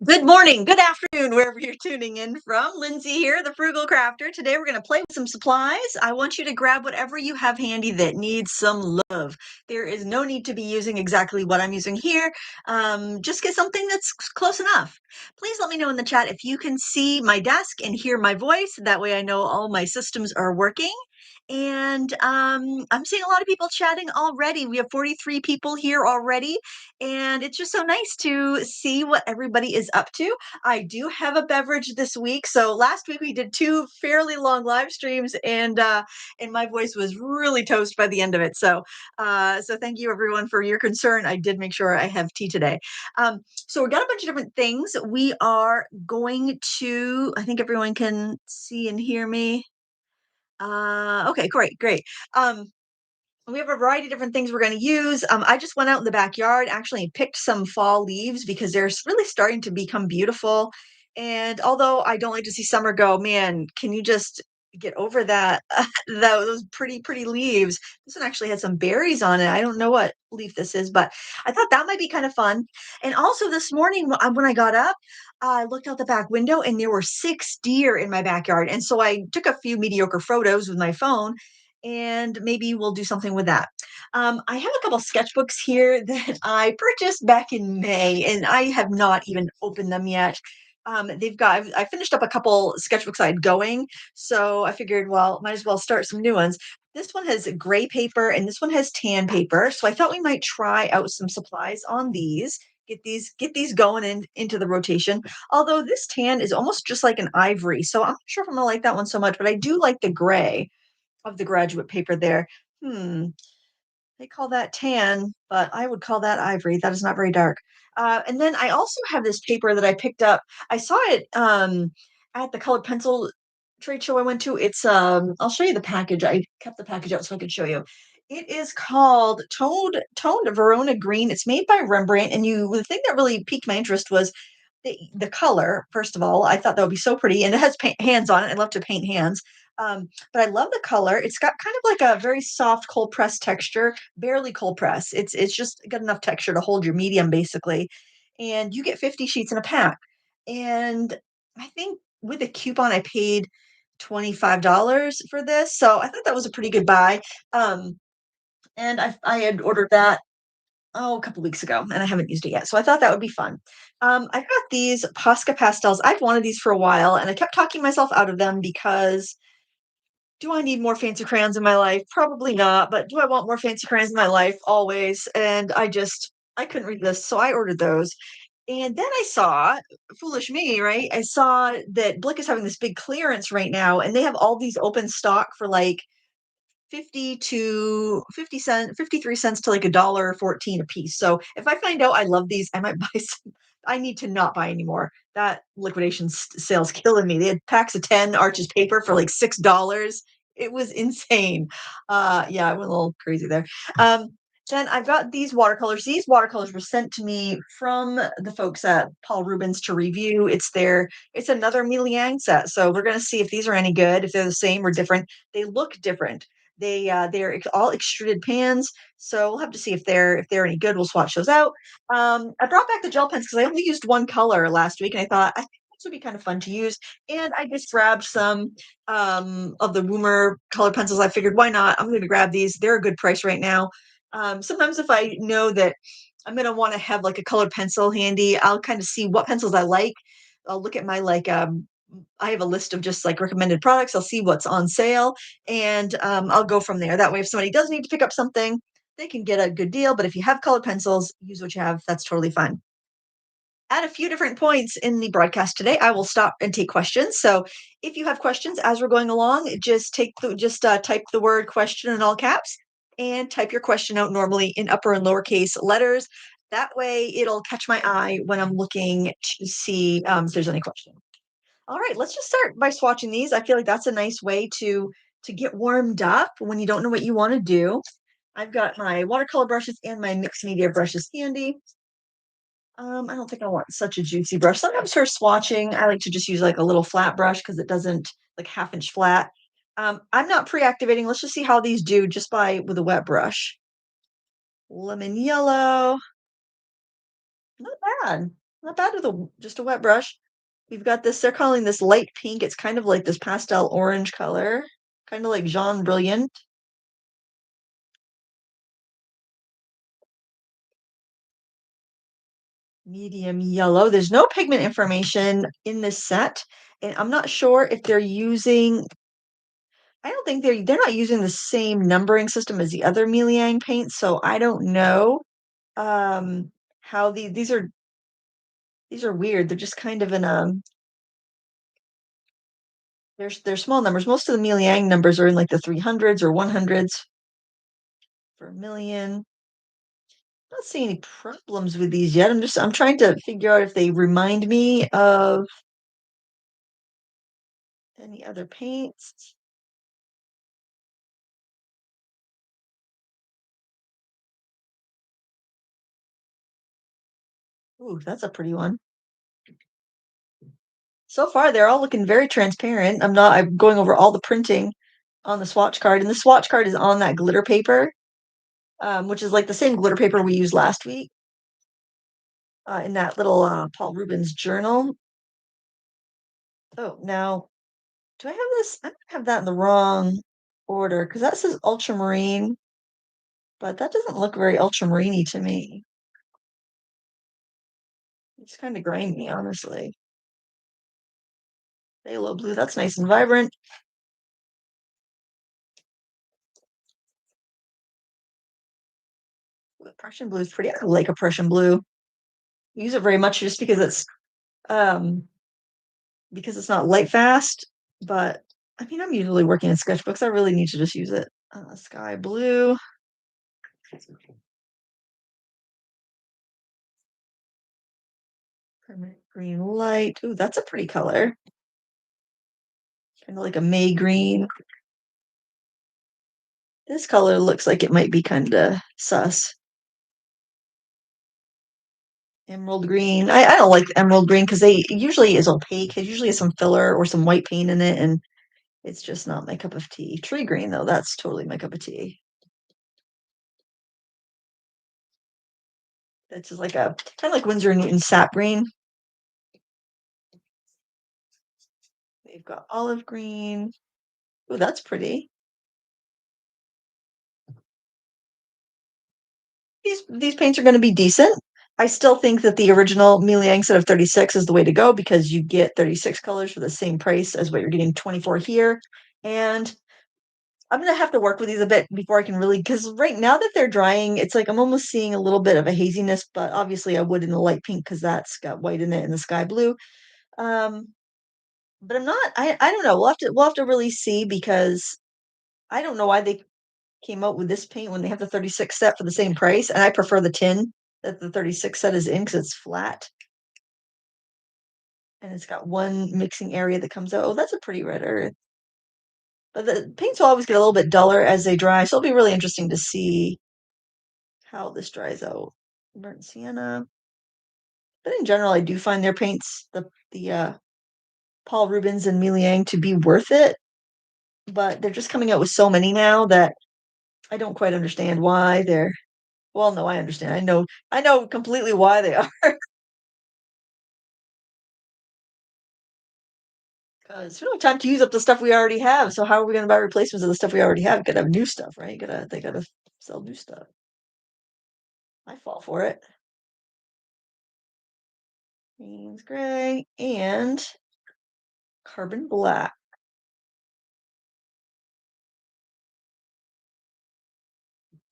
Good morning, good afternoon, wherever you're tuning in from. Lindsay here, the Frugal Crafter. Today we're going to play with some supplies. I want you to grab whatever you have handy that needs some love. There is no need to be using exactly what I'm using here. Just get something that's close enough. Please let me know in the chat if you can see my desk and hear my voice. That way I know all my systems are working. And I'm seeing a lot of people chatting already. We have 43 people here already. And it's just so nice to see what everybody is up to. I do have a beverage this week. So last week we did two fairly long live streams, and my voice was really toast by the end of it. So thank you everyone for your concern. I did make sure I have tea today. So we got a bunch of different things. We are going to. I think everyone can see and hear me. Okay, great. Um, we have a variety of different things we're going to use. I just went out in the backyard, actually and picked some fall leaves because they're really starting to become beautiful. And although I don't like to see summer go, man, can you just get over that? Those pretty leaves. This one actually had some berries on it. I don't know what leaf this is, but I thought that might be kind of fun. And also this morning when I got up, I looked out the back window and there were six deer in my backyard. And so I took a few mediocre photos with my phone and maybe we'll do something with that. I have a couple sketchbooks here that I purchased back in May, and I have not even opened them yet. I finished up a couple sketchbooks I had going, so I figured, well, might as well start some new ones. This one has gray paper, and this one has tan paper. So I thought we might try out some supplies on these. Get these going into the rotation. Although this tan is almost just like an ivory, so I'm not sure if I'm gonna like that one so much, but I do like the gray of the graduate paper there. Hmm, they call that tan, but I would call that ivory. That is not very dark. And then I also have this paper that I picked up. I saw it at the colored pencil trade show I went to. I'll show you the package. I kept the package out so I could show you. It is called Toned Verona Green. It's made by Rembrandt. And the thing that really piqued my interest was the color. First of all, I thought that would be so pretty, and it has hands on it. I love to paint hands. But I love the color. It's got kind of like a very soft cold press texture, barely cold press. It's just got enough texture to hold your medium basically. And you get 50 sheets in a pack. And I think with a coupon I paid $25 for this. So I thought that was a pretty good buy. And I had ordered that a couple weeks ago, and I haven't used it yet. So I thought that would be fun. I got these Posca pastels. I've wanted these for a while, and I kept talking myself out of them because do I need more fancy crayons in my life? Probably not, but do I want more fancy crayons in my life? Always. And I couldn't read this, so I ordered those. And then I saw, foolish me, right? I saw that Blick is having this big clearance right now, and they have all these open stock for like 50 to 50 cents, 53 cents to like a dollar 14 a piece. So if I find out I love these, I might buy some. I need to not buy anymore. That liquidation sale's killing me. They had packs of 10 Arches paper for like $6. It was insane. Yeah, I went a little crazy there. Um, then I've got these watercolors. These watercolors were sent to me from the folks at Paul Rubens to review. It's another Miliang set. So we're gonna see if these are any good, if they're the same or different. They look different. They're all extruded pans, so we'll have to see if they're any good. We'll swatch those out. I brought back the gel pens because I only used one color last week, and I thought I think this would be kind of fun to use. And I just grabbed some of the Woomer color pencils. I figured why not? I'm going to grab these. They're a good price right now. Sometimes if I know that I'm going to want to have like a colored pencil handy, I'll kind of see what pencils I like. I'll look at my I have a list of just like recommended products. I'll see what's on sale and I'll go from there. That way, if somebody does need to pick up something, they can get a good deal. But if you have colored pencils, use what you have. That's totally fine. At a few different points in the broadcast today, I will stop and take questions. So if you have questions as we're going along, just type the word question in all caps and type your question out normally in upper and lowercase letters. That way, it'll catch my eye when I'm looking to see if there's any question. All right, let's just start by swatching these. I feel like that's a nice way to get warmed up when you don't know what you want to do. I've got my watercolor brushes and my mixed media brushes handy. I don't think I want such a juicy brush. Sometimes for swatching, I like to just use like a little flat brush because it doesn't like half-inch flat. I'm not pre-activating. Let's just see how these do just by with a wet brush. Lemon yellow, not bad. Not bad with just a wet brush. We've got this, they're calling this light pink. It's kind of like this pastel orange color, kind of like Jaune Brilliant. Medium yellow. There's no pigment information in this set, and I'm not sure if they're using, I don't think they're not using the same numbering system as the other Mian paints, so I don't know, how these are weird. They're just kind of in, they're small numbers. Most of the Mian numbers are in, like, the 300s or 100s for a million. Not seeing any problems with these yet. I'm trying to figure out if they remind me of any other paints. Ooh, that's a pretty one. So far, they're all looking very transparent. I'm going over all the printing on the swatch card, and the swatch card is on that glitter paper, which is like the same glitter paper we used last week, in that little, Paul Rubens journal. Oh, now, do I have this? I might have that in the wrong order because that says ultramarine, but that doesn't look very ultramarine to me. It's kind of grainy, honestly. Phthalo blue, that's nice and vibrant. Ooh, Prussian blue is pretty. I like a Prussian blue. Use it very much just um because it's not light fast. But I mean, I'm usually working in sketchbooks. I really need to just use it. Sky blue, permanent green light. Ooh, that's a pretty color. Kind of like a May green. This color looks like it might be kind of sus. Emerald green. I don't like emerald green because they it usually is opaque. It usually has some filler or some white paint in it, and it's just not my cup of tea. Tree green, though, that's totally my cup of tea. It's just like a kind of like Winsor and Newton sap green. They've got olive green. Oh, that's pretty. These paints are going to be decent. I still think that the original Mian set of 36 is the way to go because you get 36 colors for the same price as what you're getting 24 here. And I'm gonna have to work with these a bit before I can really, because right now that they're drying, it's like I'm almost seeing a little bit of a haziness, but obviously I would in the light pink because that's got white in it and the sky blue. Um, but I'm not, I don't know. We'll have to really see because I don't know why they came out with this paint when they have the 36 set for the same price, and I prefer the tin that the 36 set is in because it's flat and it's got one mixing area that comes out. Oh, that's a pretty red earth. But the paints will always get a little bit duller as they dry, so it'll be really interesting to see how this dries out. Burnt sienna. But in general, I do find their paints, the Paul Rubens and Miliang, to be worth it. But they're just coming out with so many now that I don't quite understand why they're. Well, no, I understand. I know completely why they are. Because we don't have time to use up the stuff we already have. So how are we going to buy replacements of the stuff we already have? Got to have new stuff, right? They gotta sell new stuff. I fall for it. Greens, gray, and carbon black.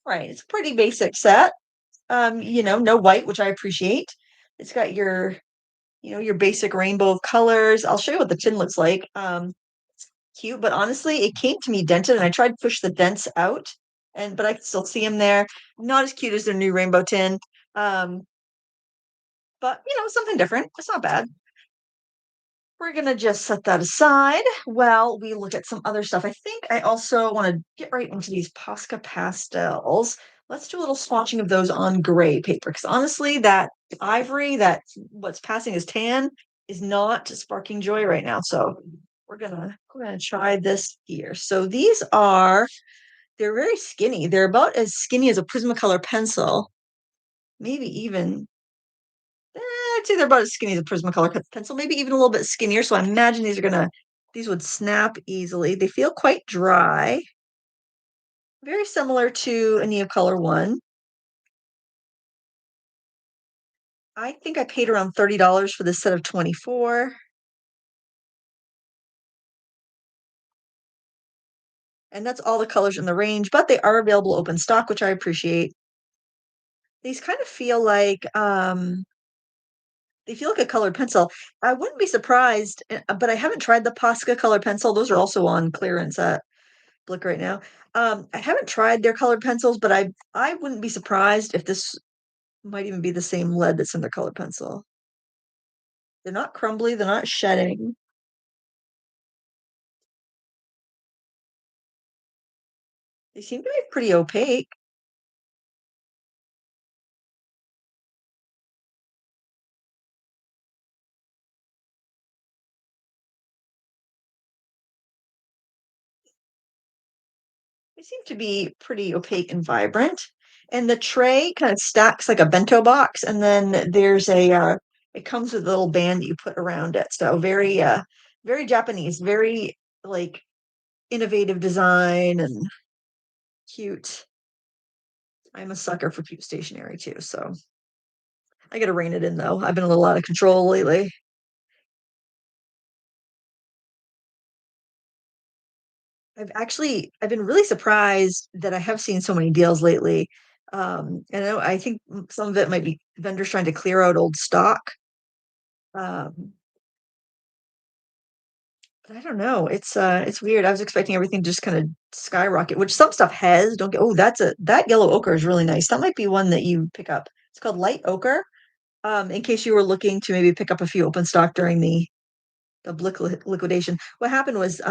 Right, it's a pretty basic set. No white, which I appreciate. It's got your basic rainbow of colors. I'll show you what the tin looks like. It's cute, but honestly, it came to me dented, and I tried to push the dents out, but I can still see them there. Not as cute as their new rainbow tin, um, but something different. It's not bad. We're gonna just set that aside while we look at some other stuff. I think I also want to get right into these Posca pastels. Let's do a little swatching of those on gray paper because honestly, that ivory, that what's passing as tan, is not sparking joy right now. So we're gonna try this here. So they're very skinny. They're about as skinny as a Prismacolor pencil, maybe even I'd say they're about as skinny as a Prismacolor pencil, maybe even a little bit skinnier. So I imagine these would snap easily. They feel quite dry, very similar to a Neocolor one. I think I paid around $30 for this set of 24. And that's all the colors in the range, but they are available open stock, which I appreciate. These kind of feel like they feel like a colored pencil. I wouldn't be surprised, but I haven't tried the Posca colored pencil. Those are also on clearance at Blick right now. I haven't tried their colored pencils, but I wouldn't be surprised if this might even be the same lead that's in their colored pencil. They're not crumbly, they're not shedding. They seem to be pretty opaque. They seem to be pretty opaque and vibrant. And the tray kind of stacks like a bento box, and then there's it comes with a little band that you put around it. So very Japanese, very like innovative design and cute. I'm a sucker for cute stationery too, so I gotta rein it in though. I've been a little out of control lately. I've been really surprised that I have seen so many deals lately. And I think some of it might be vendors trying to clear out old stock. Um, but I don't know. It's weird. I was expecting everything to just kind of skyrocket, which some stuff has. Don't get, oh, that yellow ochre is really nice. That might be one that you pick up. It's called light ochre. In case you were looking to maybe pick up a few open stock during the Blick liquidation. What happened was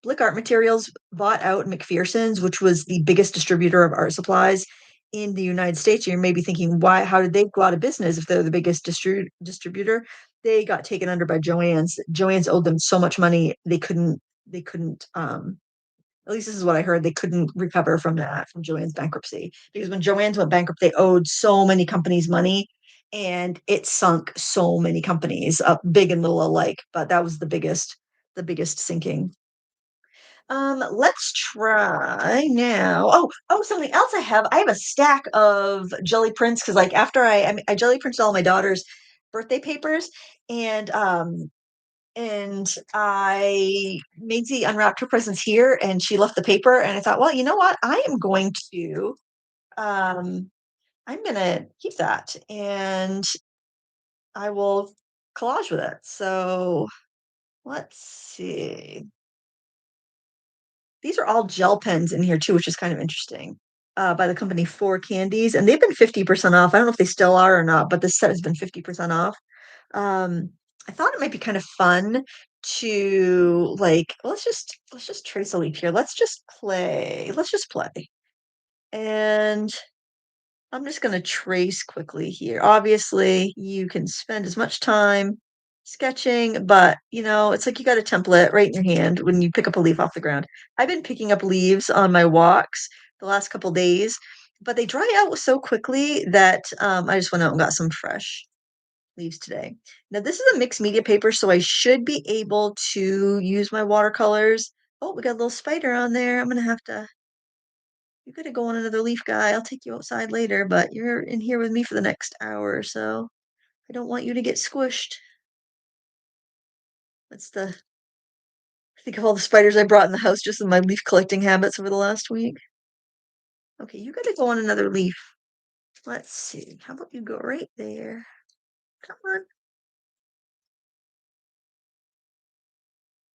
Blick Art Materials bought out McPherson's, which was the biggest distributor of art supplies in the United States. You're maybe thinking, why? How did they go out of business if they're the biggest distributor? They got taken under by Joann's. Joann's owed them so much money they couldn't. They couldn't. At least this is what I heard. They couldn't recover from that from Joann's bankruptcy because when Joann's went bankrupt, they owed so many companies money and it sunk so many companies up big and little alike. But that was the biggest sinking. Let's try now. Something else I have. I have a stack of jelly prints because like after I jelly printed all my daughter's birthday papers and I Maisie unwrapped her presents here and she left the paper and I thought, well, you know what? Um I'm gonna keep that and I will collage with it. So let's see. These are all gel pens in here too, which is kind of interesting. By the company Four Candies, and they've been 50% off. I don't know if they still are or not, but this set has been 50% off. Um, I thought it might be kind of fun to like, let's just trace a leaf here. Let's just play. Let's just play. And I'm just going to trace quickly here. Obviously, you can spend as much time sketching, but it's like you got a template right in your hand when you pick up a leaf off the ground. I've been picking up leaves on my walks the last couple days, but they dry out so quickly that I just went out and got some fresh leaves today. Now, this is a mixed media paper, so I should be able to use my watercolors. Oh, we got a little spider on there. I'm gonna have to you gotta go on another leaf, guy. I'll take you outside later, but you're in here with me for the next hour or so. I don't want you to get squished. That's the think of all the spiders I brought in the house just in my leaf collecting habits over the last week. Okay, you gotta go on another leaf. Let's see. How about you go right there? Come on.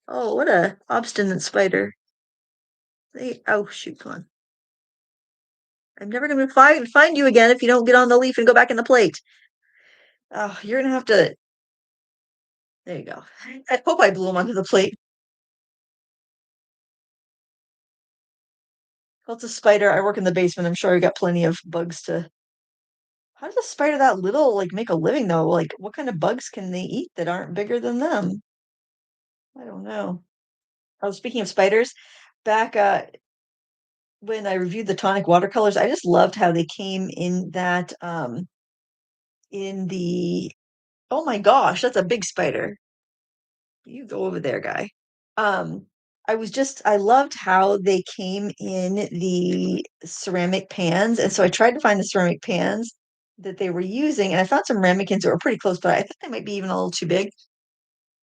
Oh, what a obstinate spider. Oh shoot, come on. I'm never gonna find you again if you don't get on the leaf and go back in the plate. Oh, you're gonna have to. There you go. I hope I blew him onto the plate. Well, it's a spider. I work in the basement. I'm sure I got plenty of bugs to. How does a spider that little like make a living though? Like, what kind of bugs can they eat that aren't bigger than them? I don't know. Oh, speaking of spiders, back when I reviewed the tonic watercolors, I just loved how they came in that in the Oh my gosh, that's a big spider. You go over there, guy. Um, I loved how they came in the ceramic pans, and so I tried to find the ceramic pans that they were using, and I found some ramekins that were pretty close, but I think they might be even a little too big.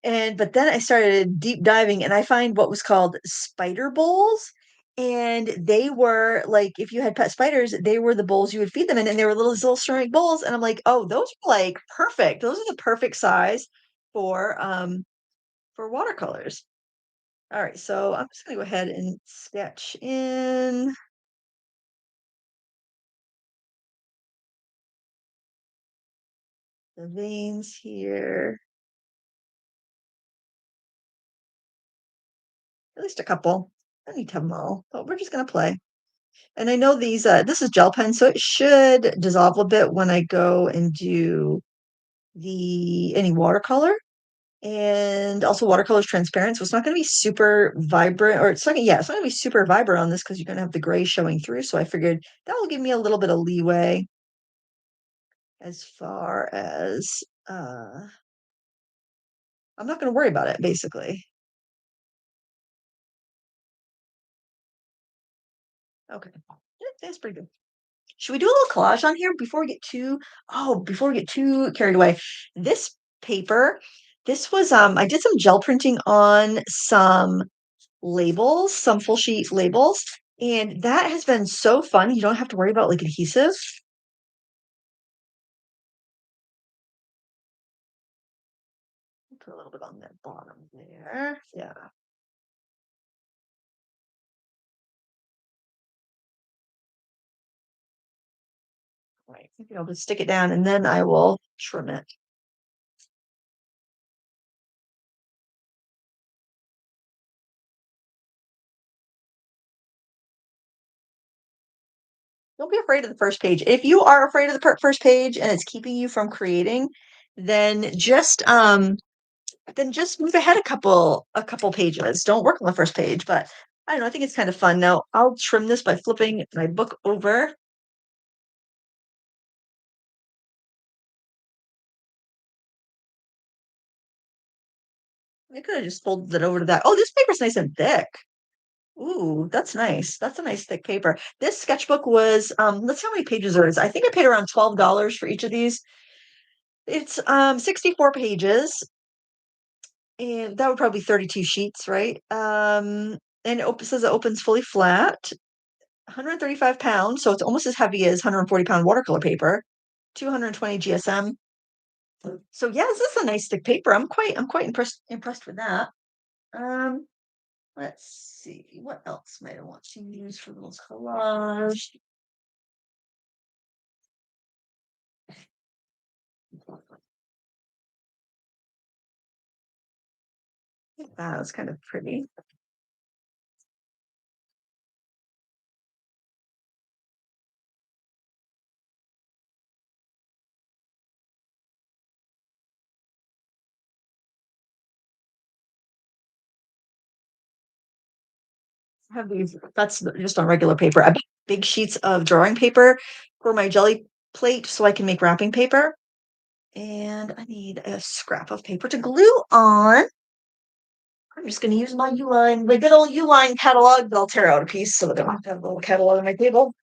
And but then I started deep diving, and I find what was called spider bowls, and they were like if you had pet spiders, they were the bowls you would feed them in, and they were little ceramic bowls, and I'm like, oh, those are like perfect. Those are the perfect size for watercolors. All right, so I'm just gonna go ahead and sketch in the veins here, at least a couple. I don't need to have them all, but we're just gonna play. And I know this is gel pen, so it should dissolve a bit when I go and do the any watercolor. And also watercolor is transparent, so it's not gonna be super vibrant, or it's not gonna be super vibrant on this because you're gonna have the gray showing through. So I figured that will give me a little bit of leeway as far as I'm not gonna worry about it, basically. Okay. Yeah, that's pretty good. Should we do a little collage on here before we get too carried away? This paper, this was I did some gel printing on some labels, some full sheet labels, and that has been so fun. You don't have to worry about like adhesive. Put a little bit on that bottom there. Yeah. Right. Maybe I'll just stick it down and then I will trim it. Don't be afraid of the first page. If you are afraid of the first page and it's keeping you from creating, then just move ahead a couple pages. Don't work on the first page, but I don't know, I think it's kind of fun. Now, I'll trim this by flipping my book over. I could have just folded it over to that. Oh, this paper's nice and thick. Ooh, that's nice. That's a nice thick paper. This sketchbook was let's see how many pages there is. I think I paid around $12 for each of these. It's 64 pages, and that would probably be 32 sheets, right? And says it opens fully flat, 135 pounds, so it's almost as heavy as 140-pound watercolor paper, 220 GSM. So yeah, this is a nice thick paper. I'm quite impressed with that. Um, let's see what else might I want to use for little collage. That was kind of pretty. I have these. Just on regular paper. I bought big sheets of drawing paper for my jelly plate so I can make wrapping paper. And I need a scrap of paper to glue on. I'm just going to use my Uline, my good old Uline catalog. But I'll tear out a piece so that I don't have to have a little catalog on my table.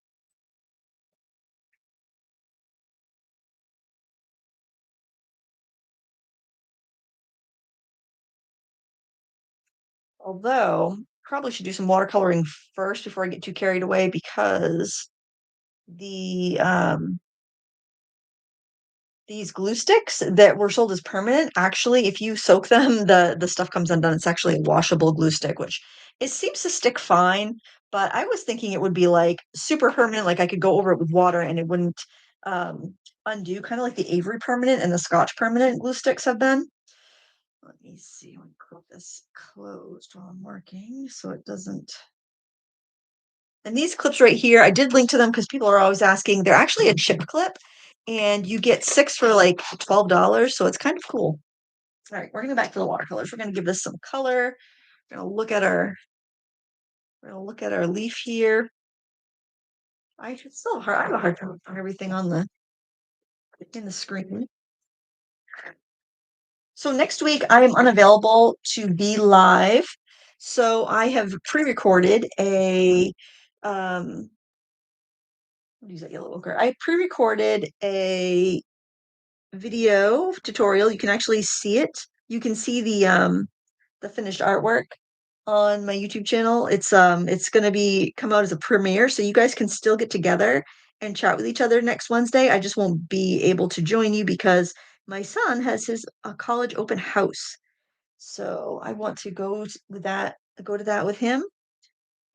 Although, probably should do some watercoloring first before I get too carried away because the these glue sticks that were sold as permanent, actually, if you soak them, the stuff comes undone. It's actually a washable glue stick, which it seems to stick fine, but I was thinking it would be like super permanent, like I could go over it with water and it wouldn't undo, kind of like the Avery permanent and the Scotch permanent glue sticks have been. Let me see. Let me put this closed while I'm working so it doesn't. And these clips right here, I did link to them because people are always asking. They're actually a chip clip, and you get 6 for like $12, so it's kind of cool. All right, we're gonna go back to the watercolors. We're gonna give this some color. We're gonna look at our leaf here. I have a hard time with everything on the in the screen. So next week I am unavailable to be live. So I have pre-recorded a what is that yellow ochre? I pre-recorded a video tutorial. You can actually see it. You can see the finished artwork on my YouTube channel. It's gonna be come out as a premiere, so you guys can still get together and chat with each other next Wednesday. I just won't be able to join you because my son has his college open house. So I want to go to that with him,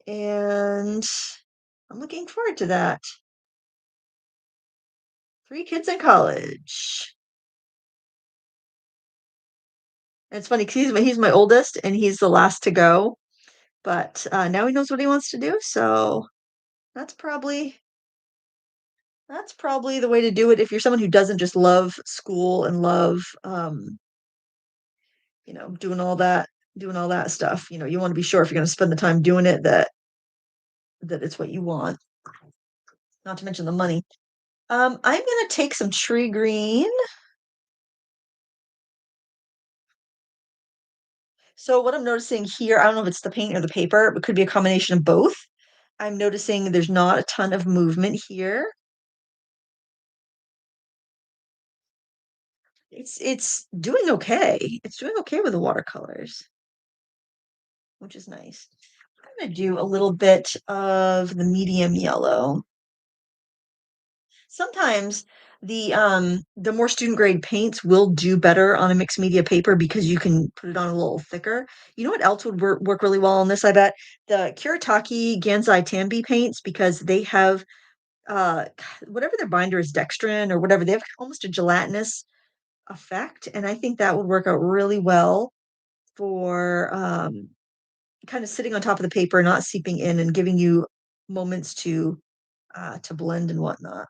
and I'm looking forward to that. Three kids in college. And it's funny because he's my oldest and he's the last to go, but now he knows what he wants to do. So that's probably that's probably the way to do it if you're someone who doesn't just love school and love doing all that stuff. You want to be sure if you're going to spend the time doing it that it's what you want, not to mention the money. I'm gonna take some tree green. So what I'm noticing here, I don't know if it's the paint or the paper, but could be a combination of both. I'm noticing there's not a ton of movement here. It's doing okay. It's doing okay with the watercolors, which is nice. I'm gonna do a little bit of the medium yellow. Sometimes the more student grade paints will do better on a mixed media paper because you can put it on a little thicker. You know what else would work really well on this, I bet? The Kuretake Gansai Tambi paints because they have whatever their binder is, dextrin or whatever, they have almost a gelatinous effect, and I think that would work out really well for kind of sitting on top of the paper, not seeping in and giving you moments to blend and whatnot.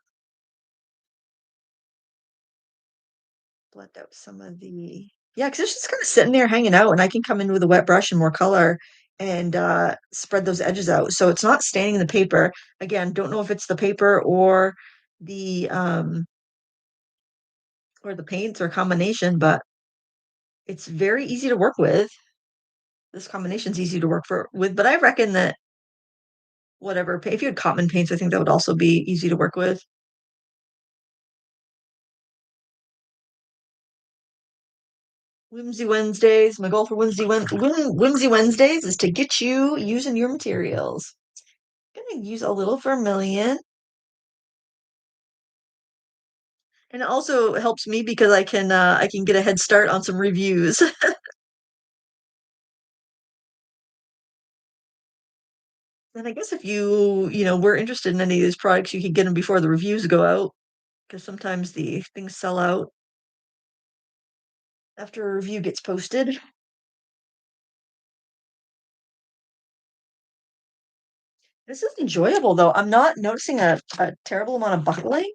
Blend out some of the yeah, because it's just kind of sitting there hanging out, and I can come in with a wet brush and more color and spread those edges out. So it's not staining the paper. Again, don't know if it's the paper the or the paints or combination, but it's very easy to work with. This combination's easy to work with, but I reckon that if you had common paints, I think that would also be easy to work with. Whimsy Wednesdays. My goal for Whimsy Wednesdays is to get you using your materials. I'm gonna use a little vermilion. And it also helps me because I can get a head start on some reviews. And I guess if were interested in any of these products, you could get them before the reviews go out because sometimes the things sell out after a review gets posted. This is enjoyable though. I'm not noticing a terrible amount of buckling.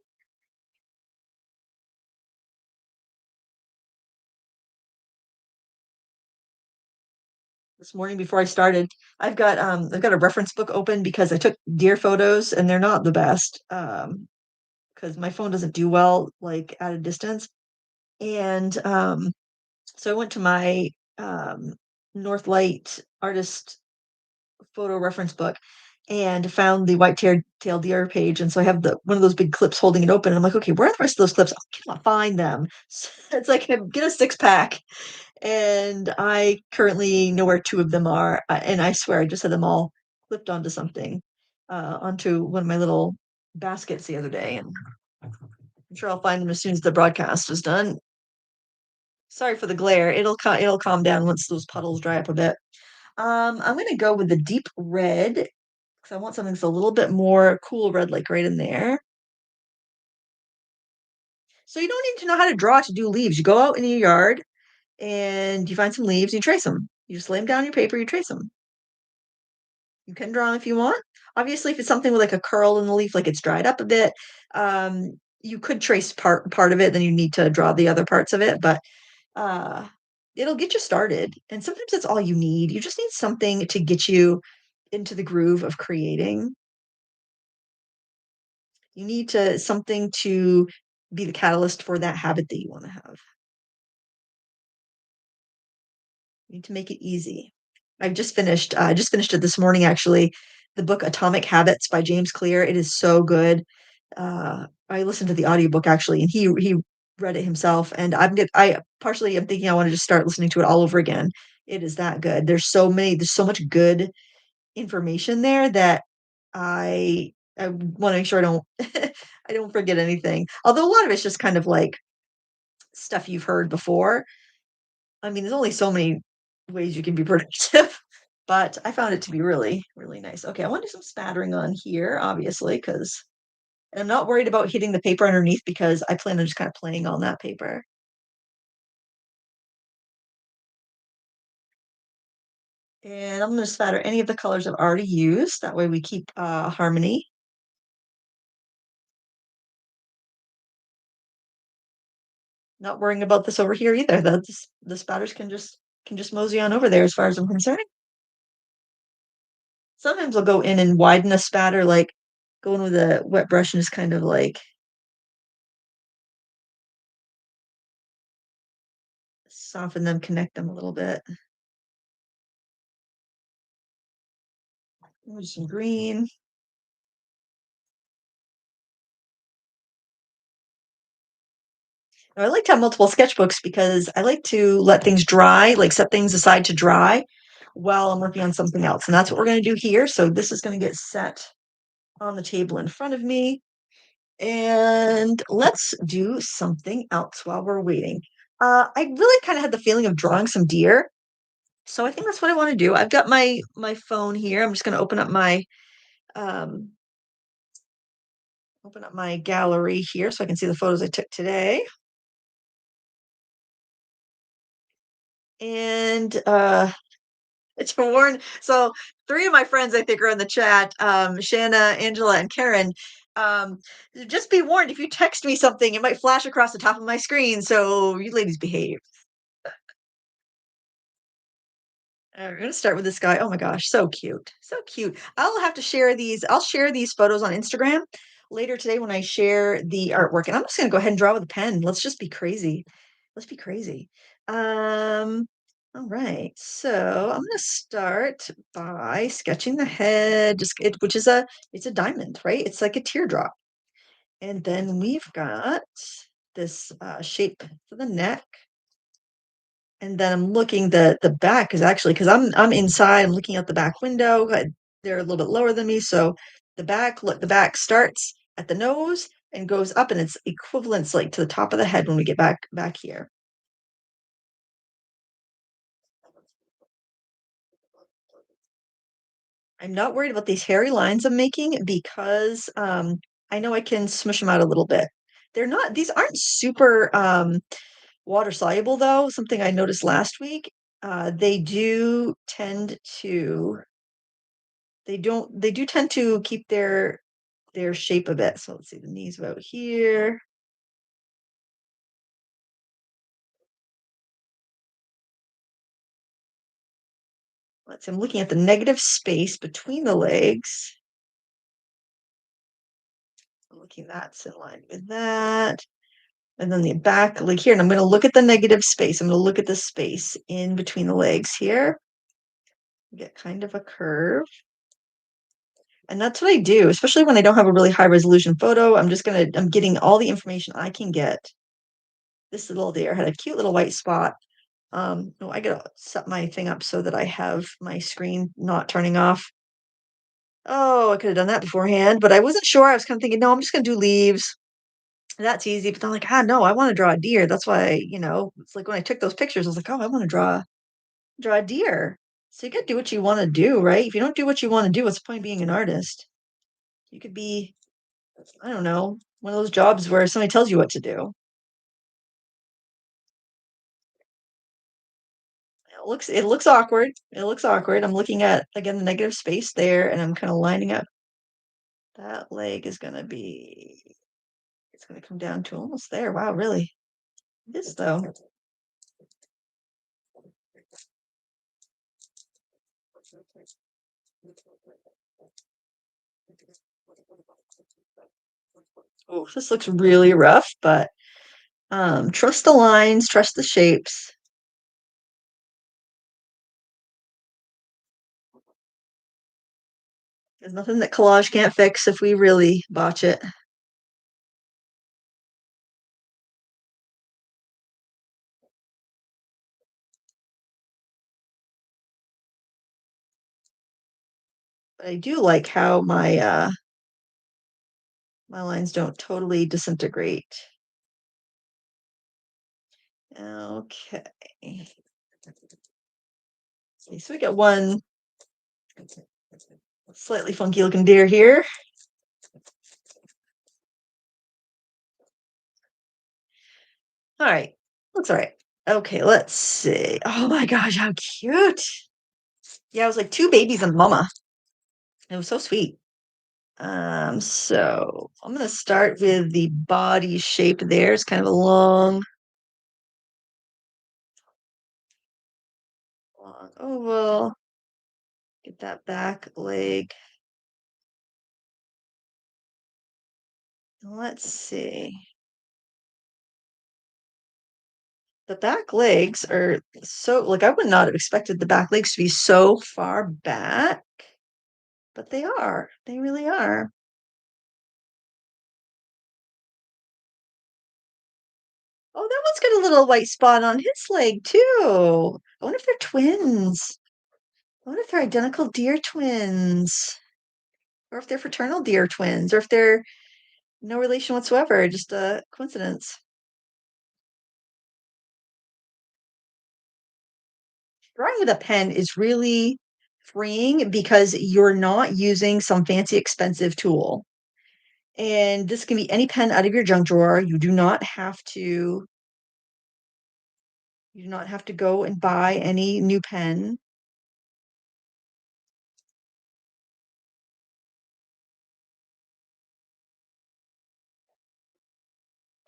This morning before I started, I've got a reference book open because I took deer photos and they're not the best. Because my phone doesn't do well like at a distance. And so I went to my Northlight artist photo reference book and found the white-tailed deer page. And so I have the one of those big clips holding it open. And I'm like, okay, where are the rest of those clips? I cannot find them. So it's like get a six pack. And I currently know where two of them are. And I swear I just had them all clipped onto something, onto one of my little baskets the other day. And I'm sure I'll find them as soon as the broadcast is done. Sorry for the glare. It'll calm down once those puddles dry up a bit. I'm gonna go with the deep red because I want something that's a little bit more cool red, like right in there. So you don't need to know how to draw to do leaves. You go out in your yard and you find some leaves, you trace them. You just lay them down on your paper, you trace them. You can draw them if you want. Obviously, if it's something with like a curl in the leaf, like it's dried up a bit, you could trace part of it, then you need to draw the other parts of it, but uh it'll get you started. And sometimes that's all you need. You just need something to get you into the groove of creating. You need to something to be the catalyst for that habit that you want to have. You need to make it easy. I just finished it this morning actually. The book Atomic Habits by James Clear. It is so good. I listened to the audiobook actually, and he read it himself. And I partially am thinking I want to just start listening to it all over again. It is that good. There's so much good information there that I want to make sure I don't I don't forget anything. Although a lot of it's just kind of like stuff you've heard before. I mean, there's only so many ways you can be productive, but I found it to be really, really nice. Okay, I want to do some spattering on here, obviously, because I'm not worried about hitting the paper underneath because I plan on just kind of playing on that paper. And I'm going to spatter any of the colors I've already used. That way we keep harmony. Not worrying about this over here either. The spatters can just mosey on over there as far as I'm concerned. Sometimes I'll go in and widen a spatter, like go in with a wet brush and just kind of like soften them, connect them a little bit. There's some green. I like to have multiple sketchbooks because I like to let things dry, like set things aside to dry while I'm working on something else. And that's what we're going to do here. So this is going to get set on the table in front of me. And let's do something else while we're waiting. I really kind of had the feeling of drawing some deer. So I think that's what I want to do. I've got my phone here. I'm just going to um, open up my gallery here so I can see the photos I took today. And it's a warn. So three of my friends, I think, are in the chat. Shanna, Angela, and Karen. Um, just be warned, if you text me something, it might flash across the top of my screen. So you ladies behave. We're gonna start with this guy. Oh my gosh, so cute. So cute. I'll have to share these. I'll share these photos on Instagram later today when I share the artwork. And I'm just gonna go ahead and draw with a pen. Let's just be crazy. Let's be crazy. Um, all right. So I'm gonna start by sketching the head, which is it's a diamond, right? It's like a teardrop. And then we've got this shape for the neck. And then I'm looking the back is actually because I'm inside, I'm looking out the back window. They're a little bit lower than me, so the back starts at the nose and goes up, and it's equivalent like to the top of the head when we get back here. I'm not worried about these hairy lines I'm making because I know I can smush them out a little bit. These aren't super water soluble though. Something I noticed last week. They do tend to they do tend to keep their shape a bit. So let's see, the knees about here. Let's see, I'm looking at the negative space between the legs. I'm looking that's in line with that. And then the back, like here, and I'm going to look at the negative space. I'm going to look at the space in between the legs here. Get kind of a curve. And that's what I do, especially when I don't have a really high resolution photo. I'm getting all the information I can get. This little deer had a cute little white spot. No, I gotta set my thing up so that I have my screen not turning off. Oh, I could have done that beforehand, but I wasn't sure. I was kind of thinking, no, I'm just gonna do leaves. That's easy. But I'm like, no, I want to draw a deer. That's why, it's like when I took those pictures, I was like, oh, I want to draw a deer. So you gotta do what you want to do, right? If you don't do what you want to do, what's the point of being an artist? You could be, I don't know, one of those jobs where somebody tells you what to do. It looks awkward. It looks awkward. I'm looking at again the negative space there, and I'm kind of lining up. That leg is gonna be. It's gonna come down to almost there. Wow, really? This though. Oh, this looks really rough, but trust the lines, trust the shapes. There's nothing that collage can't fix if we really botch it. But I do like how my lines don't totally disintegrate. Okay. Okay, so we got one slightly funky looking deer here. All right, looks all right. Okay, let's see. Oh my gosh, how cute. Yeah, it was like two babies and mama. It was so sweet. So I'm gonna start with the body shape there. It's kind of a long oval. Get that back leg. Let's see. The back legs are so like I would not have expected the back legs to be so far back, but they are. They really are. Oh, that one's got a little white spot on his leg too. I wonder if they're twins. I wonder if they're identical deer twins, or if they're fraternal deer twins, or if they're no relation whatsoever, just a coincidence. Drawing with a pen is really freeing because you're not using some fancy expensive tool. And this can be any pen out of your junk drawer. You do not have to go and buy any new pen.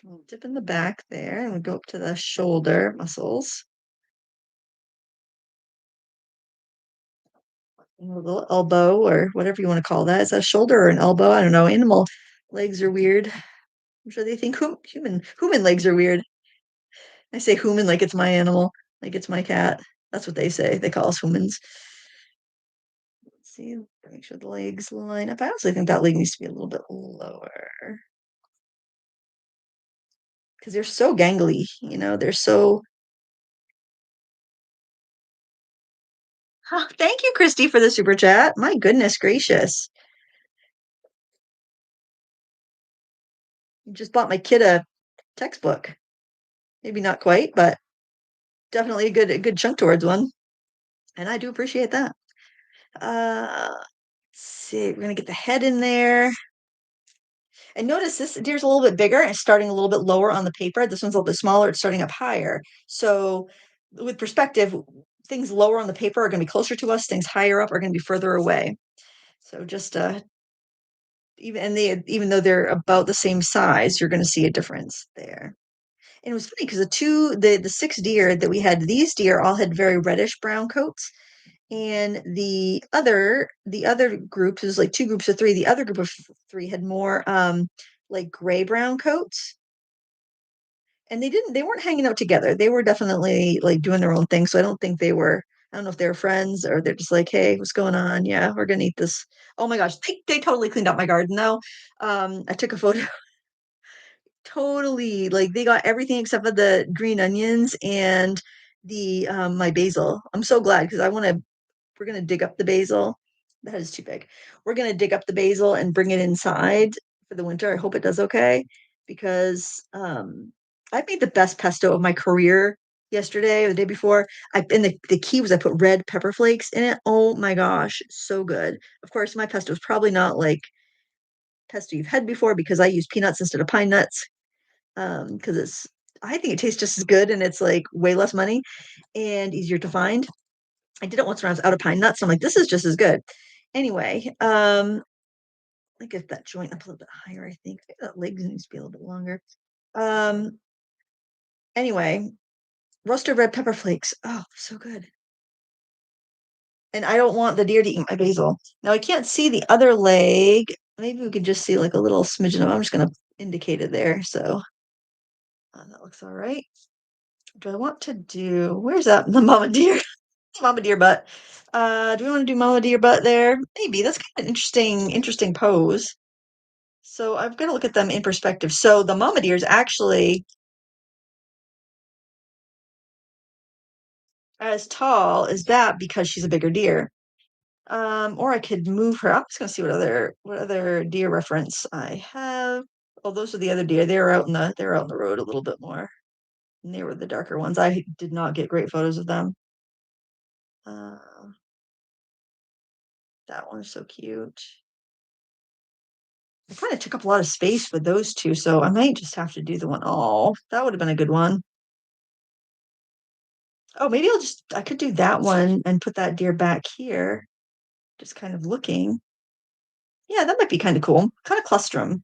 We'll dip in the back there and we go up to the shoulder muscles. And a little elbow or whatever you want to call that. Is that a shoulder or an elbow? I don't know. Animal legs are weird. I'm sure they think human legs are weird. I say human like it's my animal, like it's my cat. That's what they say. They call us humans. Let's see, make sure the legs line up. I honestly think that leg needs to be a little bit lower because they're so gangly, they're so. Huh, thank you, Christy, for the super chat. My goodness gracious. You just bought my kid a textbook. Maybe not quite, but definitely a good chunk towards one. And I do appreciate that. Let's see, we're gonna get the head in there. And notice this deer's a little bit bigger and it's starting a little bit lower on the paper. This one's a little bit smaller, it's starting up higher. So with perspective, things lower on the paper are going to be closer to us, things higher up are going to be further away. So just even though they're about the same size, you're going to see a difference there. And it was funny because the six deer that we had, these deer all had very reddish brown coats. And the other group is like two groups of three. The other group of three had more like gray brown coats. And they weren't hanging out together. They were definitely like doing their own thing. So I don't know if they were friends or they're just like, hey, what's going on? Yeah, we're gonna eat this. Oh my gosh, they totally cleaned up my garden though. I took a photo. Totally, like they got everything except for the green onions and the my basil. I'm so glad because we're gonna dig up the basil. That is too big. We're gonna dig up the basil and bring it inside for the winter. I hope it does okay because I made the best pesto of my career yesterday or the day before. And the key was I put red pepper flakes in it. Oh my gosh, so good. Of course, my pesto is probably not like pesto you've had before because I use peanuts instead of pine nuts. Because it's I think it tastes just as good and it's like way less money and easier to find. I did it once when I was out of pine nuts. So I'm like, this is just as good. Anyway, let me get that joint up a little bit higher, I think. Maybe that leg needs to be a little bit longer. Um, anyway, roasted red pepper flakes. Oh, so good. And I don't want the deer to eat my basil. Now I can't see the other leg. Maybe we could just see like a little smidgen of. I'm just gonna indicate it there. So that looks all right. Do I want to do? Where's that the mama deer? Mama deer butt. Do we want to do mama deer butt there? Maybe. That's kind of an interesting pose. So I've got to look at them in perspective. So the mama deer is actually as tall as that because she's a bigger deer. Or I could move her. I'm just gonna see what other deer reference I have. Oh, those are the other deer. They're out in the road a little bit more. And they were the darker ones. I did not get great photos of them. Uh, that one's so cute. I kind of took up a lot of space with those two, so I might just have to do the one. Oh, that would have been a good one. Oh, maybe I could do that one and put that deer back here, just kind of looking. Yeah, that might be kind of cool. Kind of cluster them.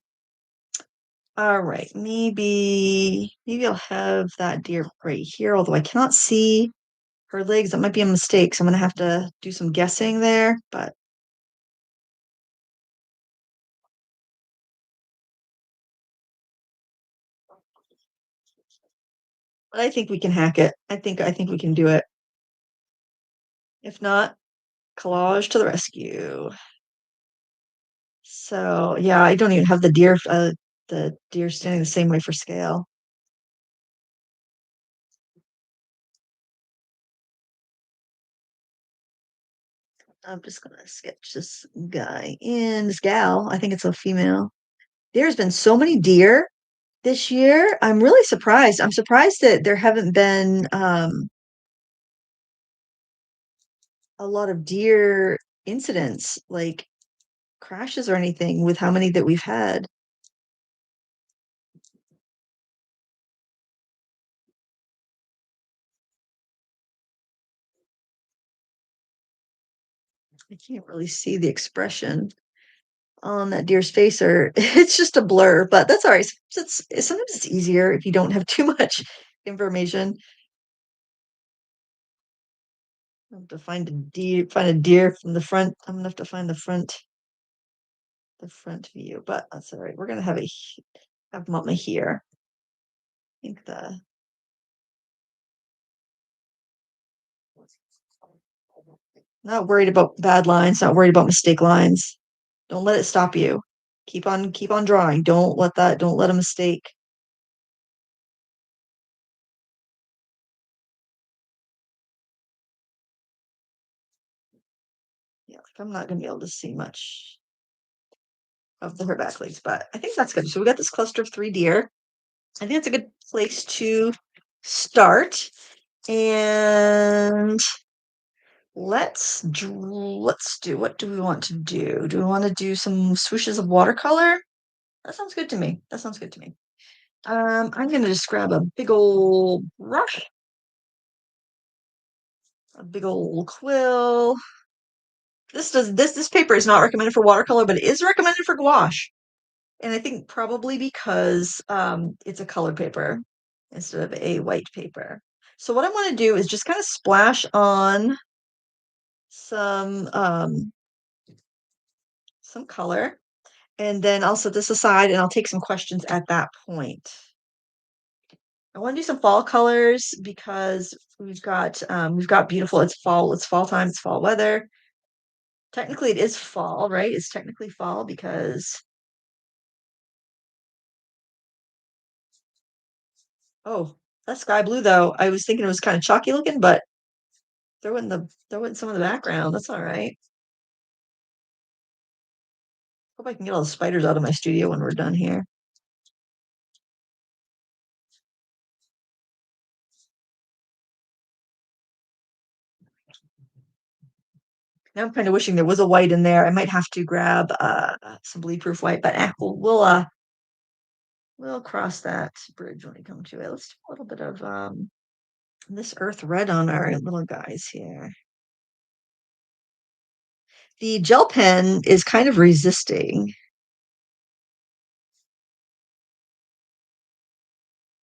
All right, maybe I'll have that deer right here, although I cannot see her legs. That might be a mistake, so I'm gonna have to do some guessing there, but I think we can hack it. I think we can do it. If not, collage to the rescue. So yeah, I don't even have the deer standing the same way for scale. I'm just gonna sketch this guy in this gal. I think it's a female. There's been so many deer this year. I'm really surprised. I'm surprised that there haven't been a lot of deer incidents, like crashes or anything, with how many that we've had. I can't really see the expression on that deer's face, or it's just a blur, but that's all right. Sometimes it's easier if you don't have too much information. I have to find a deer from the front. I'm gonna have to find the front view, but that's all right. We're gonna have mama here. I think the not worried about bad lines, not worried about mistake lines. Don't let it stop you. Keep on drawing. Don't let a mistake. Yeah, like I'm not gonna be able to see much of her back legs, but I think that's good. So we got this cluster of 3 deer. I think that's a good place to start. And let's do, what do we want to do? Do we want to do some swooshes of watercolor? That sounds good to me. That sounds good to me. I'm gonna just grab a big old brush, a big old quill. This paper is not recommended for watercolor, but it is recommended for gouache. And I think probably because it's a colored paper instead of a white paper. So what I want to do is just kind of splash on some color, and then I'll set this aside and I'll take some questions at that point. I want to do some fall colors because we've got beautiful. It's fall time. It's fall weather. Technically, it is fall, right? It's technically fall because oh, that's sky blue though. I was thinking it was kind of chalky looking, but throw in some of the background. That's all right. Hope I can get all the spiders out of my studio when we're done here. Now I'm kind of wishing there was a white in there. I might have to grab some bleed proof white, but we'll cross that bridge when we come to it. Let's do a little bit of this earth red on our little guys here. The gel pen is kind of resisting.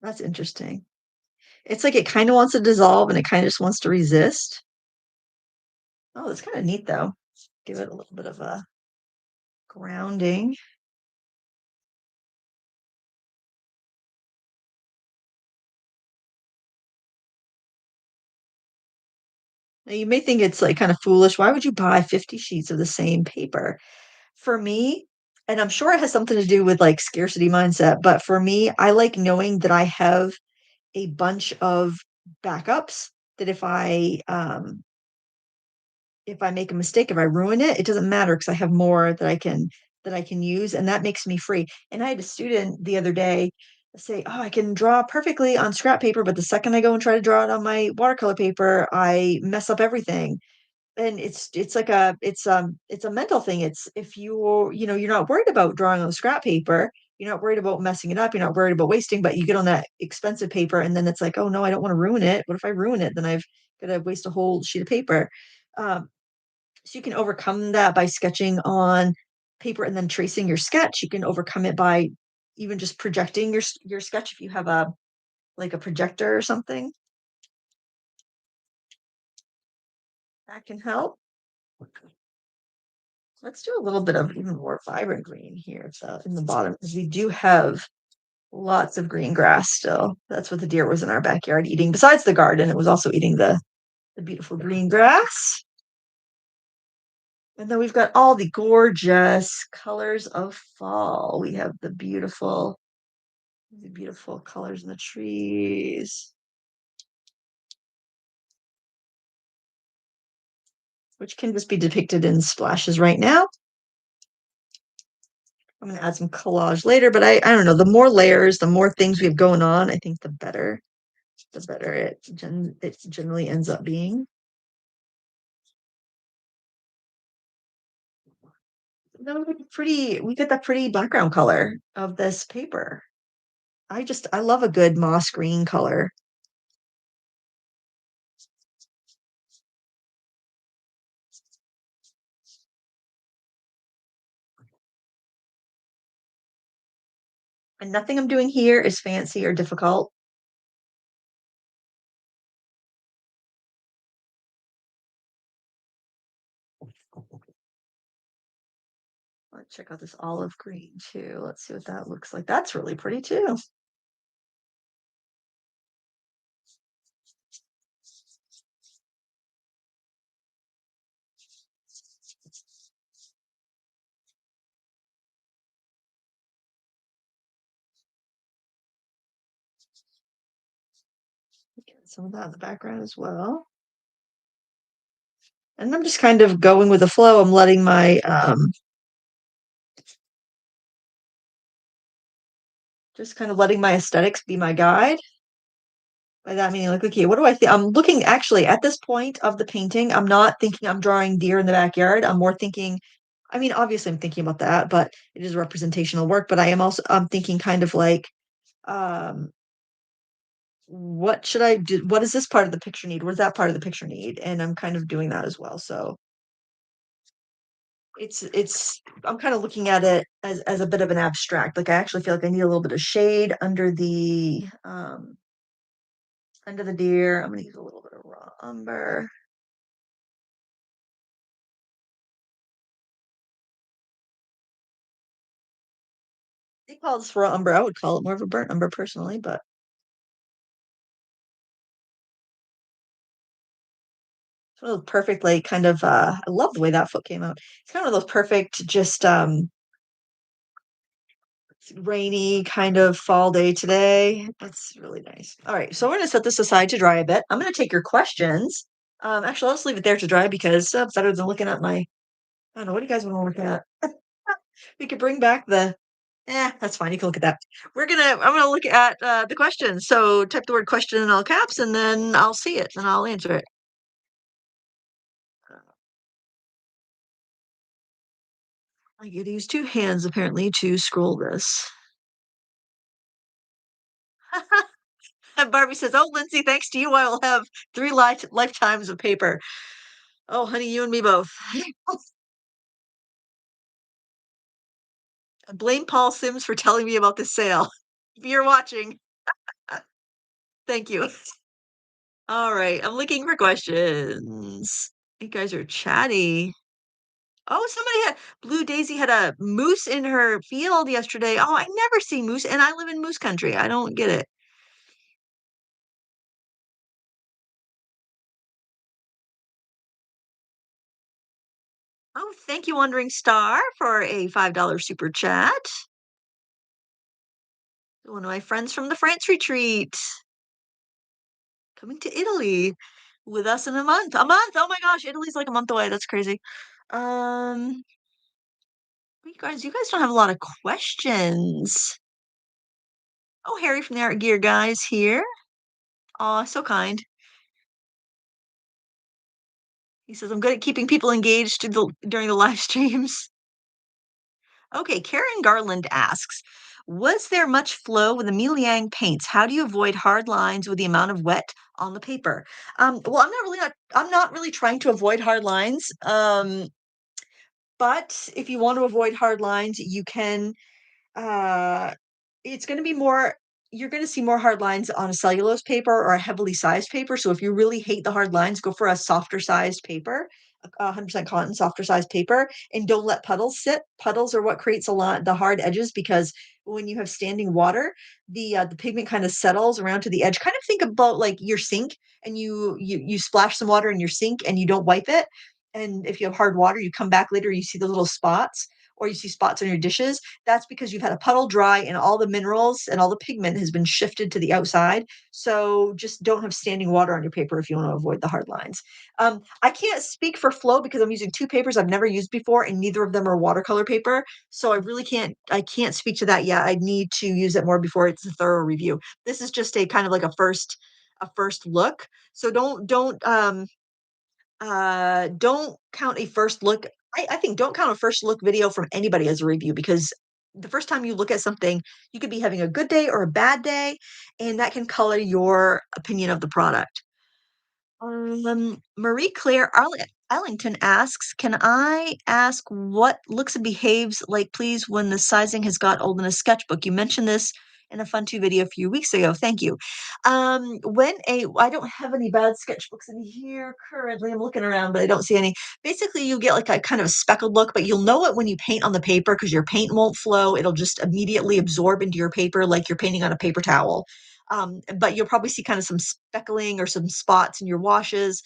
That's interesting. It's like it kind of wants to dissolve and it kind of just wants to resist. Oh, that's kind of neat though. Give it a little bit of a grounding. Now you may think it's like kind of foolish. Why would you buy 50 sheets of the same paper? For me, and I'm sure it has something to do with like scarcity mindset, but for me, I like knowing that I have a bunch of backups that if I make a mistake, if I ruin it, it doesn't matter because I have more that I can use, and that makes me free. And I had a student the other day say, "Oh, I can draw perfectly on scrap paper, but the second I go and try to draw it on my watercolor paper, I mess up everything." And it's like it's a mental thing. It's if you're not worried about drawing on scrap paper, you're not worried about messing it up, you're not worried about wasting, but you get on that expensive paper and then it's like, "Oh no, I don't want to ruin it. What if I ruin it? Then I've got to waste a whole sheet of paper." Um, so you can overcome that by sketching on paper and then tracing your sketch. You can overcome it by even just projecting your sketch if you have a like a projector or something. That can help. Let's do a little bit of even more vibrant green here. So in the bottom, because we do have lots of green grass still. That's what the deer was in our backyard eating. Besides the garden, it was also eating the beautiful green grass. And then we've got all the gorgeous colors of fall. We have the beautiful colors in the trees, which can just be depicted in splashes right now. I'm going to add some collage later, but I don't know. The more layers, the more things we have going on, I think the better it generally ends up being. No, we get that pretty background color of this paper. I love a good moss green color. And nothing I'm doing here is fancy or difficult. Let's check out this olive green too. Let's see what that looks like. That's really pretty too. Get some of that in the background as well. And I'm just kind of going with the flow. I'm letting my just kind of letting my aesthetics be my guide. By that meaning, like, okay, what do I think? I'm looking actually at this point of the painting. I'm not thinking I'm drawing deer in the backyard. I'm more thinking, I mean, obviously I'm thinking about that, but it is representational work. But I am also I'm thinking kind of like, um, what should I do? What does this part of the picture need? What does that part of the picture need? And I'm kind of doing that as well. So it's I'm kind of looking at it as a bit of an abstract. Like I actually feel like I need a little bit of shade under the deer. I'm gonna use a little bit of raw umber. They call this raw umber. I would call it more of a burnt umber personally, but it's one of those perfect, like kind of I love the way that foot came out. It's kind of those perfect, just rainy kind of fall day today. That's really nice. All right, so we're gonna set this aside to dry a bit. I'm gonna take your questions. Actually, I'll just leave it there to dry because better than looking at my I don't know, what do you guys want to look at? We could bring back that's fine. You can look at that. I'm gonna look at the questions. So type the word question in all caps and then I'll see it and I'll answer it. I get to use two hands apparently to scroll this. And Barbie says, "Oh, Lindsay, thanks to you, I will have three lifetimes of paper." Oh, honey, you and me both. Blame Paul Sims for telling me about this sale. If you're watching, thank you. All right, I'm looking for questions. You guys are chatty. Oh, somebody had Blue Daisy had a moose in her field yesterday. Oh, I never see moose, and I live in moose country. I don't get it. Oh, thank you, Wandering Star, for a $5 super chat. One of my friends from the France retreat coming to Italy with us in a month. A month! Oh my gosh, Italy's like a month away. That's crazy. Um, you guys don't have a lot of questions. Oh, Harry from the Art Gear Guys here. Aw, so kind. He says, I'm good at keeping people engaged during the live streams. Okay, Karen Garland asks, was there much flow with the Mieliang paints? How do you avoid hard lines with the amount of wet on the paper? Well, I'm not really trying to avoid hard lines. But if you want to avoid hard lines, you can uh, it's gonna be more you're gonna see more hard lines on a cellulose paper or a heavily sized paper, so if you really hate the hard lines, go for a softer sized paper, 100% cotton, softer sized paper, and don't let puddles sit. Puddles are what creates a lot the hard edges because when you have standing water, the pigment kinda settles around to the edge. Kind of think about, like, your sink, and you splash some water in your sink and you don't wipe it, and if you have hard water, you come back later, you see the little spots, or you see spots on your dishes. That's because you've had a puddle dry and all the minerals and all the pigment has been shifted to the outside. So just don't have standing water on your paper if you want to avoid the hard lines. I can't speak for flow because I'm using two papers I've never used before, and neither of them are watercolor paper. So I can't speak to that yet. I need to use it more before it's a thorough review. This is just a kind of like a first look. So don't count a first look. I think don't count a first look video from anybody as a review because the first time you look at something, you could be having a good day or a bad day, and that can color your opinion of the product. Marie Claire Arlington asks, can I ask what looks and behaves like, please, when the sizing has got old in a sketchbook? You mentioned this in a fun two video a few weeks ago. Thank you. I don't have any bad sketchbooks in here currently. I'm looking around, but I don't see any. Basically, you get like a kind of speckled look, but you'll know it when you paint on the paper because your paint won't flow. It'll just immediately absorb into your paper like you're painting on a paper towel. But you'll probably see kind of some speckling or some spots in your washes.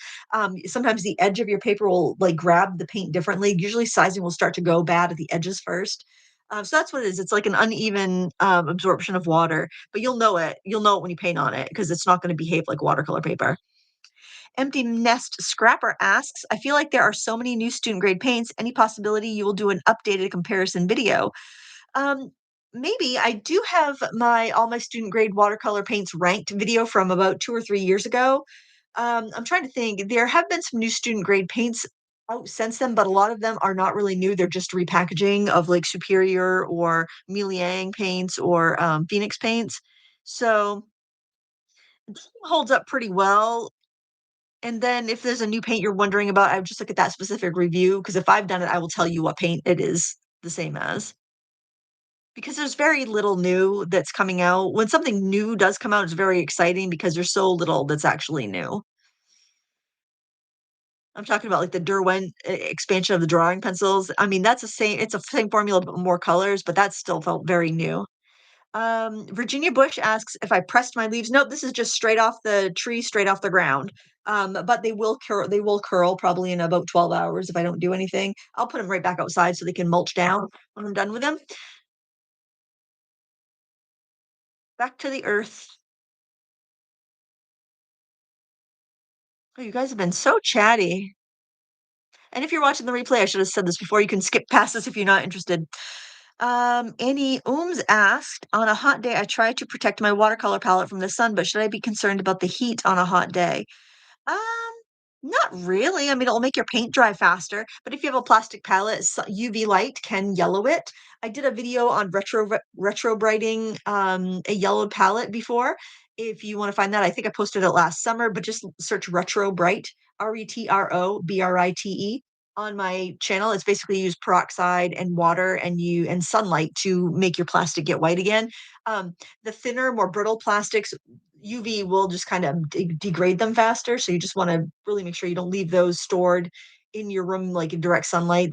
Sometimes the edge of your paper will like grab the paint differently. Usually sizing will start to go bad at the edges first. So that's what it is. It's like an uneven absorption of water, but you'll know it. You'll know it when you paint on it because it's not going to behave like watercolor paper. Empty Nest Scrapper asks, I feel like there are so many new student grade paints. Any possibility you will do an updated comparison video? Um, Maybe I do have my all my student grade watercolor paints ranked video from about 2 or 3 years ago. I'm trying to think. There have been some new student grade paints out since then, but a lot of them are not really new. They're just repackaging of like Superior or Mieliang paints or Phoenix paints. So it holds up pretty well. And then if there's a new paint you're wondering about, I would just look at that specific review because if I've done it, I will tell you what paint it is the same as. Because there's very little new that's coming out. When something new does come out, it's very exciting because there's so little that's actually new. I'm talking about, like, the Derwent e expansion of the drawing pencils. I mean, that's the same it's the same formula, but more colors, but that still felt very new. Virginia Bush asks if I pressed my leaves. Nope, this is just straight off the tree, straight off the ground. But they will curl probably in about 12 hours if I don't do anything. I'll put them right back outside so they can mulch down when I'm done with them. Back to the earth. Oh, you guys have been so chatty. And if you're watching the replay, I should have said this before, you can skip past this if you're not interested. Annie Ooms asked, on a hot day, I try to protect my watercolor palette from the sun, but should I be concerned about the heat on a hot day? Um, Not really. I mean, it'll make your paint dry faster, but if you have a plastic palette, UV light can yellow it. I did a video on retro brighting a yellowed palette before. If you want to find that, I think I posted it last summer, but just search retro bright, RETROBRITE on my channel. It's basically use peroxide and water and sunlight to make your plastic get white again. The thinner, more brittle plastics UV will just kind of degrade them faster. So you just want to really make sure you don't leave those stored in your room like in direct sunlight.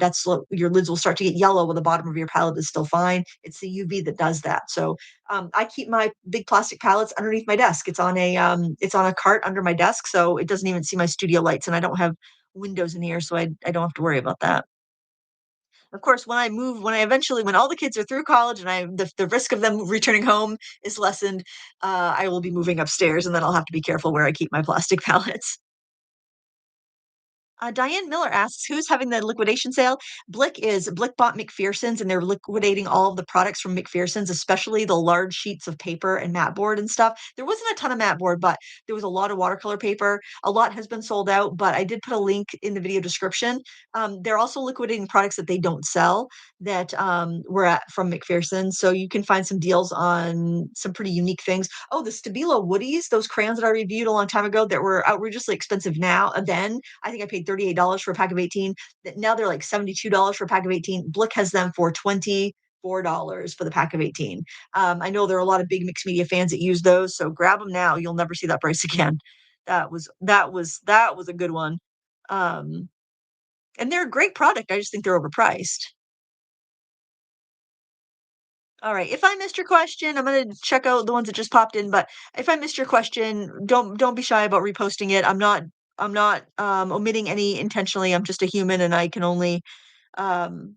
Your lids will start to get yellow when the bottom of your palette is still fine. It's the UV that does that. So I keep my big plastic palettes underneath my desk. It's on a cart under my desk, so it doesn't even see my studio lights, and I don't have windows in here, so I don't have to worry about that. Of course, when all the kids are through college and the risk of them returning home is lessened, I will be moving upstairs, and then I'll have to be careful where I keep my plastic palettes. Diane Miller asks, "Who's having the liquidation sale?" Blick bought McPherson's, and they're liquidating all of the products from McPherson's, especially the large sheets of paper and mat board and stuff. There wasn't a ton of mat board, but there was a lot of watercolor paper. A lot has been sold out, but I did put a link in the video description. They're also liquidating products that they don't sell that were at from McPherson's, so you can find some deals on some pretty unique things. Oh, the Stabilo Woodies, those crayons that I reviewed a long time ago that were outrageously expensive now. Then I think I paid $38 for a pack of 18. Now they're like $72 for a pack of 18. Blick has them for $24 for the pack of 18. I know there are a lot of big mixed media fans that use those, so grab them now. You'll never see that price again. That was a good one. Um, and they're a great product. I just think they're overpriced. All right. If I missed your question, I'm gonna check out the ones that just popped in. But if I missed your question, don't be shy about reposting it. I'm not omitting any intentionally. I'm just a human, and um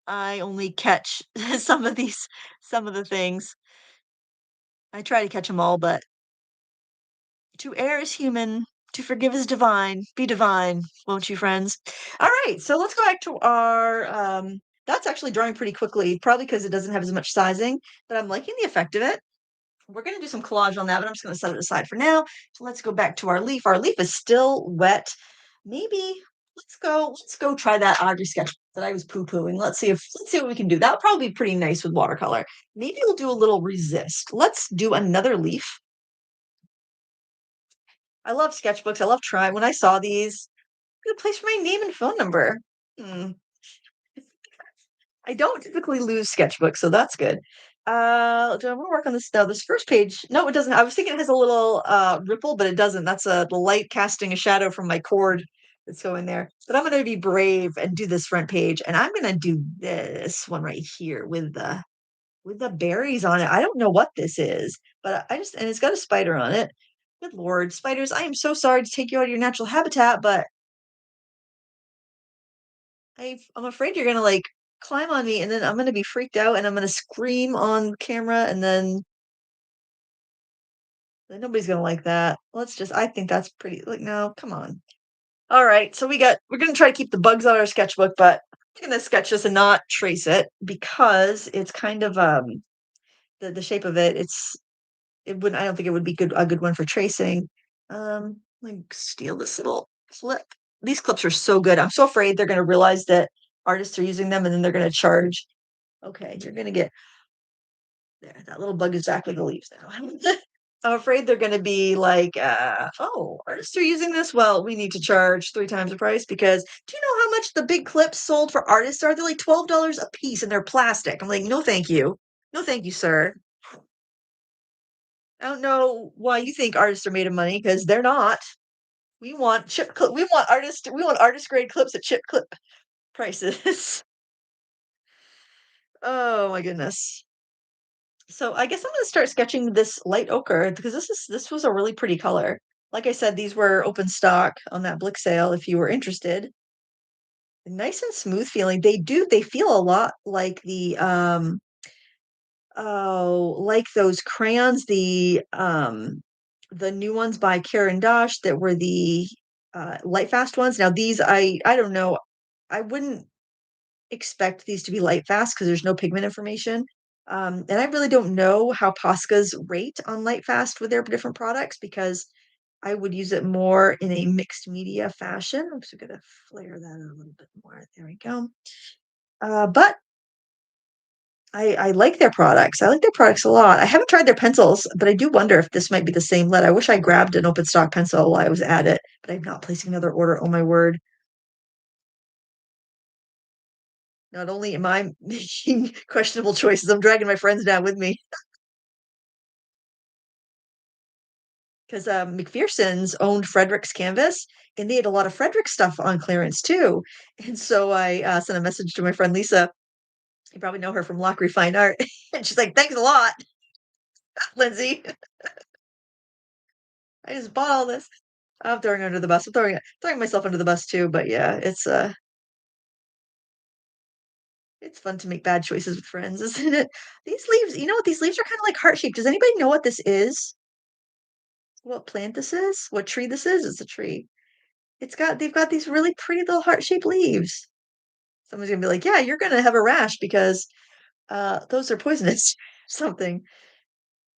I only catch some of the things. I try to catch them all, but to err is human, to forgive is divine. Be divine, won't you, friends? All right. So let's go back to our. That's actually drawing pretty quickly, probably because it doesn't have as much sizing, but I'm liking the effect of it. We're going to do some collage on that, but I'm just going to set it aside for now. So let's go back to our leaf. Our leaf is still wet. Maybe let's go try that Audrey sketch that I was poo-pooing. Let's see what we can do. That'll probably be pretty nice with watercolor. Maybe we'll do a little resist. Let's do another leaf. I love sketchbooks. I love trying. When I saw these, good place for my name and phone number. Hmm. I don't typically lose sketchbooks, so that's good. Do I want to work on this now? This first page, no, it doesn't. I was thinking it has a little ripple, but it doesn't. That's the light casting a shadow from my cord that's going there. But I'm gonna be brave and do this front page, and I'm gonna do this one right here with the berries on it. I don't know what this is, but and it's got a spider on it. Good Lord, spiders! I am so sorry to take you out of your natural habitat, but I'm afraid you're gonna, like, climb on me, and then I'm gonna be freaked out, and I'm gonna scream on camera, and then nobody's gonna like that. I think that's pretty like, no, come on. Alright, so we're gonna try to keep the bugs on our sketchbook, but I'm gonna sketch this and not trace it because it's kind of, the shape of it, I don't think it would be a good one for tracing. Let me steal this little clip. These clips are so good. I'm so afraid they're gonna realize that artists are using them, and then they're gonna charge. Okay, you're gonna get there. That little bug is back with the leaves now. I'm afraid they're gonna be like, "Oh, artists are using this? Well, we need to charge 3 times the price because do you know how much the big clips sold for artists are? They're like $12 a piece, and they're plastic." I'm like, "No, thank you. No, thank you, sir. I don't know why you think artists are made of money because 'cause they're not. We want artist grade clips at chip clip prices." Oh my goodness. So I guess I'm gonna start sketching this light ochre because this was a really pretty color. Like I said, these were open stock on that Blick sale if you were interested. Nice and smooth feeling. They feel a lot like like those crayons, the new ones by Karen Dosh that were the light fast ones. Now these I don't know. I wouldn't expect these to be light fast because there's no pigment information. And I really don't know how Posca's rate on light fast with their different products because I would use it more in a mixed media fashion. I'm just gonna flare that a little bit more. There we go. But I like their products. I like their products a lot. I haven't tried their pencils, but I do wonder if this might be the same lead. I wish I grabbed an open stock pencil while I was at it, but I'm not placing another order. Oh my word. Not only am I making questionable choices, I'm dragging my friends down with me. Because McPherson's owned Frederick's Canvas, and they had a lot of Frederick stuff on clearance too. And so I sent a message to my friend Lisa. You probably know her from Lockery Fine Art. And she's like, "Thanks a lot, Lindsay. I just bought all this." I'm throwing her under the bus. I'm throwing myself under the bus too, but yeah, it's It's fun to make bad choices with friends, isn't it? These leaves, you know what? These leaves are kind of like heart shaped. Does anybody know what this is? What plant this is? What tree this is? It's a tree. They've got these really pretty little heart shaped leaves. Someone's gonna be like, yeah, you're gonna have a rash because those are poisonous. Something.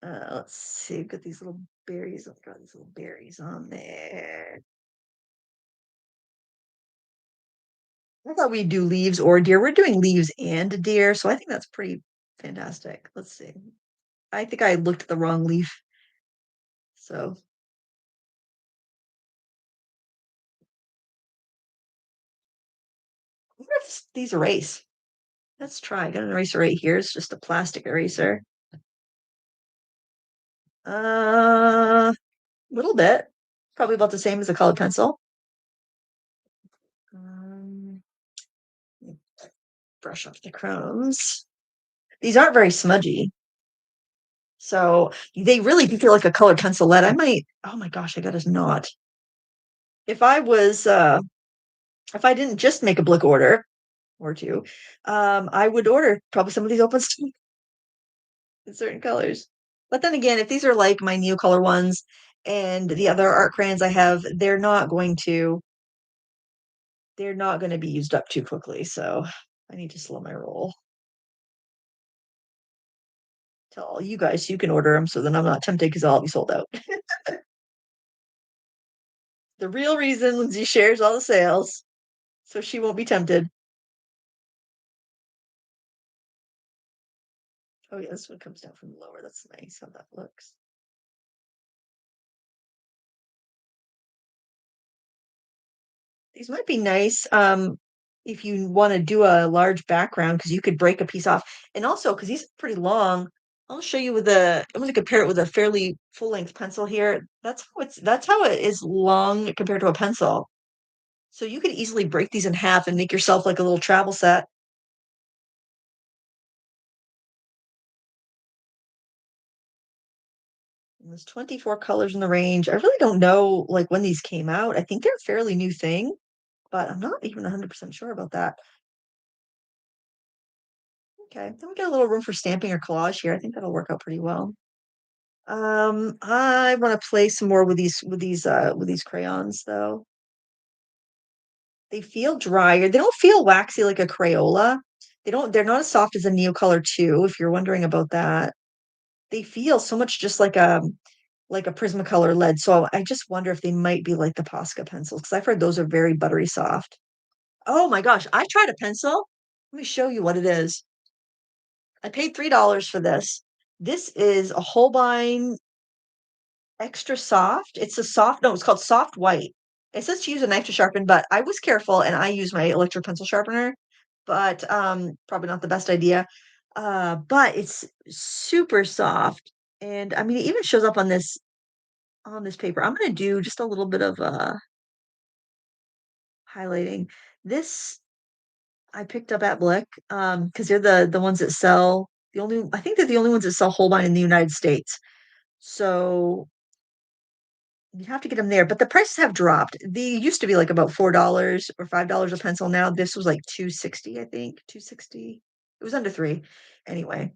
Let's see. We've got these little berries. I've got these little berries on there. I thought we'd do leaves or deer. We're doing leaves and deer, so I think that's pretty fantastic. Let's see. I think I looked at the wrong leaf. So I wonder if these erase. Let's try. I got an eraser right here. It's just a plastic eraser. A little bit. Probably about the same as a colored pencil. Um, brush off the crumbs. These aren't very smudgy. So they really do feel like a colored pencil lead. I might, oh my gosh, I got a knot. If I was if I didn't just make a Blick order or two, I would order probably some of these opens in certain colors. But then again, if these are like my Neocolor ones and the other art crayons I have, they're not going to be used up too quickly. So I need to slow my roll. Tell all you guys so you can order them so then I'm not tempted because I'll be sold out. The real reason Lindsay shares all the sales so she won't be tempted. Oh yeah, this one comes down from lower. That's nice how that looks. These might be nice if you want to do a large background because you could break a piece off. And also because these are pretty long, I'll show you I'm going to compare it with a fairly full-length pencil here. That's how it is long compared to a pencil. So you could easily break these in half and make yourself like a little travel set. And there's 24 colors in the range. I really don't know like when these came out. I think they're a fairly new thing, but I'm not even 100% sure about that. Okay, then we got a little room for stamping or collage here. I think that'll work out pretty well. I want to play some more with these crayons though. They feel drier. They don't feel waxy like a Crayola. They're not as soft as a Neocolor 2, if you're wondering about that. They feel so much just like a Prismacolor lead. So I just wonder if they might be like the Posca pencils because I've heard those are very buttery soft. Oh my gosh, I tried a pencil. Let me show you what it is. I paid $3 for this. This is a Holbein extra soft. It's a soft, no, it's called soft white. It says to use a knife to sharpen, but I was careful and I use my electric pencil sharpener, but probably not the best idea. But it's super soft. And I mean it even shows up on this paper. I'm gonna do just a little bit of highlighting. This I picked up at Blick, because they're the ones that sell I think they're the only ones that sell Holbein in the United States. So you have to get them there, but the prices have dropped. They used to be like about $4 or $5 a pencil. Now this was like 260, I think. 260. It was under three. Anyway,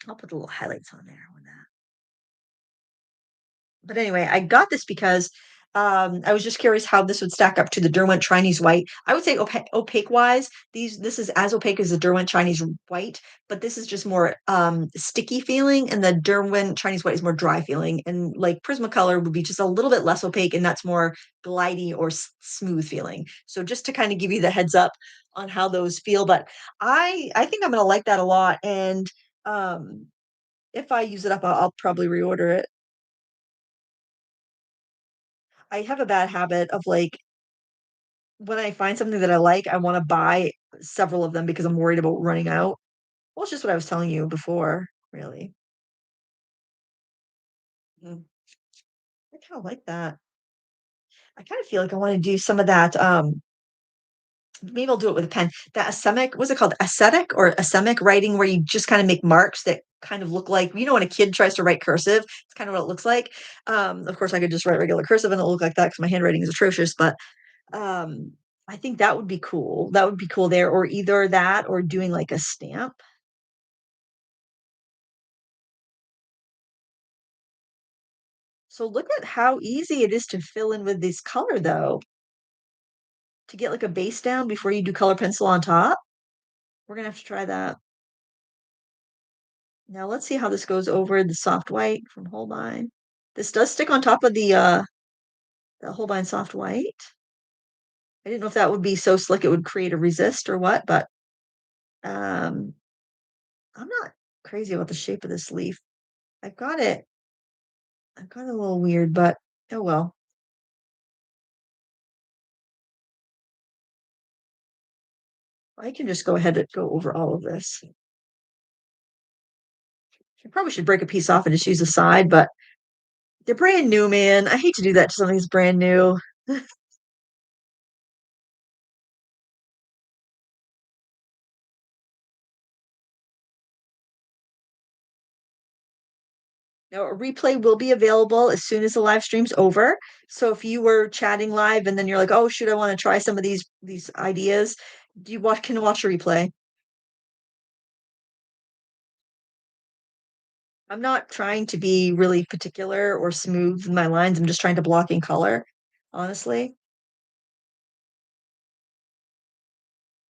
I'll put the little highlights on there when that. But anyway, I got this because I was just curious how this would stack up to the Derwent Chinese white. I would say opaque wise, this is as opaque as the Derwent Chinese white, but this is just more sticky feeling, and the Derwent Chinese white is more dry feeling. And like Prismacolor would be just a little bit less opaque, and that's more glidey or smooth feeling. So just to kind of give you the heads up on how those feel, but I think I'm gonna like that a lot. And um, if I use it up, I'll probably reorder it. I have a bad habit of like when I find something that I like, I want to buy several of them because I'm worried about running out. Well, it's just what I was telling you before, really. Mm, I kind of like that. I kind of feel like I want to do some of that. Maybe I'll do it with a pen. That asemic, what's it called? Ascetic or asemic writing, where you just kind of make marks that kind of look like, when a kid tries to write cursive, it's kind of what it looks like. Of course, I could just write regular cursive and it'll look like that because my handwriting is atrocious. But um, I think that would be cool. That would be cool there, or either that or doing like a stamp. So look at how easy it is to fill in with this color though, to get like a base down before you do color pencil on top. We're gonna have to try that. Now let's see how this goes over the soft white from Holbein. This does stick on top of the Holbein soft white. I didn't know if that would be so slick it would create a resist or what, but um, I'm not crazy about the shape of this leaf. I've got it. I've got it a little weird, but oh well. I can just go ahead and go over all of this. I probably should break a piece off and just use a side, but they're brand new, man. I hate to do that to something that's brand new. Now, a replay will be available as soon as the live stream's over. So if you were chatting live and then you're like, "Oh shoot, I want to try some of these ideas," do you watch can watch a replay. I'm not trying to be really particular or smooth in my lines. I'm just trying to block in color, honestly.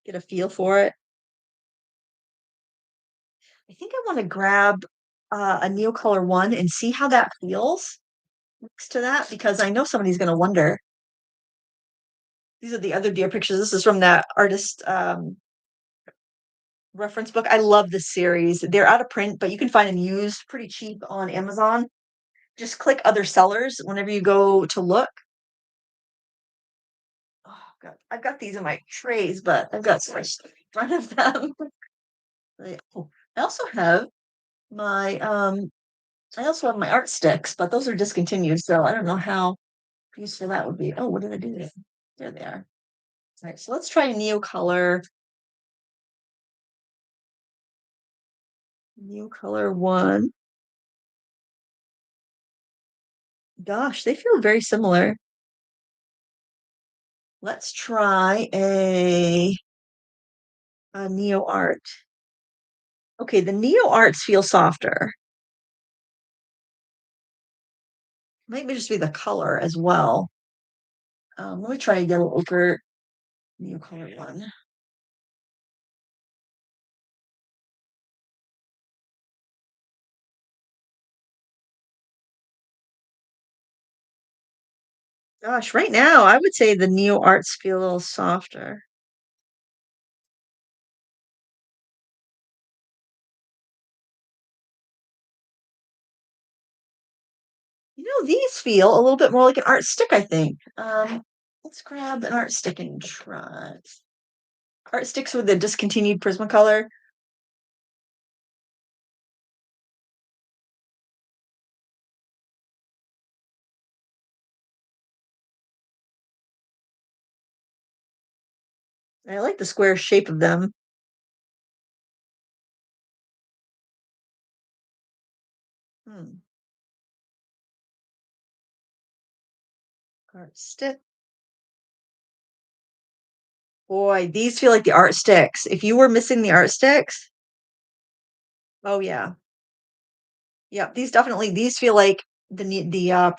Get a feel for it. I think I want to grab a Neocolor one and see how that feels next to that because I know somebody's going to wonder. These are the other deer pictures. This is from that artist reference book. I love this series. They're out of print, but you can find them used pretty cheap on Amazon. Just click other sellers whenever you go to look. Oh God, I've got these in my trays, but I've got so much stuff in front of them. Oh, I also have my I also have my art sticks, but those are discontinued, so I don't know how useful that would be. Oh, what did I do there? There they are. All right, so let's try Neocolor. Neocolor one. Gosh, they feel very similar. Let's try a Neo Art. Okay, the Neo Arts feel softer. Might just be the color as well. Let me try a yellow ochre Neo Color one. Gosh, right now I would say the Neo Arts feel a little softer. You know, these feel a little bit more like an art stick, I think. Let's grab an art stick and try. Art sticks with the discontinued Prismacolor. I like the square shape of them. Hmm. Art stick. Boy, these feel like the art sticks. If you were missing the art sticks, oh yeah. Yeah, these feel like the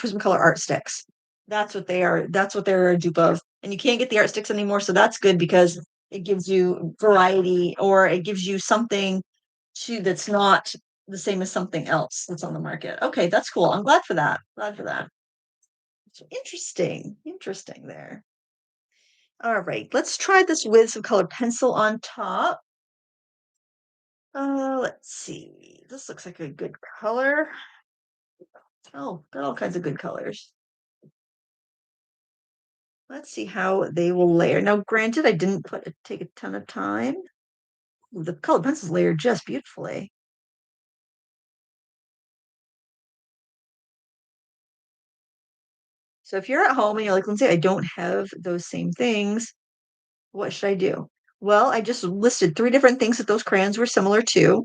Prismacolor art sticks. That's what they are. That's what they're a dupe of. And you can't get the art sticks anymore, so that's good because it gives you variety or it gives you something that's not the same as something else that's on the market. Okay, that's cool. I'm glad for that. Glad for that. Interesting. Interesting there. All right, let's try this with some colored pencil on top. Let's see. This looks like a good color. Oh, got all kinds of good colors. Let's see how they will layer. Now, granted, I didn't take a ton of time. Ooh, the colored pencils layer just beautifully. So if you're at home and you're like, Lindsay, I don't have those same things, what should I do? Well, I just listed three different things that those crayons were similar to.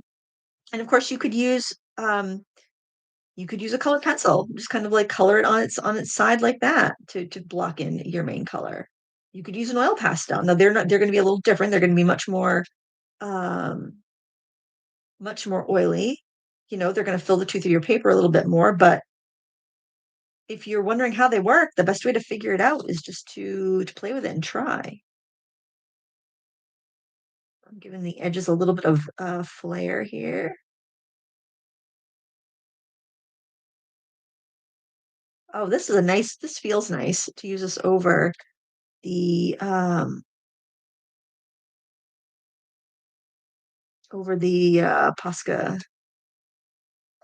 And of course, you could use a colored pencil, just kind of like color it on its side like that to block in your main color. You could use an oil pastel. Now they're going to be a little different. They're going to be um, much more oily. You know, they're going to fill the tooth of your paper a little bit more, but if you're wondering how they work, the best way to figure it out is just to play with it and try. I'm giving the edges a little bit of flair here. Oh, this feels nice to use this the um over the Posca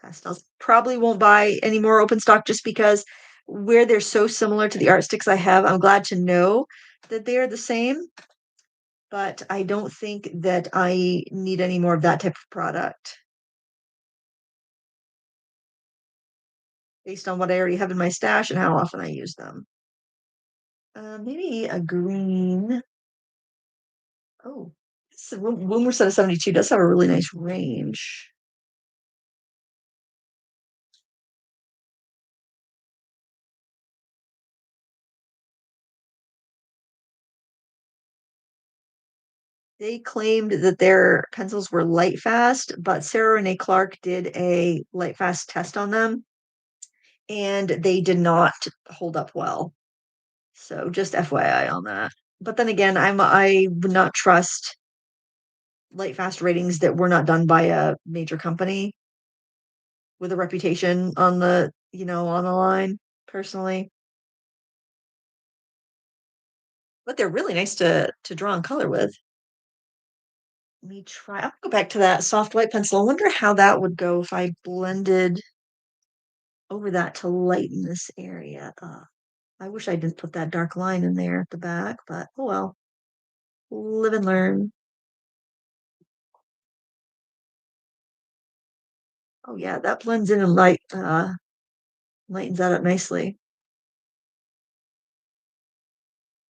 pastels. Probably won't buy any more open stock just because where they're so similar to the art sticks I have, I'm glad to know that they are the same, but I don't think that I need any more of that type of product based on what I already have in my stash and how often I use them. Maybe a green. Oh, when we're set of 72 does have a really nice range. They claimed that their pencils were light fast, but Sarah Renee Clark did a light fast test on them and they did not hold up well. So just FYI on that. But then again, I would not trust light fast ratings that were not done by a major company with a reputation on on the line, personally. But they're really nice to draw and color with. Let me try. I'll go back to that soft white pencil. I wonder how that would go if I blended over that to lighten this area up. I wish I didn't put that dark line in there at the back, but oh well. Live and learn. Oh yeah, that blends in and lightens that up nicely.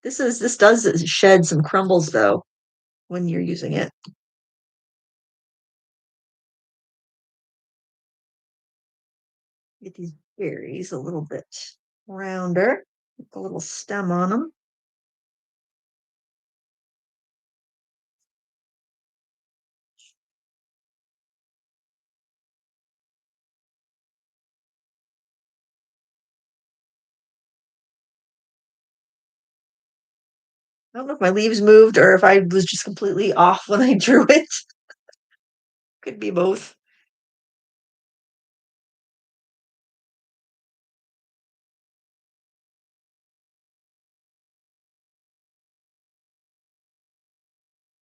This does shed some crumbles though when you're using it. Get these berries a little bit rounder, with a little stem on them. I don't know if my leaves moved or if I was just completely off when I drew it. Could be both.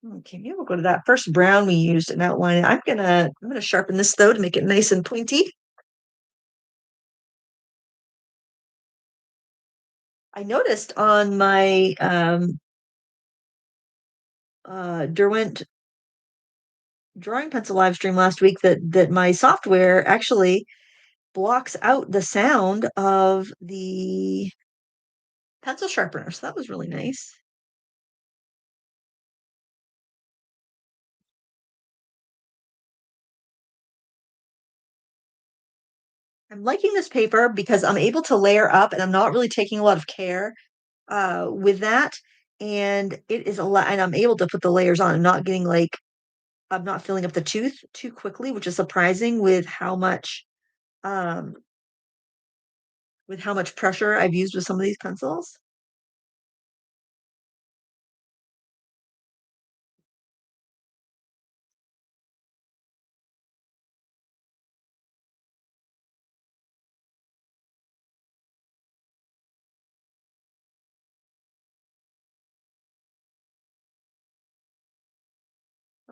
Okay, maybe we'll go to that first brown we used and outline it. I'm gonna sharpen this though to make it nice and pointy. I noticed on my Derwent drawing pencil live stream last week that my software actually blocks out the sound of the pencil sharpener. So that was really nice. I'm liking this paper because I'm able to layer up and I'm not really taking a lot of care with that. And it is a lot, and I'm able to put the layers on. I'm not filling up the tooth too quickly, which is surprising um, with how much pressure I've used with some of these pencils.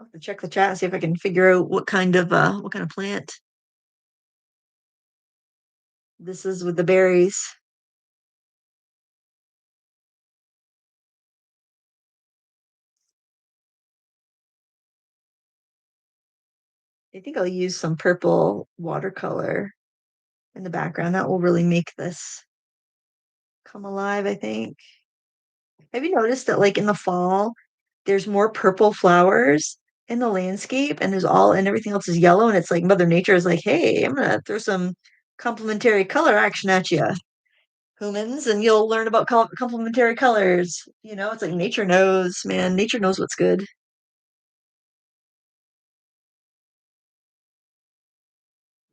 I'll have to check the chat and see if I can figure out what kind of plant this is with the berries. I think I'll use some purple watercolor in the background. That will really make this come alive, I think. Have you noticed that like in the fall, there's more purple flowers in the landscape and everything else is yellow and it's like Mother Nature is like, hey, I'm gonna throw some complementary color action at you. humans, and you'll learn about complementary colors. It's like nature knows, man. Nature knows what's good.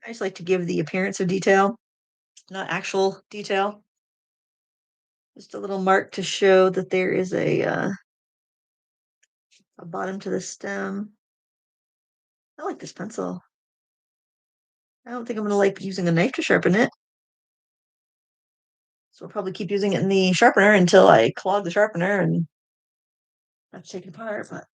I just like to give the appearance of detail, not actual detail. Just a little mark to show that there is a bottom to the stem. I like this pencil. I don't think I'm gonna like using a knife to sharpen it. So I'll probably keep using it in the sharpener until I clog the sharpener and have to take it apart. But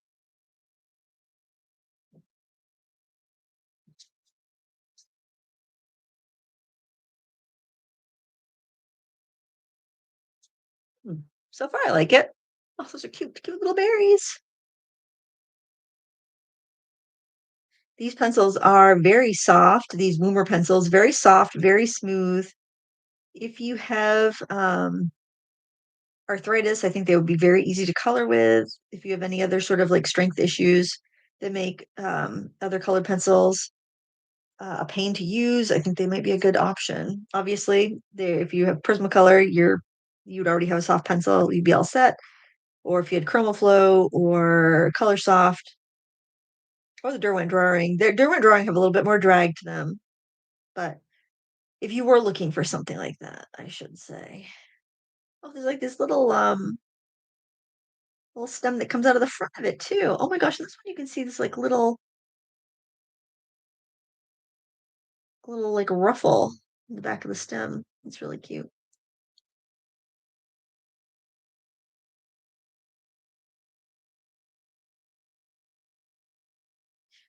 hmm, so far I like it. Oh, those are cute, cute little berries. These pencils are very soft. These Woomer pencils, very soft, very smooth. If you have arthritis, I think they would be very easy to color with. If you have any other sort of like strength issues that make other colored pencils a pain to use, I think they might be a good option. Obviously, if you have Prismacolor, you'd already have a soft pencil, you'd be all set. Or if you had ChromaFlow or Color Soft or the Derwent Drawing, Derwent Drawing have a little bit more drag to them. But if you were looking for something like that, I should say. Oh, there's like this little stem that comes out of the front of it too. Oh my gosh, this one you can see this like little like ruffle in the back of the stem. It's really cute.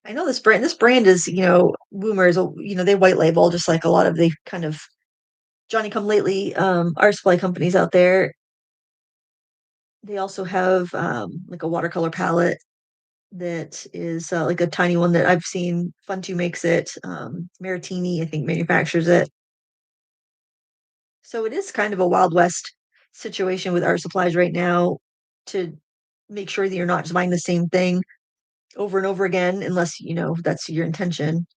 I know this brand is, Woomer is, they white label just like a lot of the kind of Johnny come lately art supply companies out there. They also have like a watercolor palette that is like a tiny one that I've seen. Fun2 makes it. Maritini, I think, manufactures it. So it is kind of a Wild West situation with art supplies right now to make sure that you're not just buying the same thing over and over again, unless that's your intention.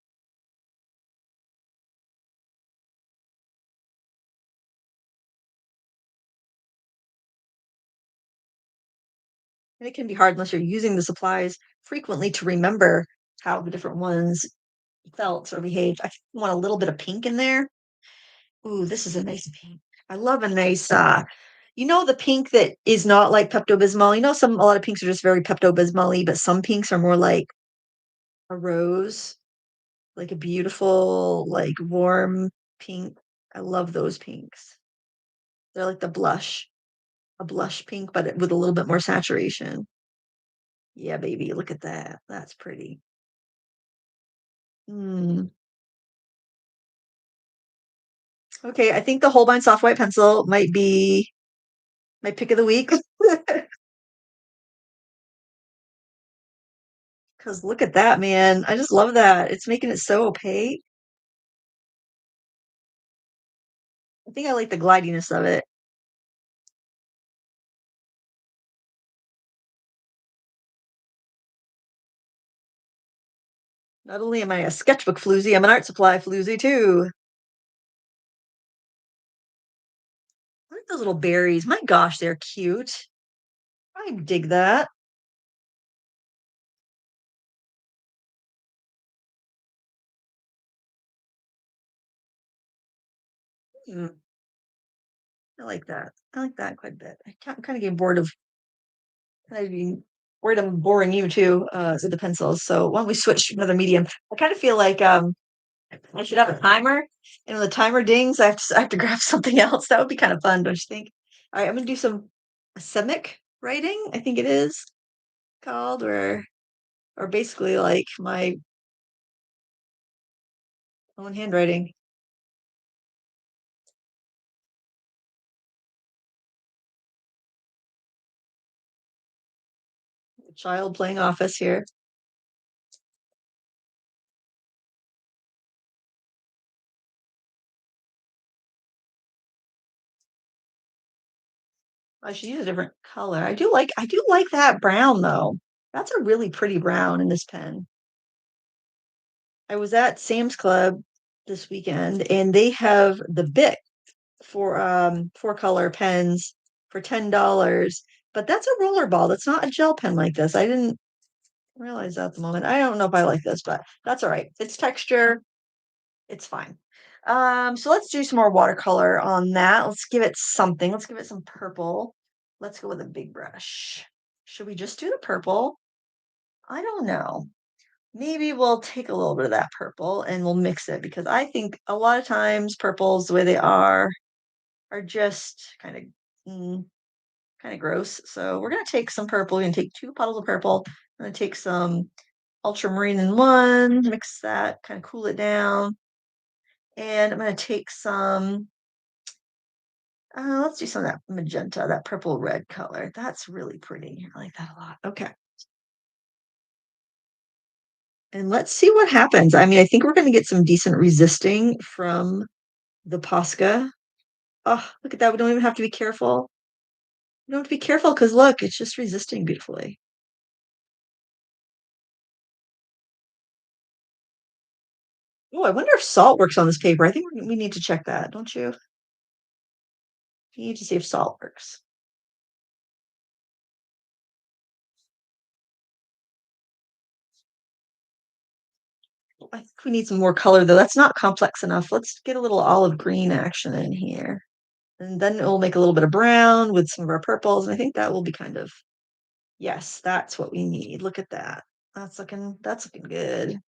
And it can be hard unless you're using the supplies frequently to remember how the different ones felt or behaved. I want a little bit of pink in there. Ooh, this is a nice pink. I love a nice the pink that is not like Pepto-Bismol. A lot of pinks are just very Pepto-Bismol-y, but some pinks are more like a rose, like a beautiful, like warm pink. I love those pinks. They're like a blush pink, but with a little bit more saturation. Yeah, baby, look at that. That's pretty. Mm. Okay, I think the Holbein soft white pencil might be my pick of the week. Because look at that, man. I just love that. It's making it so opaque. I think I like the glidiness of it. Not only am I a sketchbook floozy, I'm an art supply floozy too. Look at those little berries. My gosh, they're cute. I dig that. Mm, I like that. I like that quite a bit. I'm kind of getting bored of kind of being worried I'm boring you too, with the pencils. So why don't we switch to another medium? I kind of feel like I should have a timer, and when the timer dings, I have to grab something else. That would be kind of fun, don't you think? All right, I'm gonna do some semic writing, I think it is called, or basically like my own handwriting. Child playing office here. I should use a different color. I do like that brown though. That's a really pretty brown in this pen. I was at Sam's Club this weekend and they have the Bic. four color pens for $10. But that's a roller ball. That's not a gel pen like this. I didn't realize that at the moment. I don't know if I like this, but that's all right. It's texture. It's fine. So let's do some more watercolor on that. Let's give it something. Let's give it some purple. Let's go with a big brush. Should we just do the purple? I don't know. Maybe we'll take a little bit of that purple and we'll mix it because I think a lot of times purples, the way they are just mm, kind of gross. So we're gonna take some purple. We're gonna take 2 bottles of purple. I'm gonna take some ultramarine in one, mix that, kind of cool it down. And I'm gonna take some, let's do some of that magenta, that purple red color. That's really pretty. I like that a lot. Okay. And let's see what happens. I mean, I think we're gonna get some decent resisting from the Posca. Oh, look at that. We don't even have to be careful. We don't have to be careful because look, it's just resisting beautifully. Oh, I wonder if salt works on this paper. I think we need to check that, don't you? You need to see if salt works. I think we need some more color though. That's not complex enough. Let's get a little olive green action in here. And then it'll make a little bit of brown with some of our purples. And I think that will be kind of, yes, that's what we need. Look at that. That's looking good.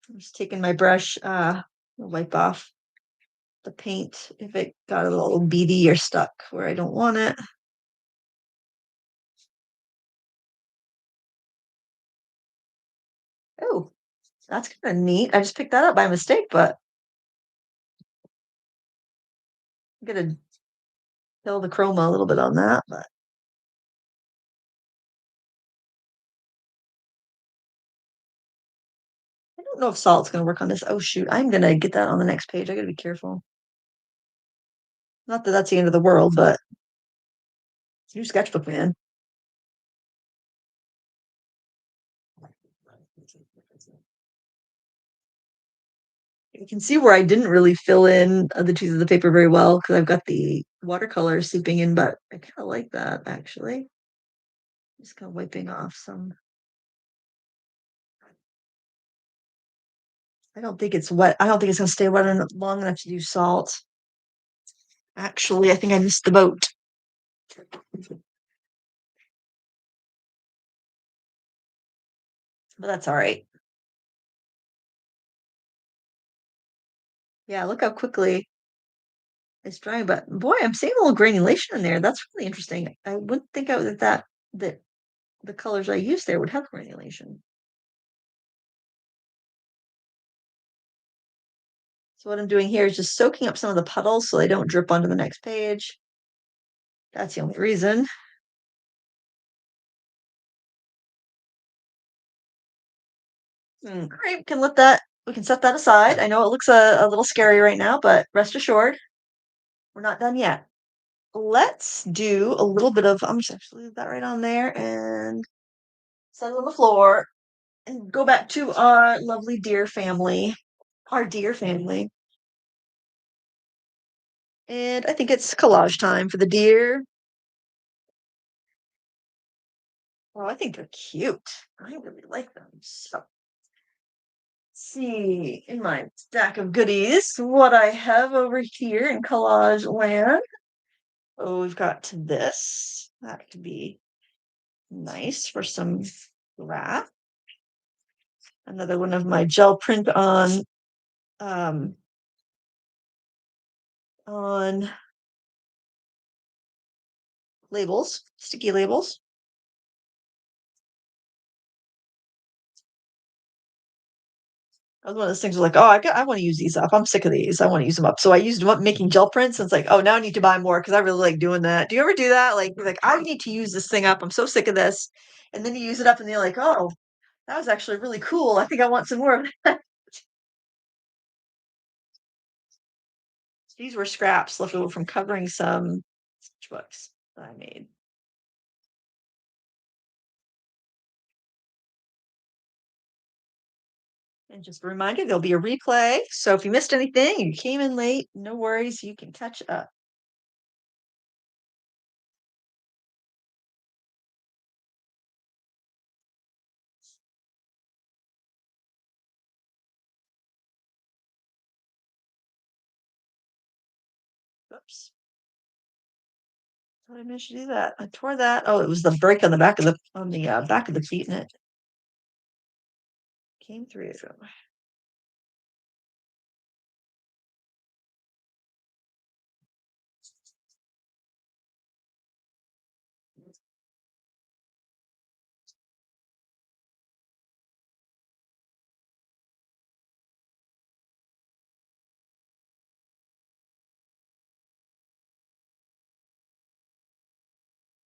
I'm just taking my brush, wipe off the paint if it got a little beady or stuck where I don't want it. Oh, that's kind of neat. I just picked that up by mistake, but I'm gonna kill the chroma a little bit on that, but I don't know if salt's gonna work on this. Oh shoot, I'm gonna get that on the next page. I gotta be careful. Not that that's the end of the world, but new sketchbook, man. You can see where I didn't really fill in the two of the paper very well because I've got the watercolor seeping in, but I kind of like that actually. Just kind of wiping off some. I don't think it's wet. I don't think it's gonna stay wet long enough to do salt. Actually, I think I missed the boat. But that's all right. Yeah, look how quickly it's drying. But boy, I'm seeing a little granulation in there. That's really interesting. I wouldn't think that the colors I used there would have granulation. So what I'm doing here is just soaking up some of the puddles so they don't drip onto the next page. That's the only reason. Great, we can set that aside. I know it looks a little scary right now, but rest assured, we're not done yet. Let's do a little bit of, I'm just actually leave that right on there and set it on the floor and go back to our lovely deer family, our deer family. And I think it's collage time for the deer. Oh, I think they're cute. I really like them. So, see in my stack of goodies what I have over here in collage land. Oh, we've got this. That could be nice for some wrap. Another one of my gel print um on labels, sticky labels. I was one of those things where like, oh, I want to use these up. I'm sick of these. I want to use them up. So I used them up making gel prints. And it's like, oh, now I need to buy more because I really like doing that. Do you ever do that? Like, you're like, I need to use this thing up. I'm so sick of this. And then you use it up and you're like, oh, that was actually really cool. I think I want some more of that. These were scraps left over from covering some sketchbooks that I made. And just a reminder, there'll be a replay. So if you missed anything, you came in late, no worries, you can catch up. Oops. How did I manage to do that? I tore that. Oh, it was the break on the back of the back of the feet, and it came through.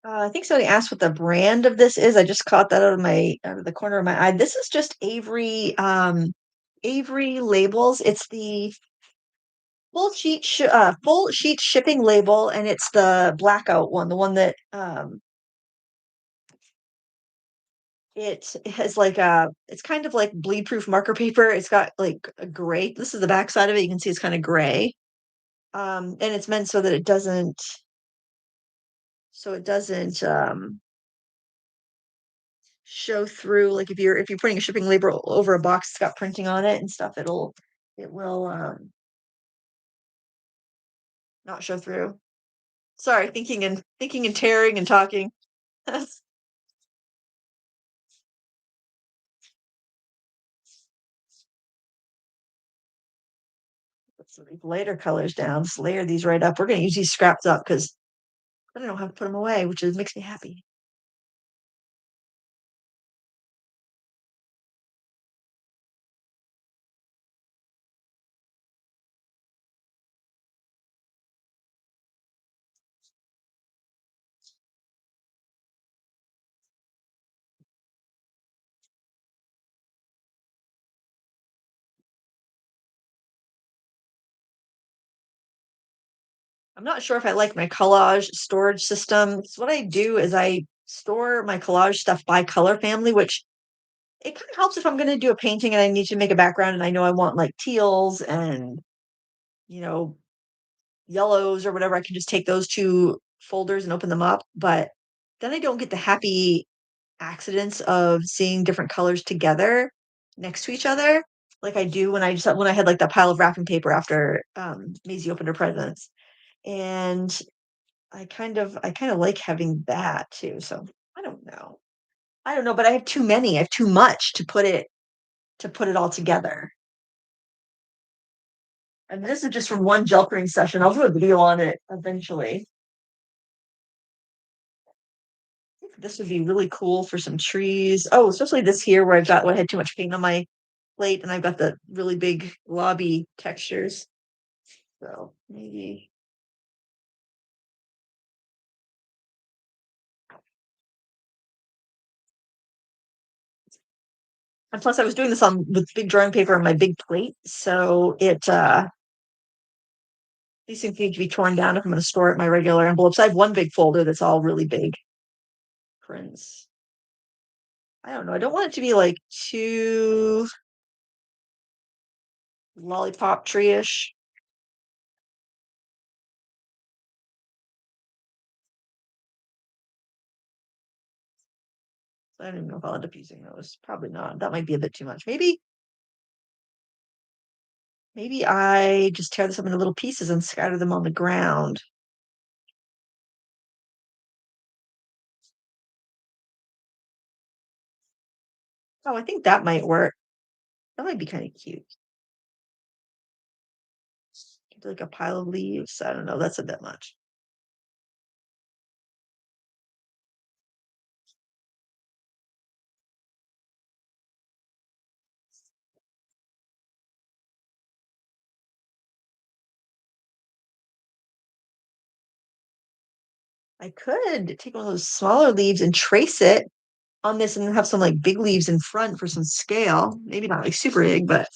I think somebody asked what the brand of this is. I just caught that out of the corner of my eye. This is just Avery labels. It's the full sheet shipping label, and it's the blackout one, the one that it has like it's kind of like bleed proof marker paper. It's got like a gray. This is the back side of it. You can see it's kind of gray. And it's meant so that it doesn't show through. Like if you're putting a shipping label over a box that's got printing on it and stuff, it will not show through. Sorry, thinking and tearing and talking. Let's put some of these later colors down. Let's layer these right up. We're gonna use these scraps up because I don't know how to put them away, which makes me happy. I'm not sure if I like my collage storage system. So what I do is I store my collage stuff by color family, which it kind of helps if I'm going to do a painting and I need to make a background and I know I want like teals and, you know, yellows or whatever. I can just take those two folders and open them up. But then I don't get the happy accidents of seeing different colors together next to each other, like I do when I had like that pile of wrapping paper after Maisie opened her presents. And I kind of like having that too. So I don't know. I don't know, but I have too many. I have too much to put it all together. And this is just from one gel cream session. I'll do a video on it eventually. I think this would be really cool for some trees. Oh, especially this here where I had too much paint on my plate and I've got the really big lobby textures. So maybe. And plus I was doing this on with big drawing paper on my big plate. So these things need to be torn down if I'm going to store it in my regular envelopes. I have one big folder that's all really big prints. I don't know. I don't want it to be like too lollipop tree-ish. I don't even know if I'll end up using those. Probably not. That might be a bit too much. Maybe I just tear this up into little pieces and scatter them on the ground. Oh, I think that might work. That might be kind of cute. Like a pile of leaves. I don't know. That's a bit much. I could take one of those smaller leaves and trace it on this and have some like big leaves in front for some scale. Maybe not like super big, but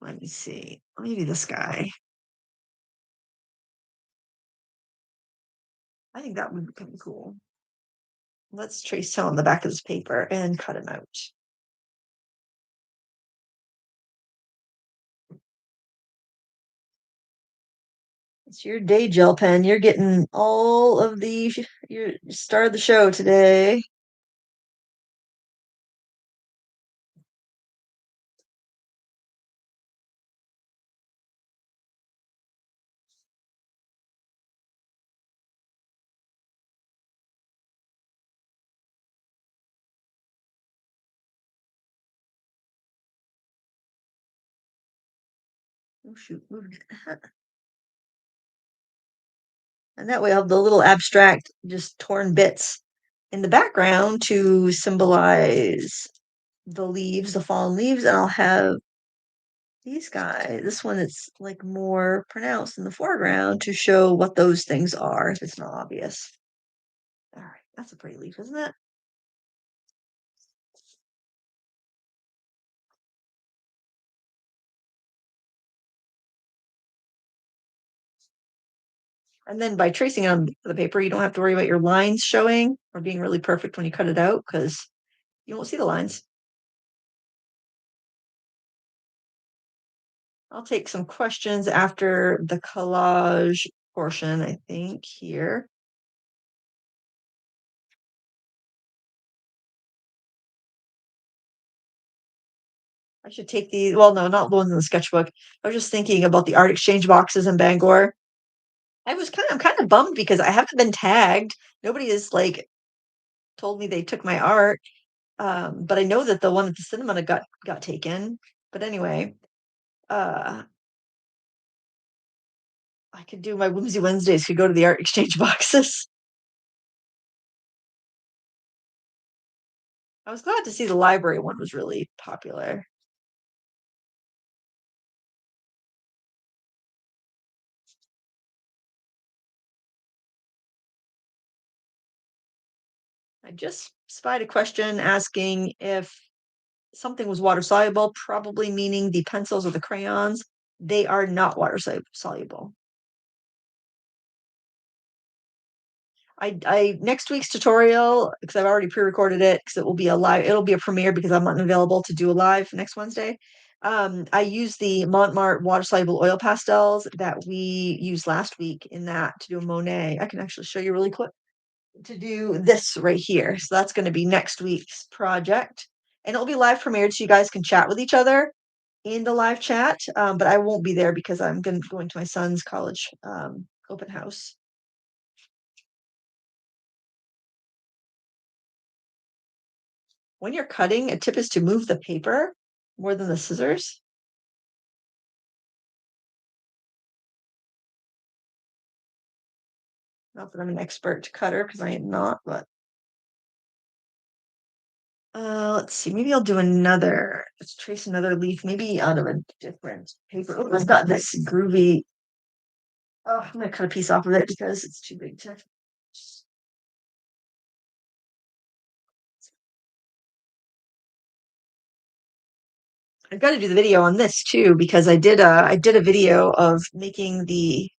let me see. Maybe this guy. I think that would be kind of cool. Let's trace him on the back of this paper and cut him out. It's your day gel pen. You're getting all of the your star of the show today. Oh shoot, move. And that way I'll have the little abstract, just torn bits in the background to symbolize the leaves, the fallen leaves, and I'll have these guys, this one that's like more pronounced in the foreground to show what those things are if it's not obvious. All right, that's a pretty leaf, isn't it? And then by tracing on the paper, you don't have to worry about your lines showing or being really perfect when you cut it out because you won't see the lines. I'll take some questions after the collage portion, I think, here. I should take these. Well, no, not the ones in the sketchbook. I was just thinking about the art exchange boxes in Bangor. I'm kind of bummed because I haven't been tagged. Nobody has like told me they took my art. But I know that the one at the cinema got taken. But anyway, uh, I could do my Whimsy Wednesdays, could go to the art exchange boxes. I was glad to see the library one was really popular. I just spied a question asking if something was water soluble, probably meaning the pencils or the crayons. They are not water soluble. I next week's tutorial, because I've already pre-recorded it, because it'll be a premiere because I'm not available to do a live next Wednesday. I use the Montmartre water soluble oil pastels that we used last week in that to do a Monet. I can actually show you really quick to do this right here. So that's going to be next week's project. And it'll be live premiered so you guys can chat with each other in the live chat. But I won't be there because I'm going to my son's college open house. When you're cutting, a tip is to move the paper more than the scissors. Not that I'm an expert cutter because I am not, but let's see. Maybe I'll do another. Let's trace another leaf, maybe out of a different paper. Oh, I've got this groovy. Oh, I'm gonna cut a piece off of it because it's too big to. I've got to do the video on this too because I did a video of making the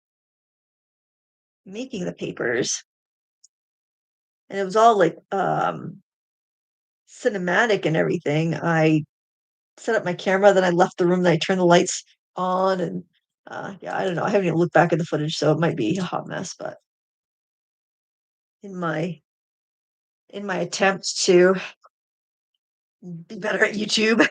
papers, and it was all like cinematic and everything. I set up my camera, then I left the room, then I turned the lights on, and yeah, I don't know. I haven't even looked back at the footage, so it might be a hot mess. But in my attempt to be better at YouTube,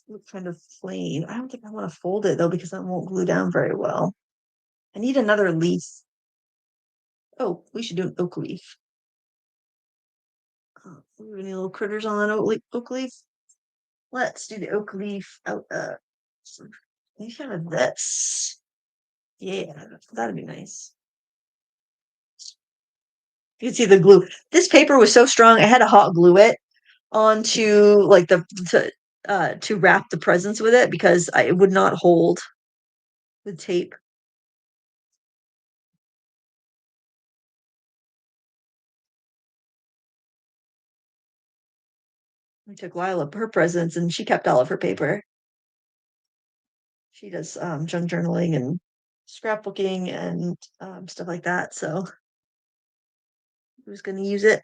it's kind of plain. I don't think I want to fold it though because that won't glue down very well. I need another leaf. Oh, we should do an oak leaf. Any little critters on that oak leaf? Let's do the oak leaf out. Maybe kind of this. Yeah, that'd be nice. You can see the glue. This paper was so strong, I had to hot glue it onto like to wrap the presents with it because it would not hold the tape. I took Lila her presents and she kept all of her paper. She does junk journaling and scrapbooking and stuff like that. So I was going to use it.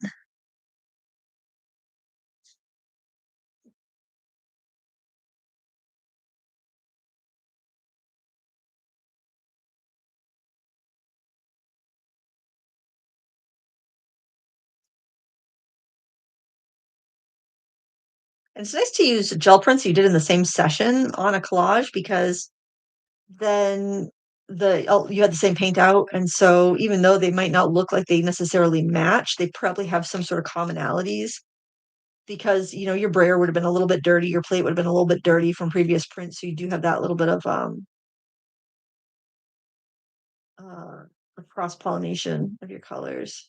And it's nice to use gel prints you did in the same session on a collage because then you had the same paint out, and so even though they might not look like they necessarily match, they probably have some sort of commonalities because your brayer would have been a little bit dirty, your plate would have been a little bit dirty from previous prints, so you do have that little bit of cross pollination of your colors.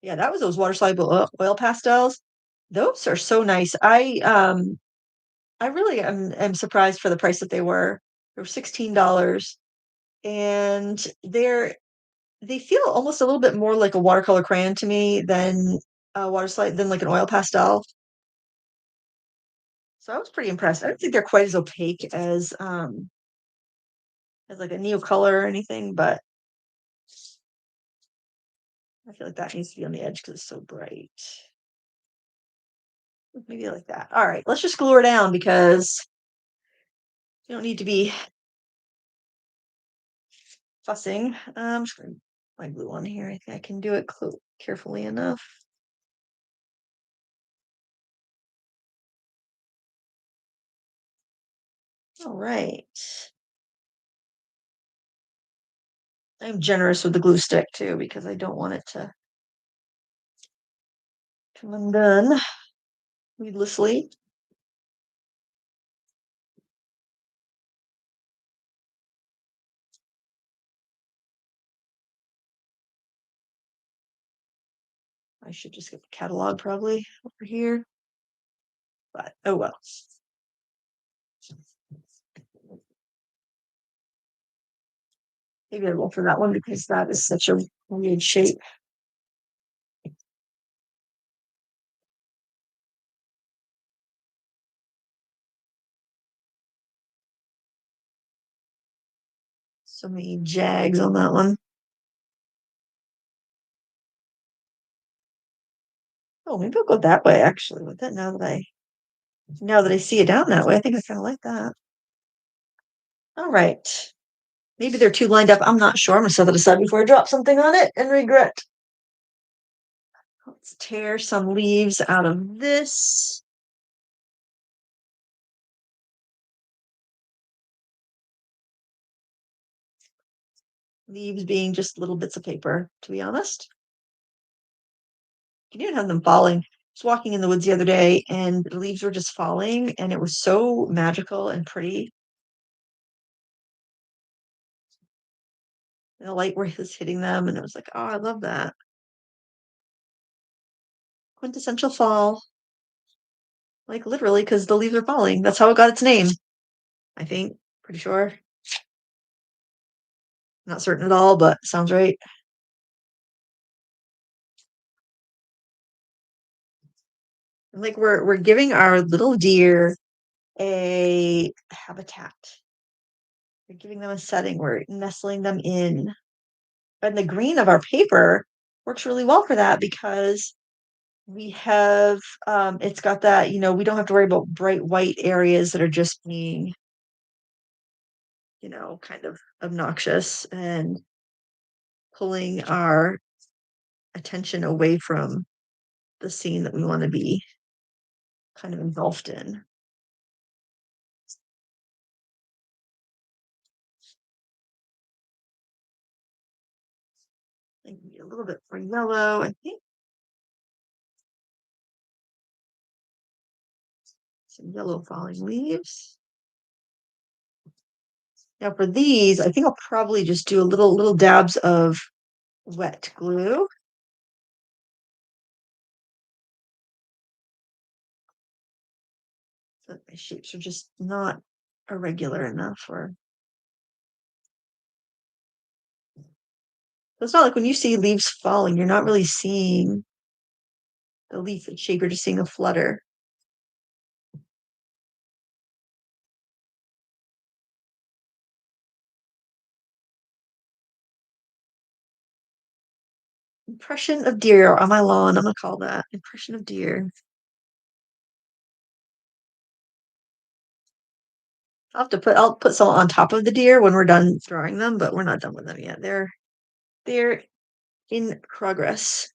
Yeah, that was those water soluble oil pastels. Those are so nice. I really am surprised for the price that they were. They were $16, and they feel almost a little bit more like a watercolor crayon to me than a water slide than like an oil pastel. So I was pretty impressed. I don't think they're quite as opaque as like a Neocolor or anything, but I feel like that needs to be on the edge because it's so bright. Maybe like that. All right, let's just glue her down because you don't need to be fussing. I'm just going to my glue on here. I think I can do it carefully enough. All right. I'm generous with the glue stick too because I don't want it to come undone needlessly. I should just get the catalog probably over here, but oh well. Maybe I will for that one because that is such a weird shape. So many jags on that one. Oh, maybe I'll go that way actually with it now that I see it down that way. I think I kind of like that. All right. Maybe they're too lined up. I'm not sure. I'm gonna set that aside before I drop something on it and regret. Let's tear some leaves out of this. Leaves being just little bits of paper, to be honest. You can even have them falling. I was walking in the woods the other day and the leaves were just falling and it was so magical and pretty. And the light was hitting them and it was like, oh, I love that. Quintessential fall. Like literally, because the leaves are falling. That's how it got its name, I think. Pretty sure. Not certain at all, but sounds right. Like we're giving our little deer a habitat. We're giving them a setting. We're nestling them in. And the green of our paper works really well for that because we have it's got that, we don't have to worry about bright white areas that are just being, kind of obnoxious and pulling our attention away from the scene that we want to be kind of engulfed in. Maybe a little bit more yellow, I think. Some yellow falling leaves. Now for these, I think I'll probably just do a little dabs of wet glue. But my shapes are just not irregular enough, or it's not like when you see leaves falling, you're not really seeing the leaf shape, you're just seeing a flutter. Impression of deer on my lawn. I'm gonna call that impression of deer. I'll put some on top of the deer when we're done drawing them, but we're not done with them yet. They're in progress.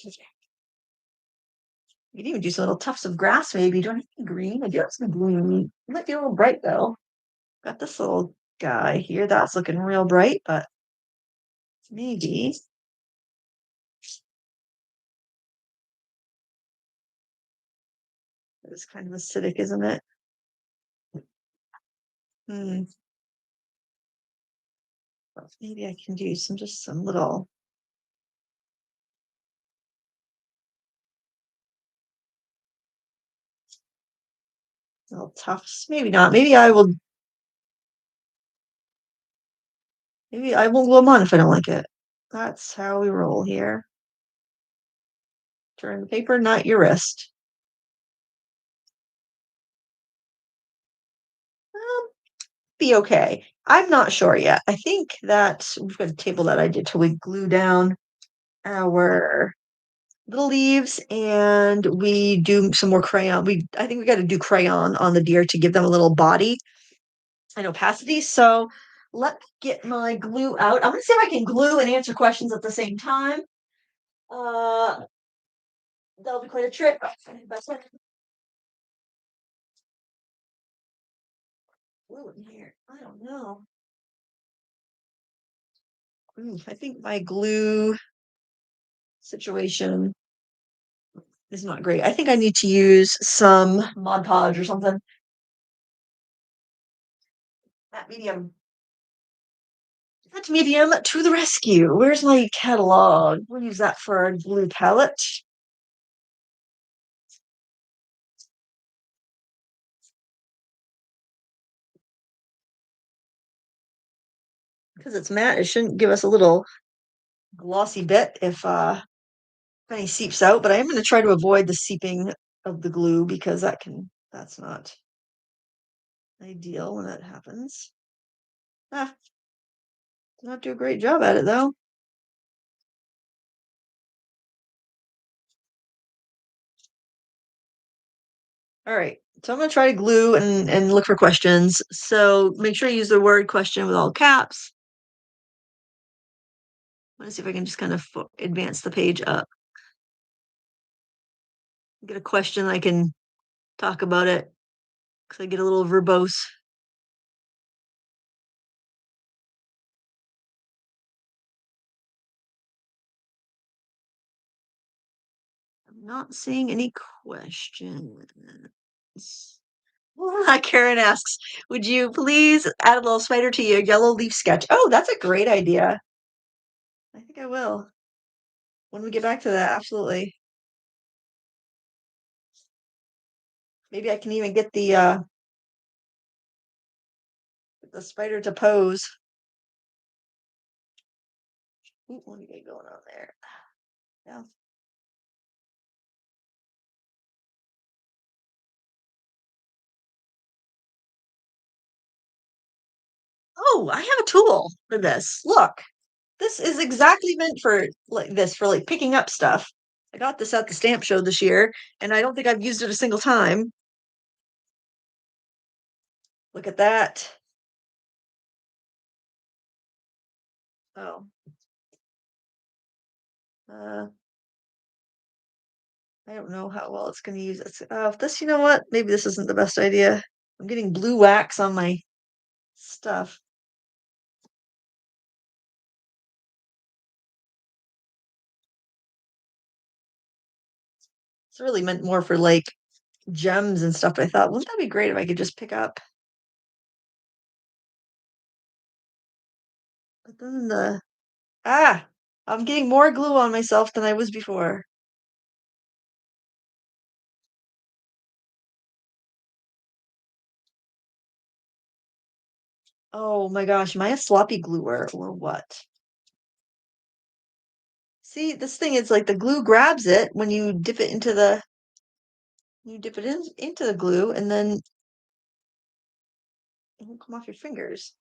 You can even do some little tufts of grass, maybe. Do I need green? I do have some green. It might be a little bright though. Got this little guy here. That's looking real bright, but maybe. It's kind of acidic, isn't it? Hmm. Maybe I can do some little. Little tufts. Maybe not. Maybe I won't glue them on if I don't like it. That's how we roll here. Turn the paper, not your wrist. Be okay. I'm not sure yet. I think that we've got a table that I did till we glue down our little leaves and we do some more crayon. I think we got to do crayon on the deer to give them a little body and opacity. So let me get my glue out. I'm gonna see if I can glue and answer questions at the same time. Uh, that'll be quite a trick. Glue in here. I don't know. I think my glue situation is not great. I think I need to use some Mod Podge or something. That medium. That medium to the rescue. Where's my catalog? We'll use that for our glue palette. Because it's matte, it shouldn't give us a little glossy bit if any seeps out, but I am going to try to avoid the seeping of the glue because that's not ideal when that happens. Ah, did not do a great job at it though. All right, so I'm going to try to glue and look for questions. So make sure you use the word question with all caps. I'm going to see if I can just kind of advance the page up. Get a question, I can talk about it because I get a little verbose. I'm not seeing any questions. Karen asks, would you please add a little spider to your yellow leaf sketch? Oh, that's a great idea. I think I will. When we get back to that, absolutely. Maybe I can even get the spider to pose. Ooh, what do you get going on there? Yeah. Oh, I have a tool for this. Look, this is exactly meant for like picking up stuff. I got this at the stamp show this year, and I don't think I've used it a single time. Look at that. Oh. Uh, I don't know how well it's going to use it. This, you know what? Maybe this isn't the best idea. I'm getting blue wax on my stuff. It's really meant more for like gems and stuff. But I thought, wouldn't that be great if I could just pick up? But then I'm getting more glue on myself than I was before. Oh my gosh, am I a sloppy gluer or what? See, this thing is like the glue grabs it when you dip it into the into the glue and then it won't come off your fingers.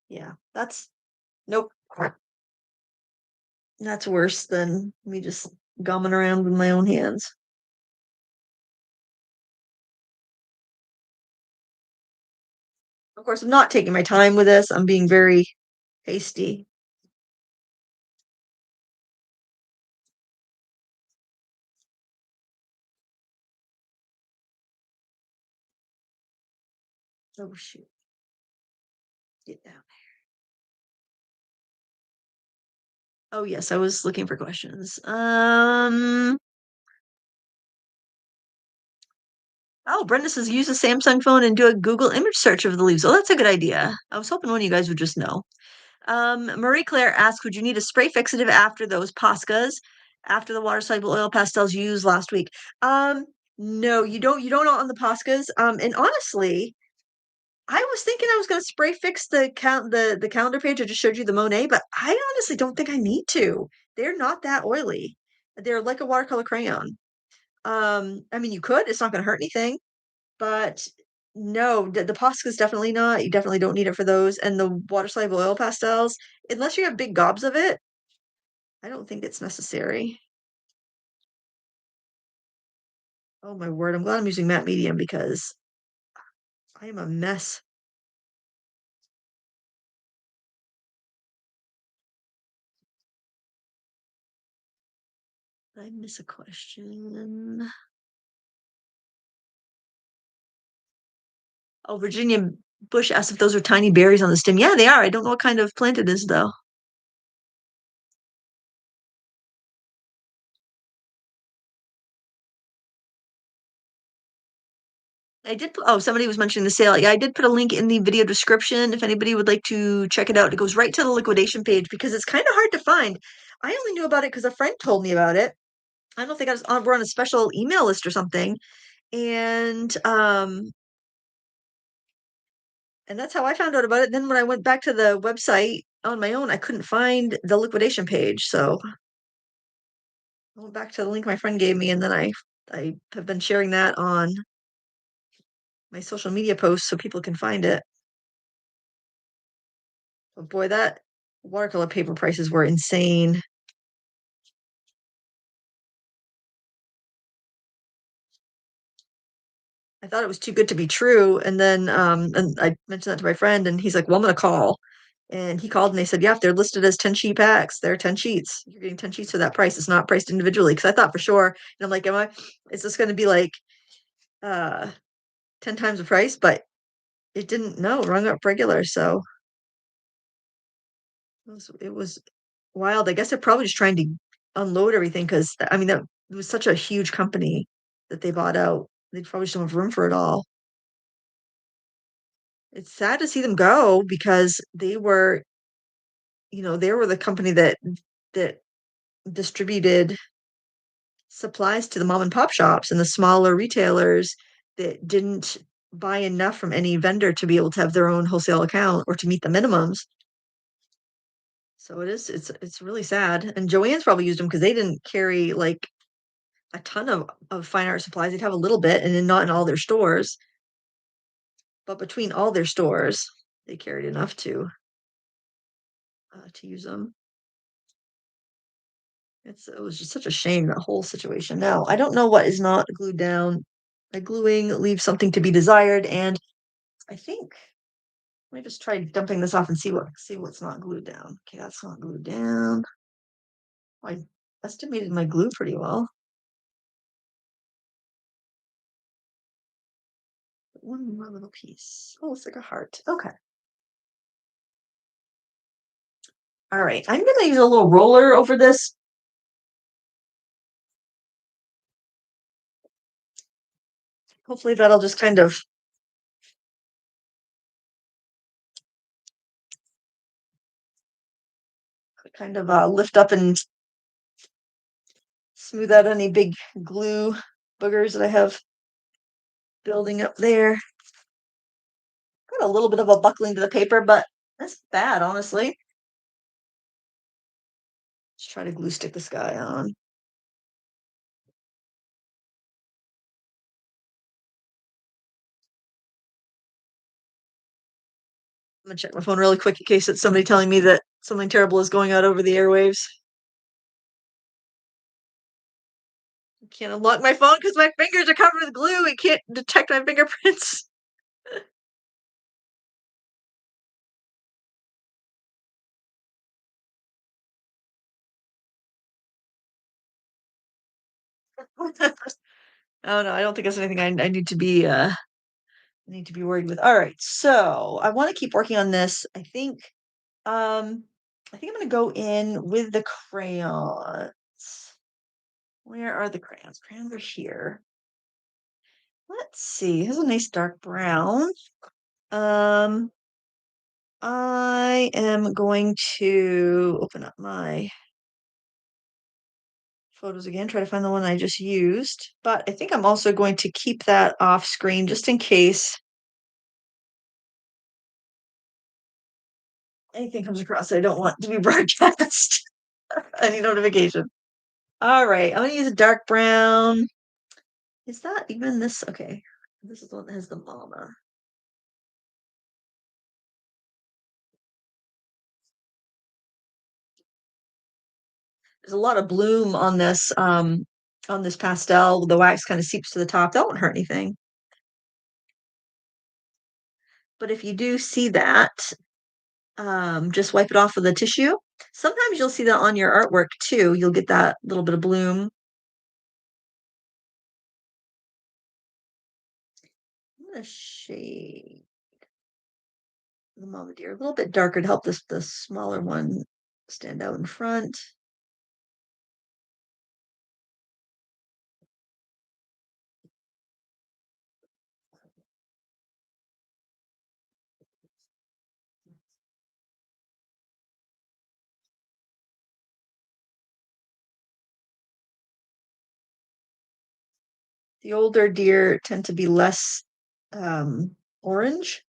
Yeah, that's nope. That's worse than me just gumming around with my own hands. Of course, I'm not taking my time with this. I'm being very hasty. Oh shoot. Get down. Oh yes, I was looking for questions. Oh, Brenda says use a Samsung phone and do a Google image search of the leaves. Oh, that's a good idea. I was hoping one of you guys would just know. Marie Claire asks, would you need a spray fixative after those Poscas, after the water soluble oil pastels you used last week? No, you don't. You don't on the Poscas. And honestly, I was thinking I was going to spray fix the calendar page. I just showed you the Monet, but I honestly don't think I need to. They're not that oily. They're like a watercolor crayon. I mean, you could. It's not going to hurt anything, but no, the Posca's definitely not. You definitely don't need it for those. And the water soluble oil pastels, unless you have big gobs of it, I don't think it's necessary. Oh my word! I'm glad I'm using matte medium because I am a mess. Did I miss a question? Oh, Virginia Bush asked if those are tiny berries on the stem. Yeah, they are. I don't know what kind of plant it is, though. I did put, oh, somebody was mentioning the sale. Yeah, I did put a link in the video description if anybody would like to check it out. It goes right to the liquidation page because it's kind of hard to find. I only knew about it because a friend told me about it. I don't think I was on, we're on a special email list or something. And and that's how I found out about it. Then when I went back to the website on my own, I couldn't find the liquidation page. So I went back to the link my friend gave me, and then I have been sharing that on my social media posts so people can find it. But boy, that watercolor paper prices were insane. I thought it was too good to be true. And then and I mentioned that to my friend and he's like, well, I'm gonna call. And he called and they said, yeah, if they're listed as 10 sheet packs, they're 10 sheets. You're getting 10 sheets for that price. It's not priced individually. Cause I thought for sure, and I'm like, is this gonna be like uh 10 times the price? But it didn't, no, rung up regular. So it was wild. I guess they're probably just trying to unload everything because I mean that it was such a huge company that they bought out. They probably just don't have room for it all. It's sad to see them go because they were the company that distributed supplies to the mom and pop shops and the smaller retailers that didn't buy enough from any vendor to be able to have their own wholesale account or to meet the minimums. So it's really sad. And Joann's probably used them because they didn't carry like a ton of fine art supplies. They'd have a little bit and then not in all their stores. But between all their stores, they carried enough to use them. It was just such a shame, that whole situation. Now, I don't know what is not glued down. My gluing leaves something to be desired, and I think let me just try dumping this off and see what's not glued down. Okay, that's not glued down. I estimated my glue pretty well. One more little piece. Oh, it's like a heart. Okay. All right. I'm gonna use a little roller over this. Hopefully that'll just kind of kind of lift up and smooth out any big glue boogers that I have building up there. Got a little bit of a buckling to the paper, but that's bad, honestly. Let's try to glue stick this guy on. I'm gonna check my phone really quick in case it's somebody telling me that something terrible is going out over the airwaves. I can't unlock my phone because my fingers are covered with glue. It can't detect my fingerprints. Oh no, I don't think that's anything I need to be worried with. All right, so I want to keep working on this. Um I think I'm gonna go in with the crayons. Where are the crayons? Crayons are here. Let's see. Here's a nice dark brown. Um, I am going to open up my photos again, try to find the one I just used. But I think I'm also going to keep that off screen just in case anything comes across that I don't want to be broadcast. Any notification. All right, I'm gonna use a dark brown. Is that even this? Okay, this is the one that has the mama. There's a lot of bloom on this pastel. The wax kind of seeps to the top. That won't hurt anything. But if you do see that, just wipe it off with a tissue. Sometimes you'll see that on your artwork too. You'll get that little bit of bloom. I'm gonna shade the mama deer a little bit darker to help this the smaller one stand out in front. The older deer tend to be less orange.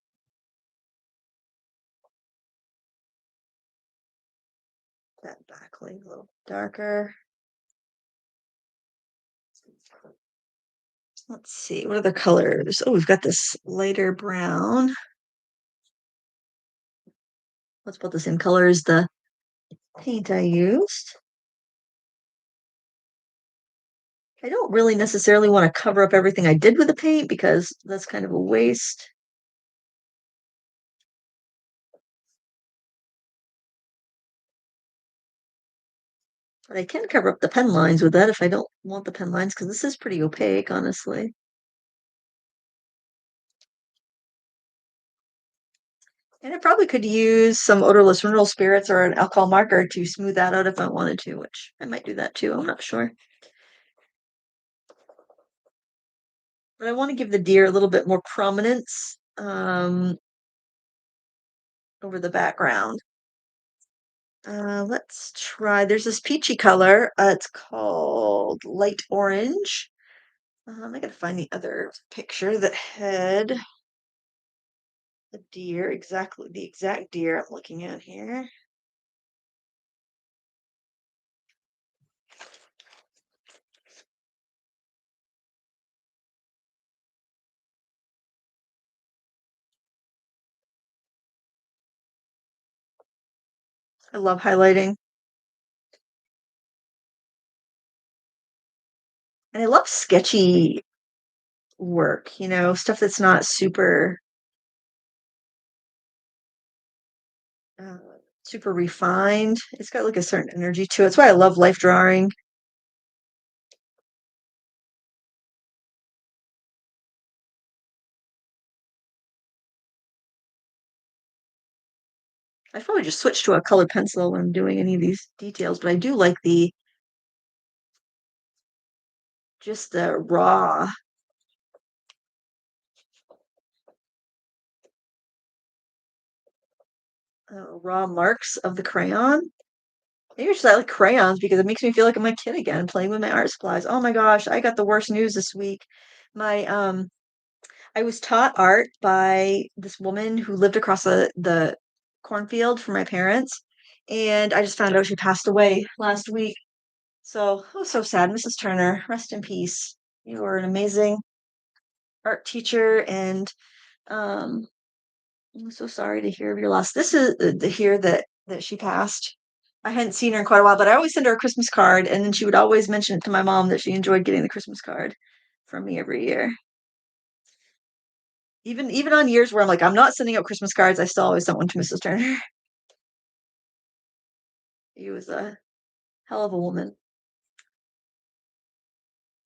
That backlight a little darker. Let's see, what are the colors? Oh, we've got this lighter brown. Let's put the same color as the paint I used. I don't really necessarily want to cover up everything I did with the paint because that's kind of a waste. But I can cover up the pen lines with that if I don't want the pen lines because this is pretty opaque, honestly. And I probably could use some odorless mineral spirits or an alcohol marker to smooth that out if I wanted to, which I might do that too. I'm not sure. But I want to give the deer a little bit more prominence over the background. Let's try. There's this peachy color. It's called light orange. I gotta find the other picture that had the deer, exactly the exact deer I'm looking at here. I love highlighting. And I love sketchy work, stuff that's not uh, super refined. It's got like a certain energy to it. That's why I love life drawing. I probably just switch to a colored pencil when I'm doing any of these details, but I do like just the raw marks of the crayon. Maybe it's just I like crayons because it makes me feel like I'm a kid again playing with my art supplies. Oh my gosh, I got the worst news this week. My I was taught art by this woman who lived across the cornfield from my parents, and I just found out she passed away last week. So, oh, so sad. Mrs. Turner, rest in peace. You were an amazing art teacher, and um, I'm so sorry to hear of your loss. This is to hear that she passed. I hadn't seen her in quite a while, but I always send her a Christmas card, and then she would always mention it to my mom that she enjoyed getting the Christmas card from me every year. Even on years where I'm like, I'm not sending out Christmas cards, I still always sent one to Mrs. Turner. She was a hell of a woman.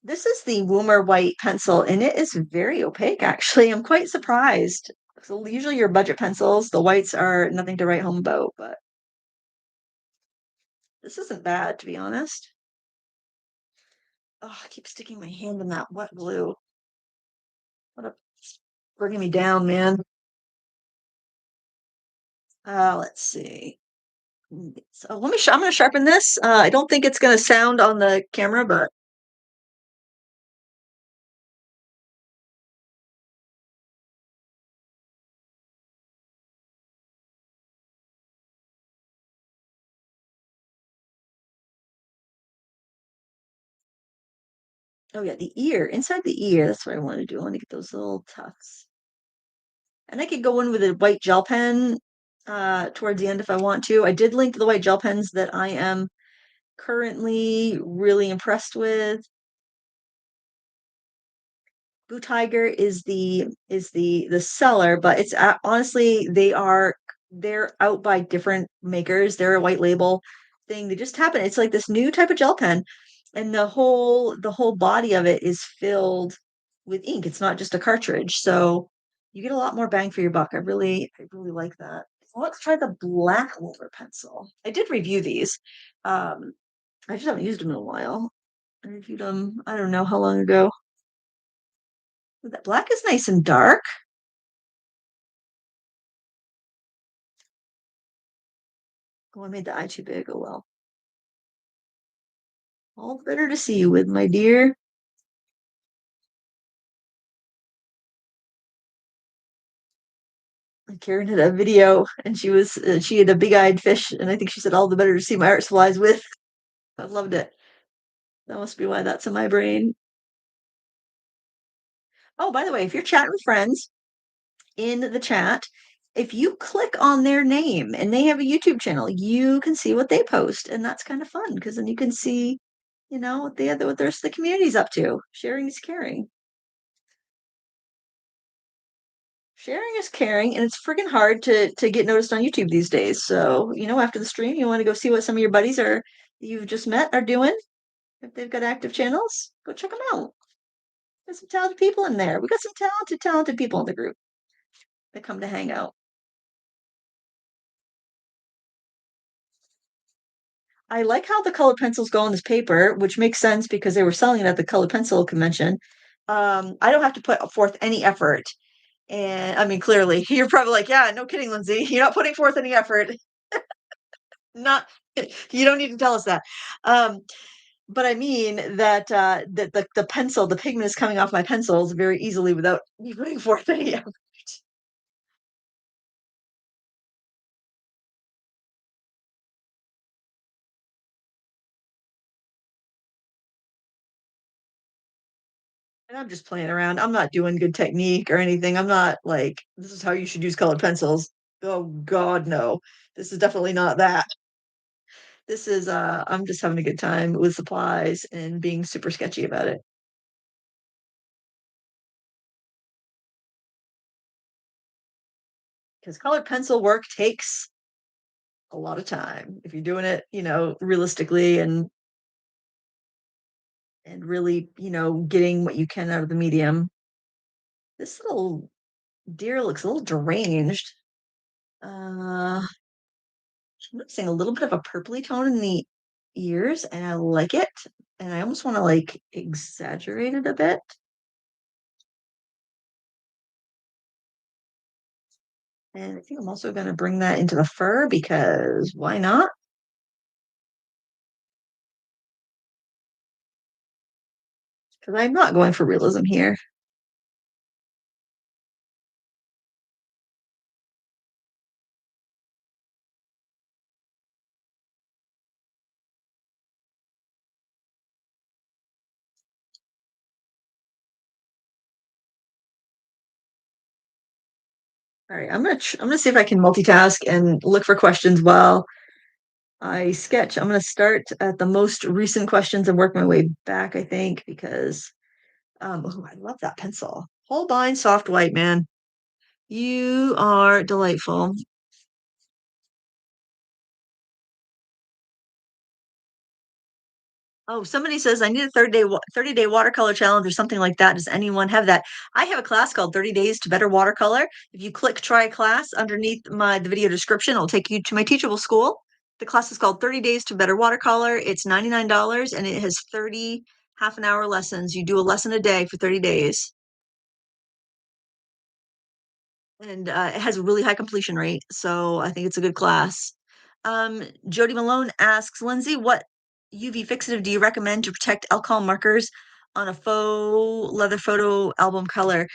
This is the Woomer white pencil, and it is very opaque, actually. I'm quite surprised. So usually your budget pencils, the whites are nothing to write home about, but this isn't bad, to be honest. Oh, I keep sticking my hand in that wet glue. What a bringing me down, man. Let's see. So let me. I'm going to sharpen this. I don't think it's going to sound on the camera, but oh yeah, the ear inside the ear. That's what I want to do. I want to get those little tufts, and I could go in with a white gel pen towards the end if I want to. I did link the white gel pens that I am currently really impressed with. Blue Tiger is the seller, but it's honestly they're out by different makers. They're a white label thing. They just happen. It's like this new type of gel pen, and the whole body of it is filled with ink. It's not just a cartridge, so you get a lot more bang for your buck. I really like that. So let's try the black roller pencil. I did review these. Um, I just haven't used them in a while. I reviewed them, I don't know how long ago. That black is nice and dark. Oh, I made the eye too big. Oh well. All the better to see you with, my dear. Karen did a video, and she had a big-eyed fish, and I think she said all the better to see my art supplies with. I loved it. That must be why that's in my brain. Oh, by the way, if you're chatting with friends in the chat, if you click on their name and they have a YouTube channel, you can see what they post, and that's kind of fun because then you can see, what the rest of the community's up to. Sharing is caring. Sharing is caring, and it's freaking hard to get noticed on YouTube these days. So, after the stream, you want to go see what some of your buddies are you've just met are doing. If they've got active channels, go check them out. There's some talented people in there. We got some talented people in the group that come to hang out. I like how the colored pencils go on this paper, which makes sense because they were selling it at the colored pencil convention. I don't have to put forth any effort. And I mean, clearly, you're probably like, yeah, no kidding, Lindsay. You're not putting forth any effort. Not you don't need to tell us that. Um, but I mean that the pencil, the pigment is coming off my pencils very easily without me putting forth any effort. And I'm just playing around. I'm not doing good technique or anything. I'm not like, this is how you should use colored pencils. Oh God, no. This is definitely not that. This is I'm just having a good time with supplies and being super sketchy about it. Because colored pencil work takes a lot of time if you're doing it, realistically and really, getting what you can out of the medium. This little deer looks a little deranged. I'm noticing a little bit of a purpley tone in the ears, and I like it. And I almost want to like exaggerate it a bit. And I think I'm also going to bring that into the fur because why not? because I'm not going for realism here. All right, I'm gonna see if I can multitask and look for questions while I sketch. I'm gonna start at the most recent questions and work my way back, I think, because oh, I love that pencil. Holbein soft white, man. You are delightful. Oh, somebody says I need a 30-day watercolor challenge or something like that. Does anyone have that? I have a class called 30 Days to Better Watercolor. If you click try class underneath the video description, it'll take you to my Teachable school. The class is called 30 Days to Better Watercolor. It's $99 and it has 30 half an hour lessons. You do a lesson a day for 30 days. And it has a really high completion rate, so I think it's a good class. Jody Malone asks, Lindsay, what UV fixative do you recommend to protect alcohol markers on a faux leather photo album color?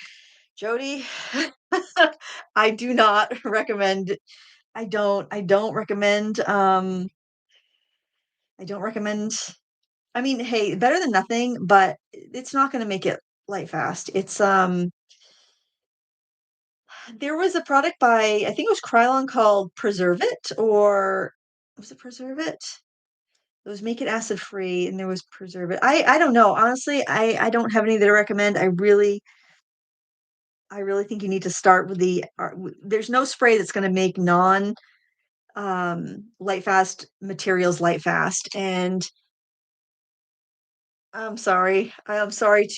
Jody, I do not recommend. I don't recommend. I don't recommend. I mean, hey, better than nothing, but it's not going to make it light fast. It's. There was a product by, I think it was Krylon called Preserve It, or was it Preserve It? It was Make It Acid Free, and there was Preserve It. I don't know. Honestly, I don't have any that I recommend. I really think you need to start with there's no spray that's going to make non light fast materials light fast. And I'm sorry to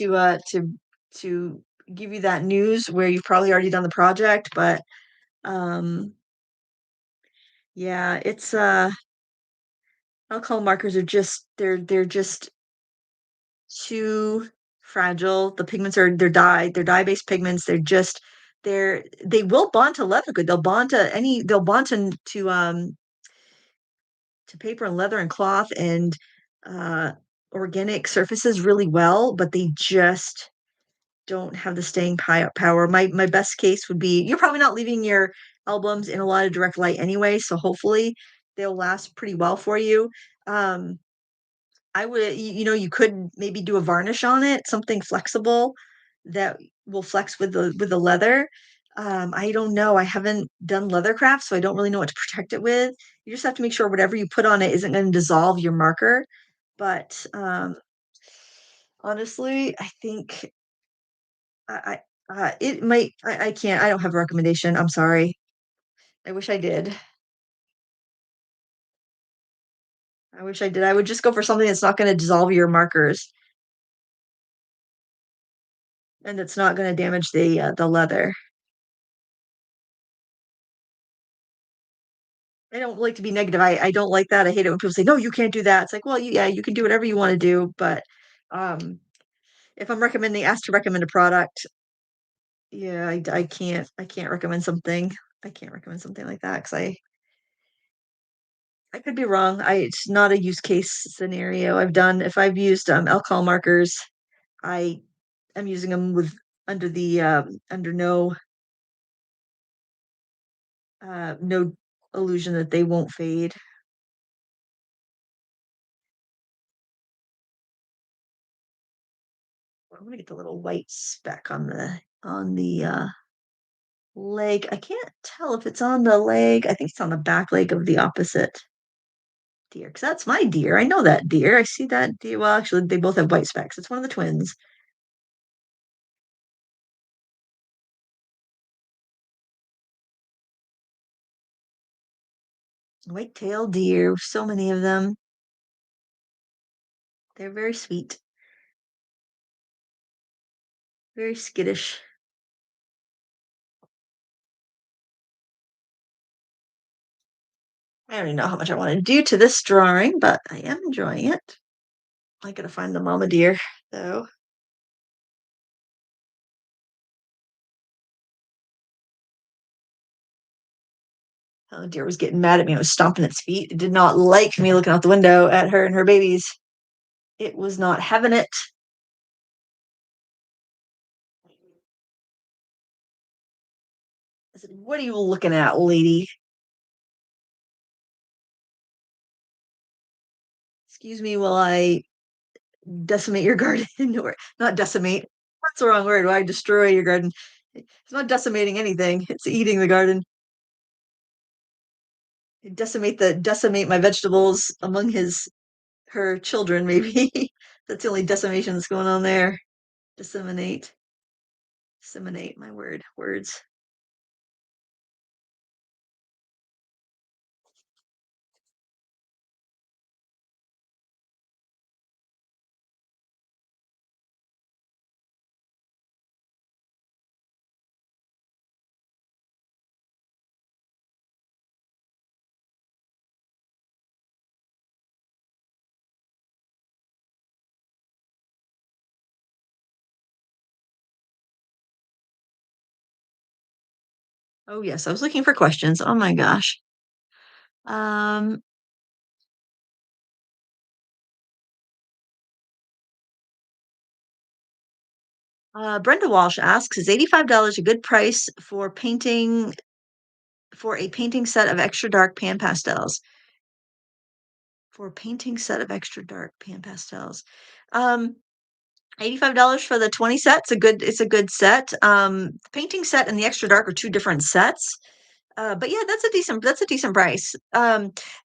give you that news where you've probably already done the project, but um yeah, it's alcohol markers are just they're just too fragile. The pigments they're dye-based pigments. They will bond to leather good. They'll bond to paper and leather and cloth and uh organic surfaces really well, but they just don't have the staying power. My best case would be you're probably not leaving your albums in a lot of direct light anyway, so hopefully they'll last pretty well for you. Um, I would, you could maybe do a varnish on it, something flexible that will flex with the leather. I don't know. I haven't done leather craft, so I don't really know what to protect it with. You just have to make sure whatever you put on it isn't going to dissolve your marker. But honestly, I think it might. I can't. I don't have a recommendation. I'm sorry. I wish I did. I wish I did. I would just go for something that's not going to dissolve your markers and it's not going to damage the leather. I don't like to be negative. I don't like that. I hate it when people say, "No, you can't do that." It's like, well, yeah, you can do whatever you want to do, but um, if I'm asked to recommend a product, yeah, I can't recommend something. I can't recommend something like that because I could be wrong. It's not a use case scenario. If I've used alcohol markers, I am using them with under no illusion that they won't fade. I'm gonna get the little white speck on the leg. I can't tell if it's on the leg. I think it's on the back leg of the opposite deer, because that's my deer. I know that deer. I see that deer. Well, actually, they both have white specks. It's one of the twins. White-tailed deer. So many of them. They're very sweet, very skittish. I don't even know how much I want to do to this drawing, but I am enjoying it. I gotta find the mama deer, though. Oh, deer was getting mad at me. It was stomping its feet. It did not like me looking out the window at her and her babies. It was not having it. What are you looking at, lady? Excuse me while I decimate your garden, or not decimate. That's the wrong word. Why destroy your garden? It's not decimating anything. It's eating the garden. Decimate my vegetables among her children, maybe. That's the only decimation that's going on there. Disseminate. Disseminate, my words. Oh yes, I was looking for questions. Oh my gosh. Um, Brenda Walsh asks, is $85 a good price for a painting set of extra dark pan pastels? For a painting set of extra dark pan pastels. Um, $85 for the 20 sets. It's a good set. The painting set and the extra dark are two different sets. But yeah, that's a decent price.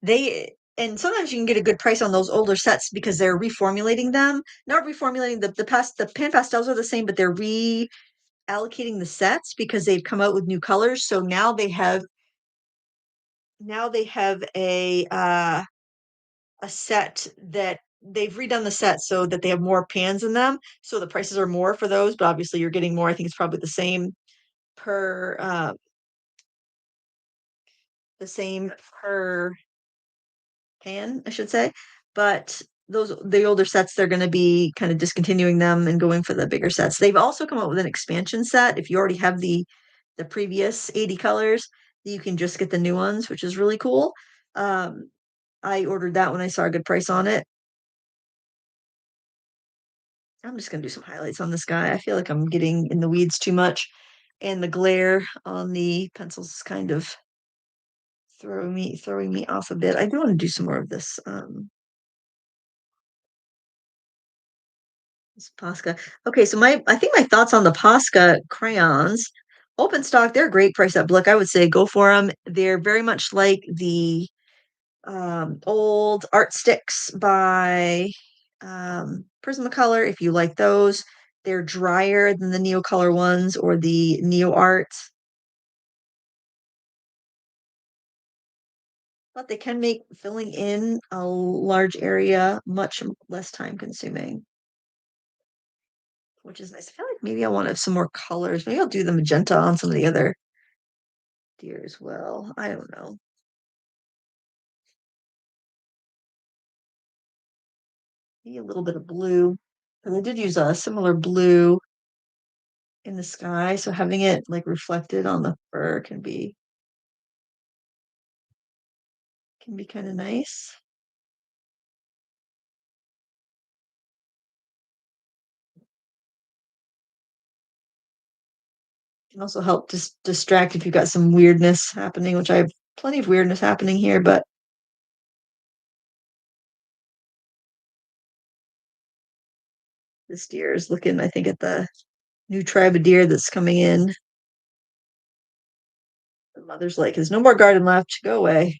They and sometimes you can get a good price on those older sets because they're reformulating them. Not reformulating the pan pastels are the same, but they're reallocating the sets because they've come out with new colors. So now they have a set that they've redone the set so that they have more pans in them. So the prices are more for those, but obviously you're getting more. I think it's probably per the same per pan, I should say. But the older sets, they're going to be kind of discontinuing them and going for the bigger sets. They've also come up with an expansion set. If you already have the previous 80 colors, you can just get the new ones, which is really cool. Um, I ordered that when I saw a good price on it. I'm just gonna do some highlights on this guy. I feel like I'm getting in the weeds too much, and the glare on the pencils is kind of throwing me off a bit. I do want to do some more of this Posca. Okay, so my I think my thoughts on the Posca crayons. Open stock, they're a great price up. Look, I would say go for them. They're very much like the old art sticks by Prismacolor. If you like those, they're drier than the Neocolor ones or the Neo Art, but they can make filling in a large area much less time consuming, which is nice. I feel like maybe I want some more colors. Maybe I'll do the magenta on some of the other deer as well. I don't know. Maybe a little bit of blue. Because I did use a similar blue in the sky, so having it like reflected on the fur can be kind of nice. Can also help distract if you've got some weirdness happening, which I have plenty of weirdness happening here, but this deer is looking, I think, at the new tribe of deer that's coming in. The mother's like, there's no more garden left. Go away.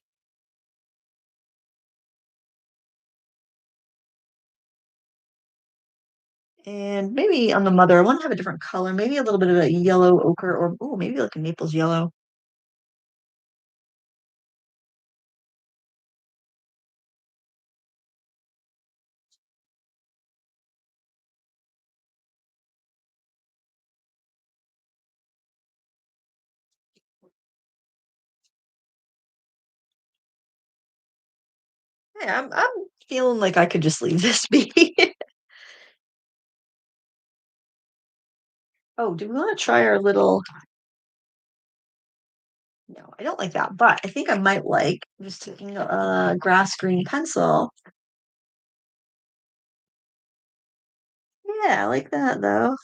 And maybe on the mother, I want to have a different color, maybe a little bit of a yellow ochre, or oh, maybe like a Naples yellow. Yeah, I'm feeling like I could just leave this be. Oh, do we want to try our little? No, I don't like that, but I think I might like just taking a grass green pencil. Yeah, I like that though.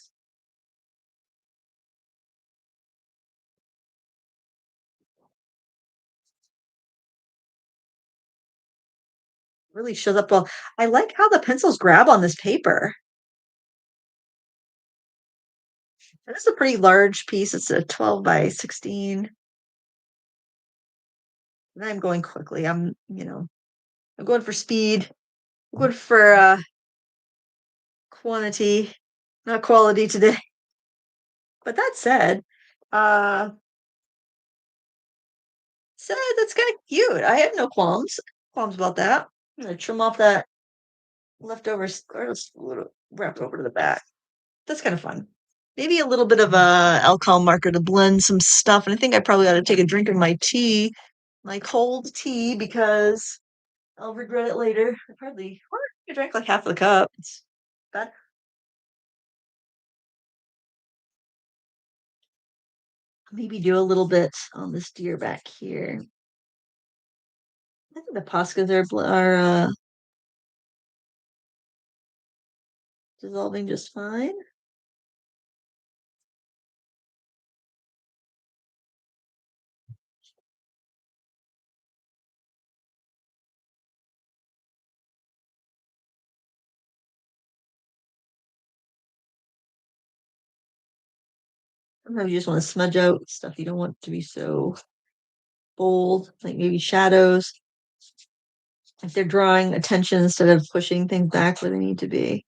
Really shows up well. I like how the pencils grab on this paper. This is a pretty large piece. It's a 12 by 16. And I'm going quickly. I'm going for speed. I'm going for quantity, not quality today. But that said, uh, that's kind of cute. I have no qualms about that. I'm gonna trim off that leftover or just a little wrap over to the back. That's kind of fun. Maybe a little bit of a alcohol marker to blend some stuff. And I think I probably ought to take a drink of my tea, my cold tea, because I'll regret it later. I drank like half of the cup. It's bad. Maybe do a little bit on this deer back here. I think the Poscas are dissolving just fine. Sometimes you just want to smudge out stuff you don't want to be so bold, like maybe shadows. If they're drawing attention instead of pushing things back where they need to be.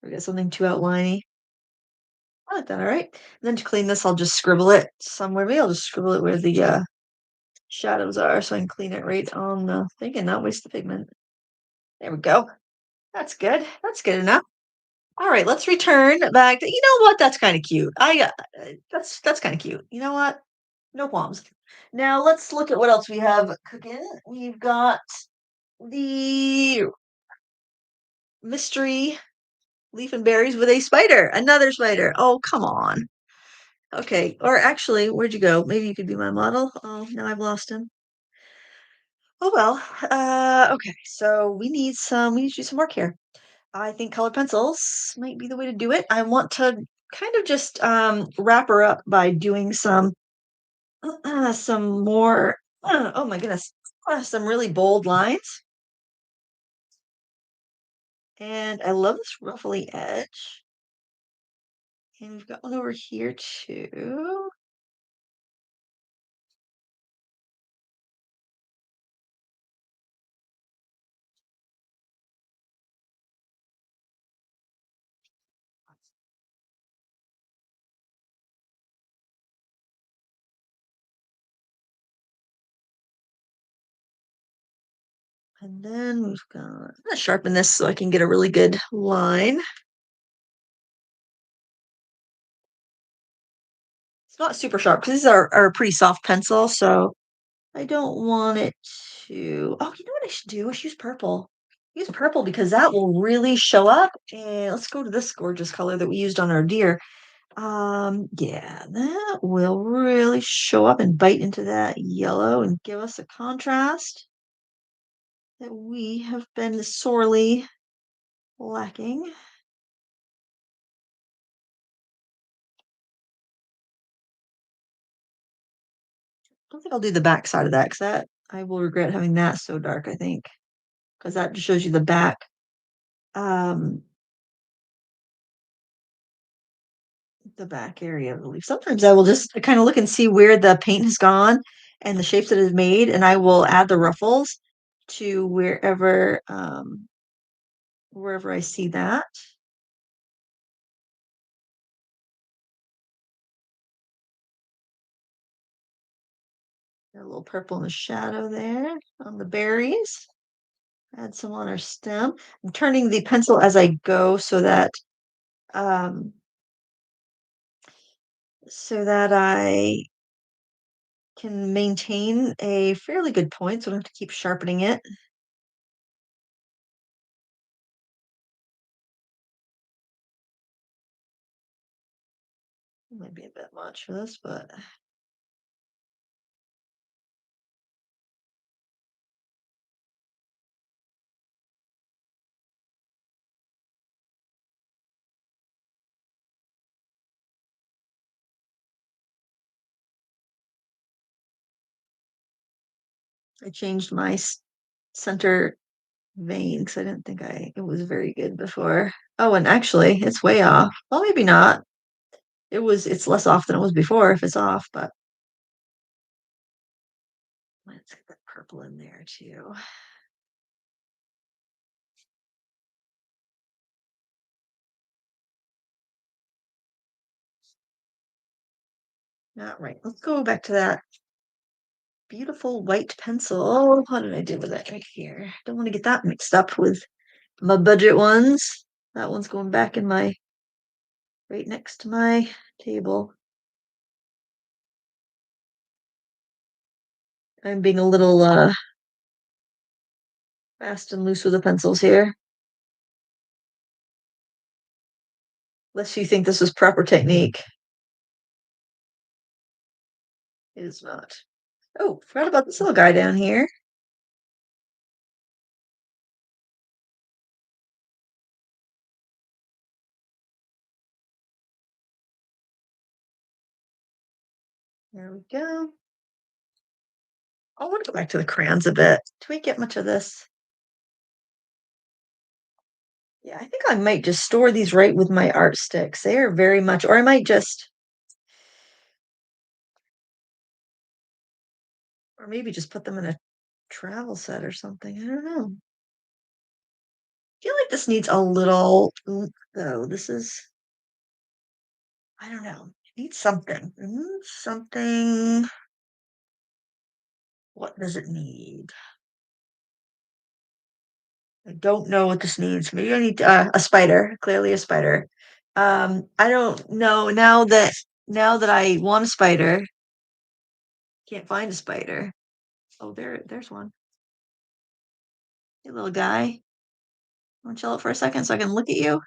We got something too outliney. I like that, all right. And then to clean this, I'll just scribble it somewhere. Maybe I'll just scribble it where the shadows are so I can clean it right on the thing and not waste the pigment. There we go. That's good. That's good enough. All right, let's return back. You know what? That's kind of cute. That's kind of cute. You know what? No qualms. Now let's look at what else we have cooking. We've got the mystery leaf and berries with a spider. Another spider. Oh, come on. Okay. Or actually, where'd you go? Maybe you could be my model. Oh, now I've lost him. Oh well. Okay. So we need to do some work here. I think colored pencils might be the way to do it. I want to kind of just wrap her up by doing some more oh my goodness, some really bold lines. And I love this ruffly edge. And we've got one over here too. And then I'm gonna sharpen this so I can get a really good line. It's not super sharp because these are a pretty soft pencil, so I don't want it to. Oh, you know what I should do? I should use purple. Use purple because that will really show up. And let's go to this gorgeous color that we used on our deer. Yeah, that will really show up and bite into that yellow and give us a contrast that we have been sorely lacking. I don't think I'll do the back side of that because that I will regret having that so dark, I think, because that just shows you the back. Um, the back area of the leaf. Sometimes I will just kind of look and see where the paint has gone and the shapes that it has made, and I will add the ruffles to wherever I see that. Got a little purple in the shadow there on the berries. Add some on our stem. I'm turning the pencil as I go um, so that I can maintain a fairly good point, so I don't have to keep sharpening it. It might be a bit much for this, but I changed my center vein because I didn't think it was very good before. Oh, and actually, it's way off. Well, maybe not. It's less off than it was before if it's off, but let's get that purple in there too. All right, let's go back to that beautiful white pencil. Oh, how did I do with that right here? Don't want to get that mixed up with my budget ones. That one's going back in my right next to my table. I'm being a little fast and loose with the pencils here. Unless you think this is proper technique. It is not. Oh, forgot about this little guy down here. There we go. I want to go back to the crayons a bit. Do we get much of this? Yeah, I think I might just store these right with my art sticks. They are very much, or I might just, or maybe just put them in a travel set or something. I don't know. I feel like this needs a little oomph, though. This is, I don't know. It needs something. It needs something. What does it need? I don't know what this needs. Maybe I need a spider. Clearly a spider. I don't know now that I want a spider, can't find a spider. Oh, there's one. Hey, little guy. Want to chill out for a second so I can look at you?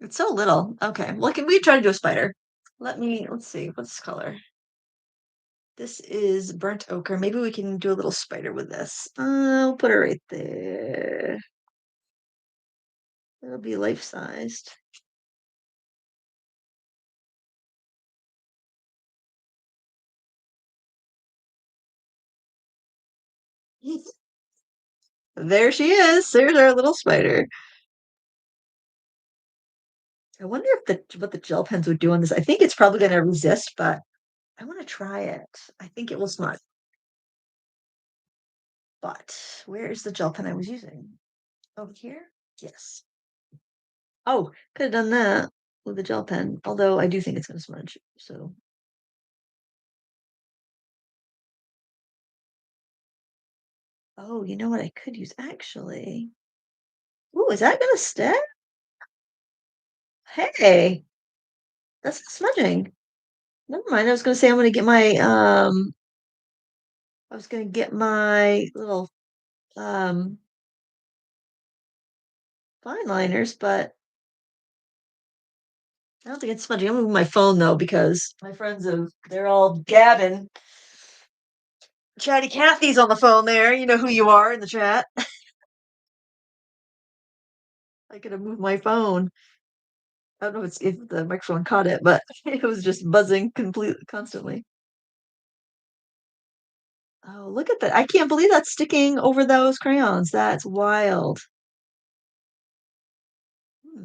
It's so little. Okay. Well, can we try to do a spider? Let's see. What's this color? This is burnt ochre. Maybe we can do a little spider with this. I'll put it right there. It'll be life-sized. There she is. There's our little spider. I wonder if what the gel pens would do on this. I think it's probably going to resist, but I want to try it. I think it will smudge. But where is the gel pen I was using? Over here? Yes. Oh, could have done that with the gel pen. Although I do think it's going to smudge. So, oh, you know what I could use actually? Ooh, is that going to stick? Hey, that's not smudging. Never mind. I was going to say I'm going to get my I was going to get my little um fine liners, but I don't think it's smudging. I'm moving my phone though because my friends they're all gabbing. Chatty Cathy's on the phone there. You know who you are in the chat. I could have moved my phone. I don't know if the microphone caught it, but it was just buzzing completely constantly. Oh, look at that. I can't believe that's sticking over those crayons. That's wild. Hmm.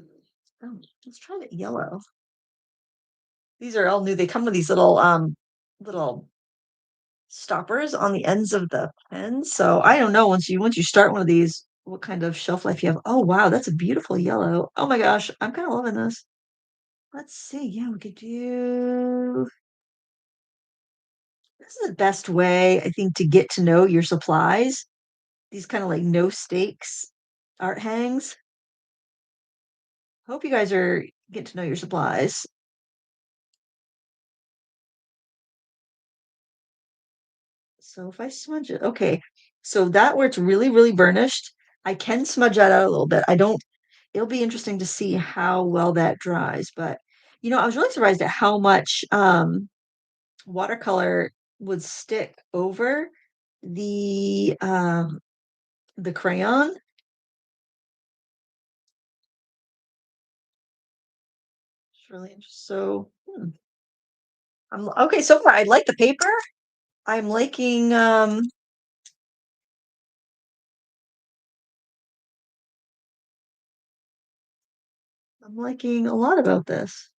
Oh, let's try the yellow. These are all new. They come with these little stoppers on the ends of the pens. So I don't know once you start one of these, what kind of shelf life you have. Oh wow, that's a beautiful yellow. Oh my gosh, I'm kind of loving this. Let's see. Yeah, we could do this is the best way, I think, to get to know your supplies. These kind of like no stakes art hangs. Hope you guys are getting to know your supplies. So if I smudge it, okay. So that where it's really, really burnished, I can smudge that out a little bit. I don't, it'll be interesting to see how well that dries. But I was really surprised at how much watercolor would stick over the crayon. It's really interesting. So I'm okay so far. I like the paper. I'm liking I'm liking a lot about this.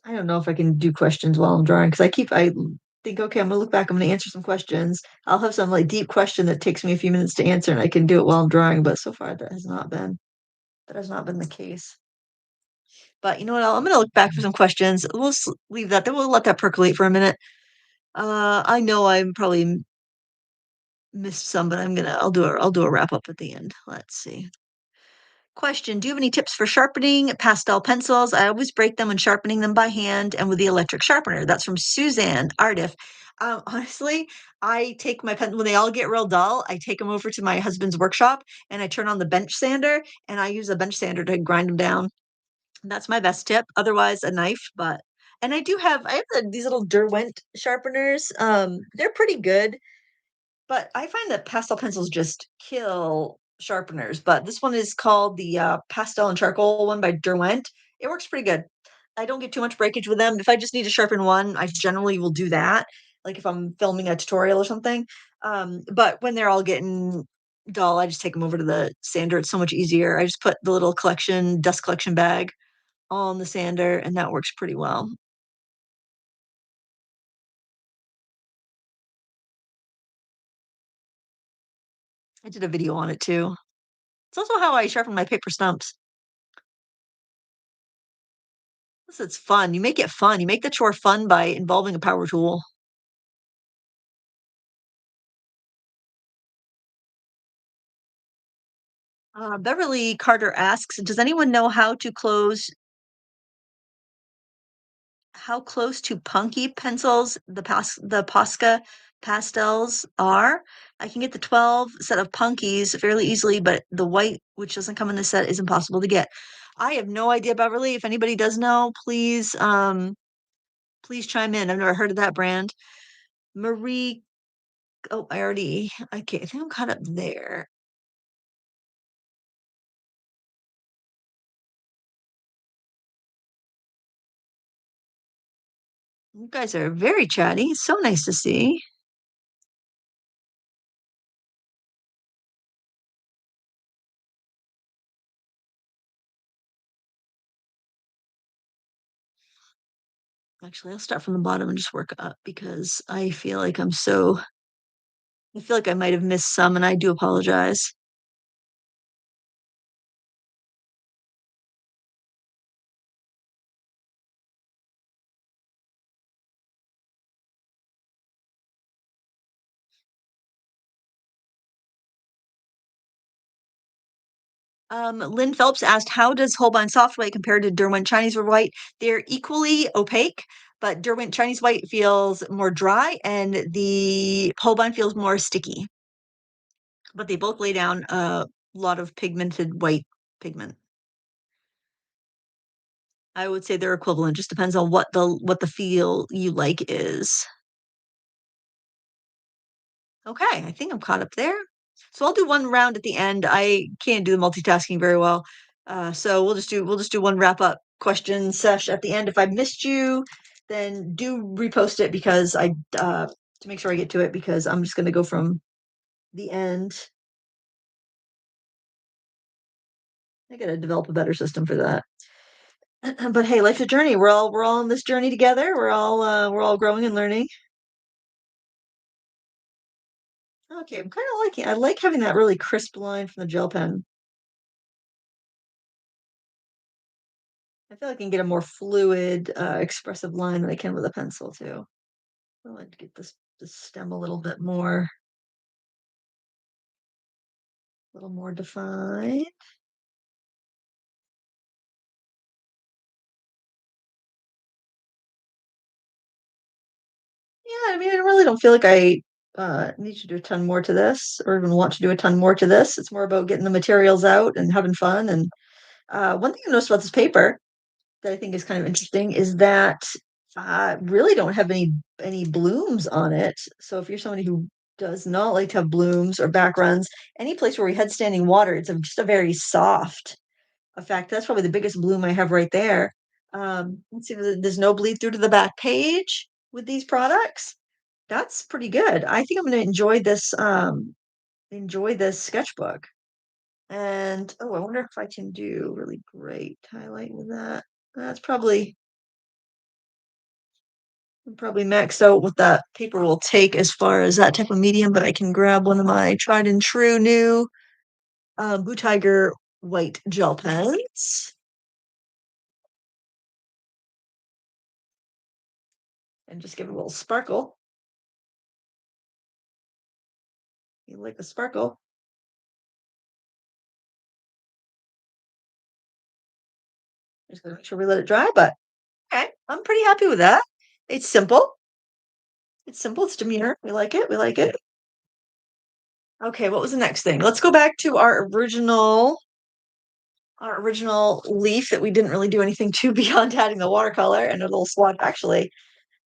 I don't know if I can do questions while I'm drawing because I think, okay, I'm gonna look back, I'm gonna answer some questions. I'll have some like deep question that takes me a few minutes to answer and I can do it while I'm drawing, but so far that has not been the case. But you know what? I'm gonna look back for some questions. Leave that. Then we'll let that percolate for a minute. I know I'm probably missed some, but I'll do a wrap up at the end. Let's see. Question: do you have any tips for sharpening pastel pencils? I always break them when sharpening them by hand and with the electric sharpener. That's from Suzanne Ardiff. Honestly, I take my pen when they all get real dull. I take them over to my husband's workshop and I turn on the bench sander and I use a bench sander to grind them down. That's my best tip. Otherwise, a knife. But and I have these little Derwent sharpeners. They're pretty good. But I find that pastel pencils just kill sharpeners, but this one is called the, pastel and charcoal one by Derwent. It works pretty good. I don't get too much breakage with them. If I just need to sharpen one, I generally will do that, like if I'm filming a tutorial or something. But when they're all getting dull, I just take them over to the sander. It's so much easier. I just put the little dust collection bag on the sander, and that works pretty well. I did a video on it too. It's also how I sharpen my paper stumps. Plus, it's fun. You make it fun. You make the chore fun by involving a power tool. Beverly Carter asks, "Does anyone know how close to punky pencils the Posca pastels are? I can get the 12 set of punkies fairly easily, but the white, which doesn't come in the set, is impossible to get." I have no idea, Beverly. If anybody does know, please chime in. I've never heard of that brand. Marie, oh, okay, I think I'm caught up there. You guys are very chatty. So nice to see. Actually, I'll start from the bottom and just work up because I feel like I might have missed some and I do apologize. Lynn Phelps asked, how does Holbein soft white compare to Derwent Chinese white? They're equally opaque, but Derwent Chinese white feels more dry and the Holbein feels more sticky. But they both lay down a lot of pigmented white pigment. I would say they're equivalent. Just depends on what the feel you like is. Okay, I think I'm caught up there. So I'll do one round at the end. I can't do the multitasking very well. So we'll just do one wrap up question sesh at the end. If I missed you, then do repost it because I to make sure I get to it because I'm just gonna go from the end. I gotta develop a better system for that. But hey, life's a journey. We're all on this journey together. We're all growing and learning. Okay, I'm kind of liking. I like having that really crisp line from the gel pen. I feel like I can get a more fluid, expressive line than I can with a pencil too. I like to get this stem a little more defined. Yeah, I mean, I really don't feel like I need to do a ton more to this, or even want to do a ton more to this. It's more about getting the materials out and having fun. And one thing I noticed about this paper that I think is kind of interesting is that I really don't have any blooms on it. So if you're somebody who does not like to have blooms or backgrounds, any place where we had standing water, just a very soft effect. That's probably the biggest bloom I have right there. Let's see, there's no bleed through to the back page. with these products. That's pretty good. I think I'm going to enjoy this sketchbook. And oh, I wonder if I can do really great highlight with that. That's probably maxed out what that paper will take as far as that type of medium, but I can grab one of my tried and true new Blue Tiger white gel pens and just give it a little sparkle. You like a sparkle? Just gonna make sure we let it dry, but okay, I'm pretty happy with that. It's simple. It's simple. It's demure. We like it. We like it. Okay, what was the next thing? Let's go back to our original leaf that we didn't really do anything to beyond adding the watercolor and a little swatch. Actually,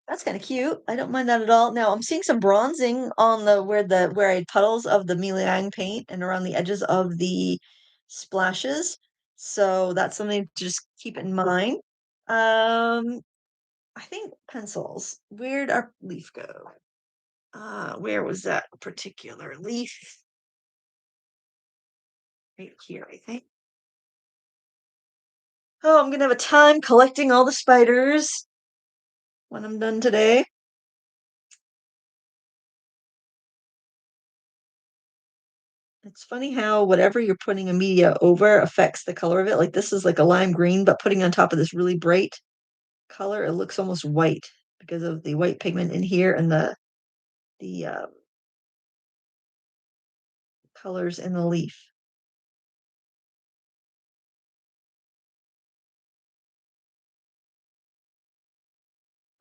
that's kind of cute. I don't mind that at all. Now I'm seeing some bronzing on where I had puddles of the Milan paint and around the edges of the splashes. So that's something to just keep in mind. Um, I think pencils. Where'd our leaf go? Where was that particular leaf? Right here, I think. Oh, I'm gonna have a time collecting all the spiders when I'm done today. It's funny how whatever you're putting a media over affects the color of it. Like this is like a lime green, but putting on top of this really bright color, it looks almost white because of the white pigment in here and the colors in the leaf.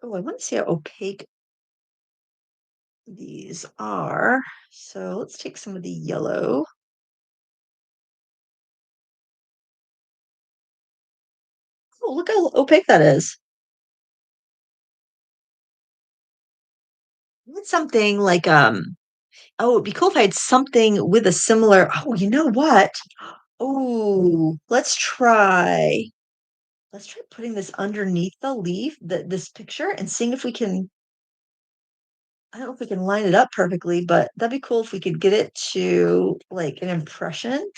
Oh, I want to see how opaque these are. So let's take some of the yellow. Oh, look how opaque that is. I want something like oh, it'd be cool if I had something with a similar. Oh, you know what? Oh, let's try putting this underneath the leaf, this picture, and seeing if we can. I don't know if we can line it up perfectly, but that'd be cool if we could get it to like an impression.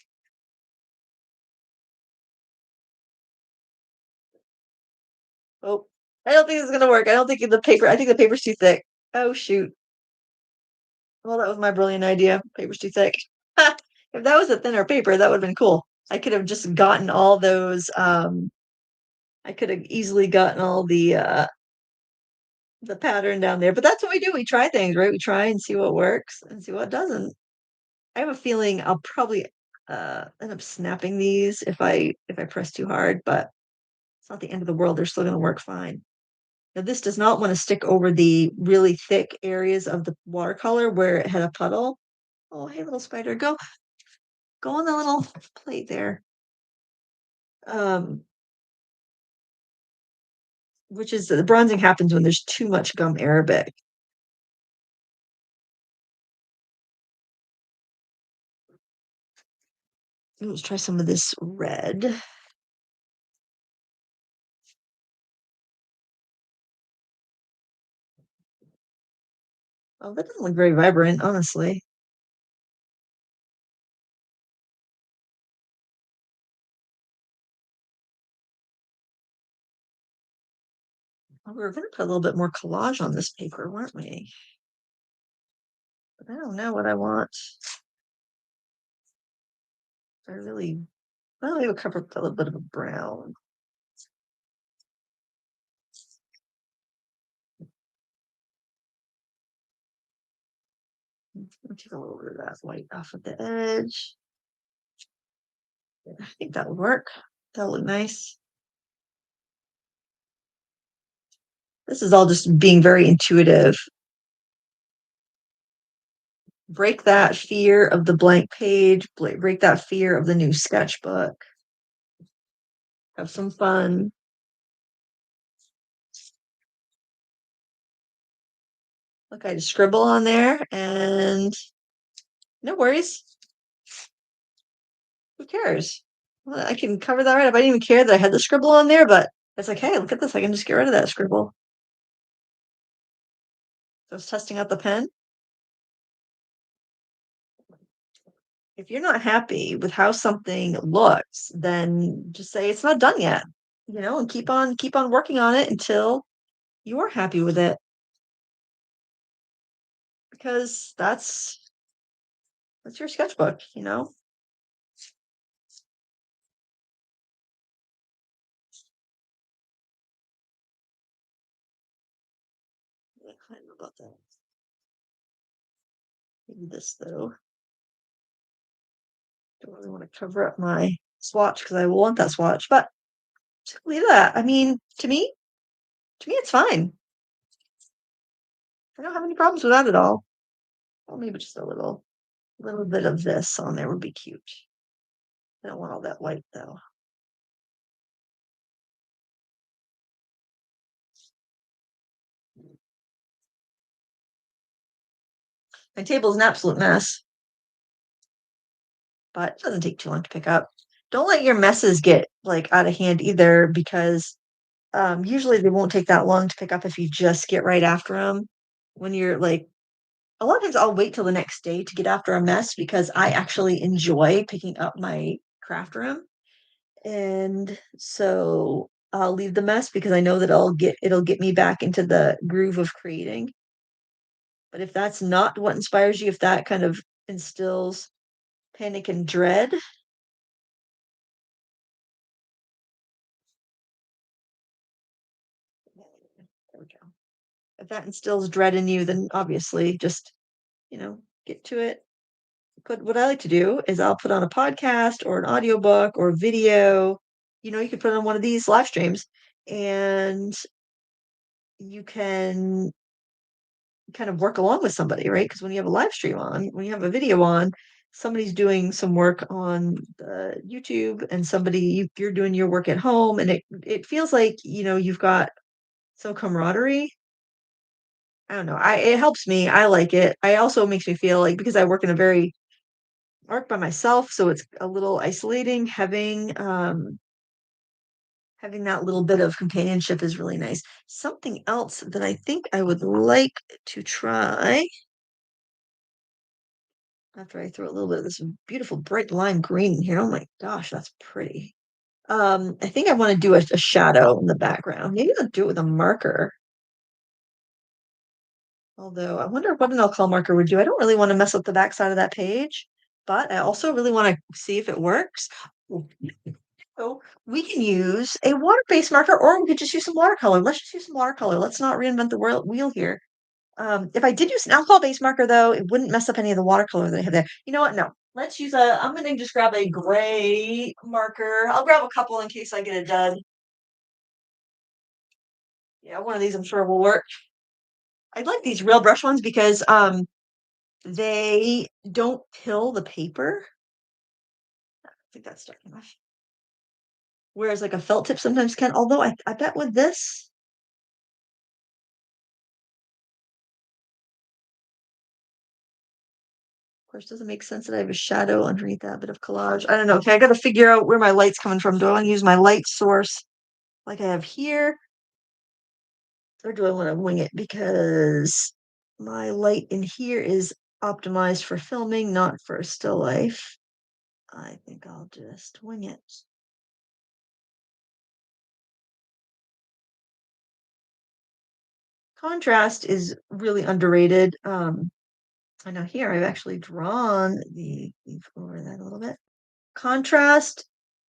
Oh, I don't think this is gonna work. I don't think the paper. I think the paper's too thick. Oh shoot. Well, that was my brilliant idea. Paper's too thick. If that was a thinner paper, that would have been cool. I could have just gotten all those. I could have easily gotten all the pattern down there. But that's what we do. We try things, right? We try and see what works and see what doesn't. I have a feeling I'll probably end up snapping these if I press too hard, but it's not the end of the world. They're still going to work fine. Now, this does not want to stick over the really thick areas of the watercolor where it had a puddle. Oh, hey, little spider, go on the little plate there. Um, which is the bronzing happens when there's too much gum arabic. Let's try some of this red. Oh, that doesn't look very vibrant, honestly. Oh, we were going to put a little bit more collage on this paper, weren't we? But I don't know what I want. I really, well, I would cover up a little bit of a brown. I'll take a little bit of that white off of the edge. I think that would work. That'll look nice. This is all just being very intuitive. Break that fear of the blank page, break that fear of the new sketchbook. Have some fun. Look, I just scribble on there and no worries. Who cares? Well, I can cover that right up. I didn't even care that I had the scribble on there, but it's like, hey, look at this. I can just get rid of that scribble. Just testing out the pen. If you're not happy with how something looks, then just say it's not done yet, and keep on working on it until you're happy with it because that's your sketchbook. Yeah, I don't know about that. Maybe this though. Don't really want to cover up my swatch because I will want that swatch, but just leave that. I mean, to me, it's fine. I don't have any problems with that at all. Well, maybe just a little bit of this on there would be cute. I don't want all that white though. My table is an absolute mess, but it doesn't take too long to pick up. Don't let your messes get like out of hand either, because usually they won't take that long to pick up if you just get right after them. When you're like, a lot of times I'll wait till the next day to get after a mess because I actually enjoy picking up my craft room. And so I'll leave the mess because I know that it'll get me back into the groove of creating. But if that's not what inspires you, if that kind of instills panic and dread, there we go. If that instills dread in you, then obviously just, get to it. But what I like to do is I'll put on a podcast or an audiobook or video. You could put on one of these live streams and you can kind of work along with somebody, right? Because when you have a live stream on, when you have a video on, somebody's doing some work on the YouTube and you're doing your work at home, and it feels like, you've got some camaraderie. I don't know. It helps me. I like it. I also makes me feel like, because I work in a very work by myself, so it's a little isolating. Having that little bit of companionship is really nice. Something else that I think I would like to try after I throw a little bit of this beautiful bright lime green in here. Oh my gosh, that's pretty. I think I want to do a shadow in the background. Maybe I'll do it with a marker. Although I wonder what an alcohol marker would do. I don't really want to mess up the backside of that page, but I also really want to see if it works. So we can use a water-based marker, or we could just use some watercolor. Let's just use some watercolor. Let's not reinvent the wheel here. If I did use an alcohol-based marker, though, it wouldn't mess up any of the watercolor that I have there. You know what? No. I'm going to just grab a gray marker. I'll grab a couple in case I get it done. Yeah, one of these I'm sure will work. I like these real brush ones because they don't pill the paper. I think that's stuck enough. Whereas like a felt tip sometimes can, although I bet with this, of course, doesn't make sense that I have a shadow underneath that bit of collage. I don't know. Okay, I got to figure out where my light's coming from. Do I want to use my light source like I have here? Or do I want to wing it? Because my light in here is optimized for filming, not for still life. I think I'll just wing it. Contrast is really underrated. I know here I've actually drawn over that a little bit. Contrast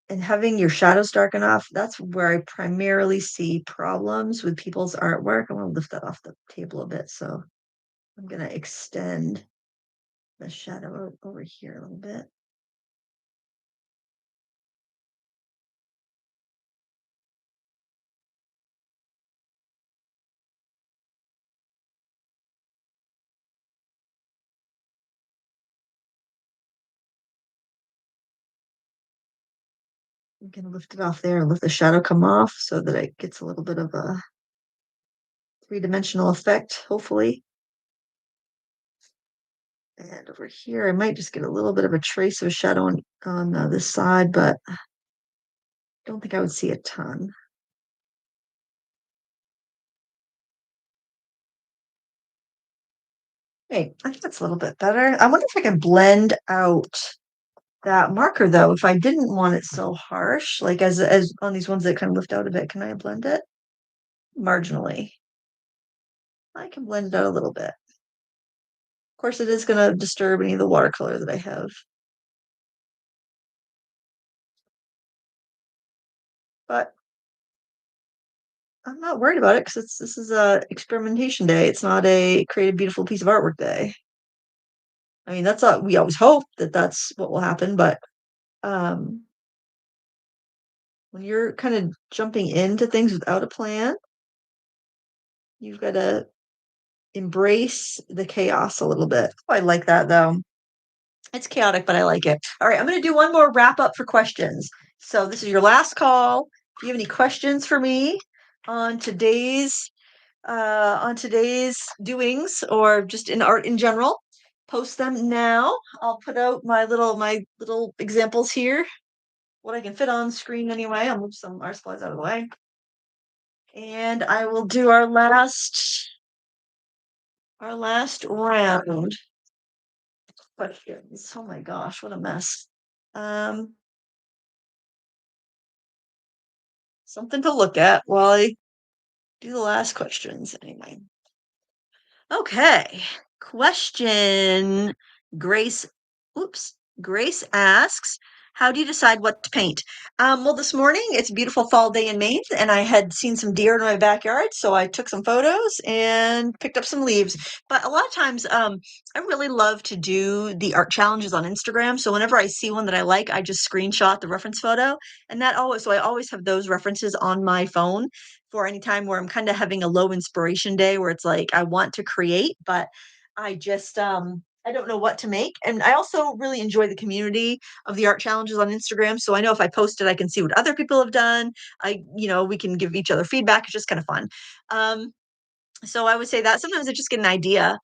and having your shadows dark enough, that's where I primarily see problems with people's artwork. I want to lift that off the table a bit. So I'm going to extend the shadow over here a little bit. I'm going to lift it off there and let the shadow come off so that it gets a little bit of a three-dimensional effect, hopefully. And over here, I might just get a little bit of a trace of a shadow on this side, but I don't think I would see a ton. Hey, I think that's a little bit better. I wonder if I can blend out that marker though, if I didn't want it so harsh, like as on these ones that kind of lift out a bit, can I blend it? Marginally. I can blend it out a little bit. Of course, it is gonna disturb any of the watercolor that I have, but I'm not worried about it because this is a experimentation day. It's not a create a beautiful piece of artwork day. I mean, that's we always hope that that's what will happen, but um, when you're kind of jumping into things without a plan, you've got to embrace the chaos a little bit. Oh, I like that though. It's chaotic, but I like it. All right, I'm going to do one more wrap up for questions. So this is your last call. If you have any questions for me on today's doings or just in art in general, post them now. I'll put out my little examples here. What I can fit on screen anyway. I'll move some art supplies out of the way. And I will do our last round questions. Oh my gosh, what a mess. Um, Something to look at while I do the last questions anyway. Okay. Question Grace. Oops. Grace asks, how do you decide what to paint? Well, this morning it's a beautiful fall day in Maine, and I had seen some deer in my backyard, so I took some photos and picked up some leaves. But a lot of times, I really love to do the art challenges on Instagram. So whenever I see one that I like, I just screenshot the reference photo, and so I always have those references on my phone for any time where I'm kind of having a low inspiration day where it's like I want to create, but I just I don't know what to make. And I also really enjoy the community of the art challenges on Instagram. So I know if I post it, I can see what other people have done. We can give each other feedback. It's just kind of fun. Um, so I would say that sometimes I just get an idea,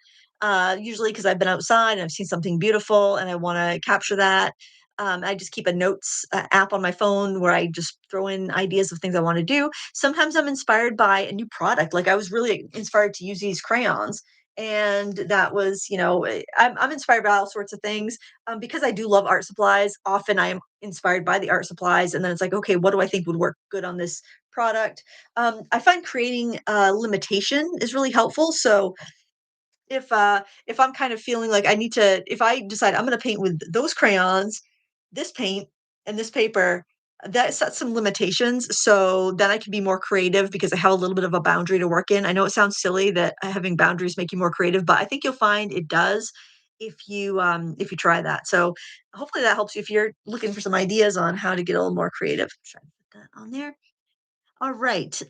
usually because I've been outside and I've seen something beautiful and I want to capture that. I just keep a notes app on my phone where I just throw in ideas of things I want to do. Sometimes I'm inspired by a new product. Like I was really inspired to use these crayons. And that was, I'm inspired by all sorts of things because I do love art supplies. Often I am inspired by the art supplies. And then it's like, okay, what do I think would work good on this product? I find creating a limitation is really helpful. So if I'm kind of feeling like if I decide I'm going to paint with those crayons, this paint, and this paper, that sets some limitations. So then I can be more creative because I have a little bit of a boundary to work in. I know it sounds silly that having boundaries make you more creative, but I think you'll find it does if you try that. So hopefully that helps you if you're looking for some ideas on how to get a little more creative. Try to put that on there. All right.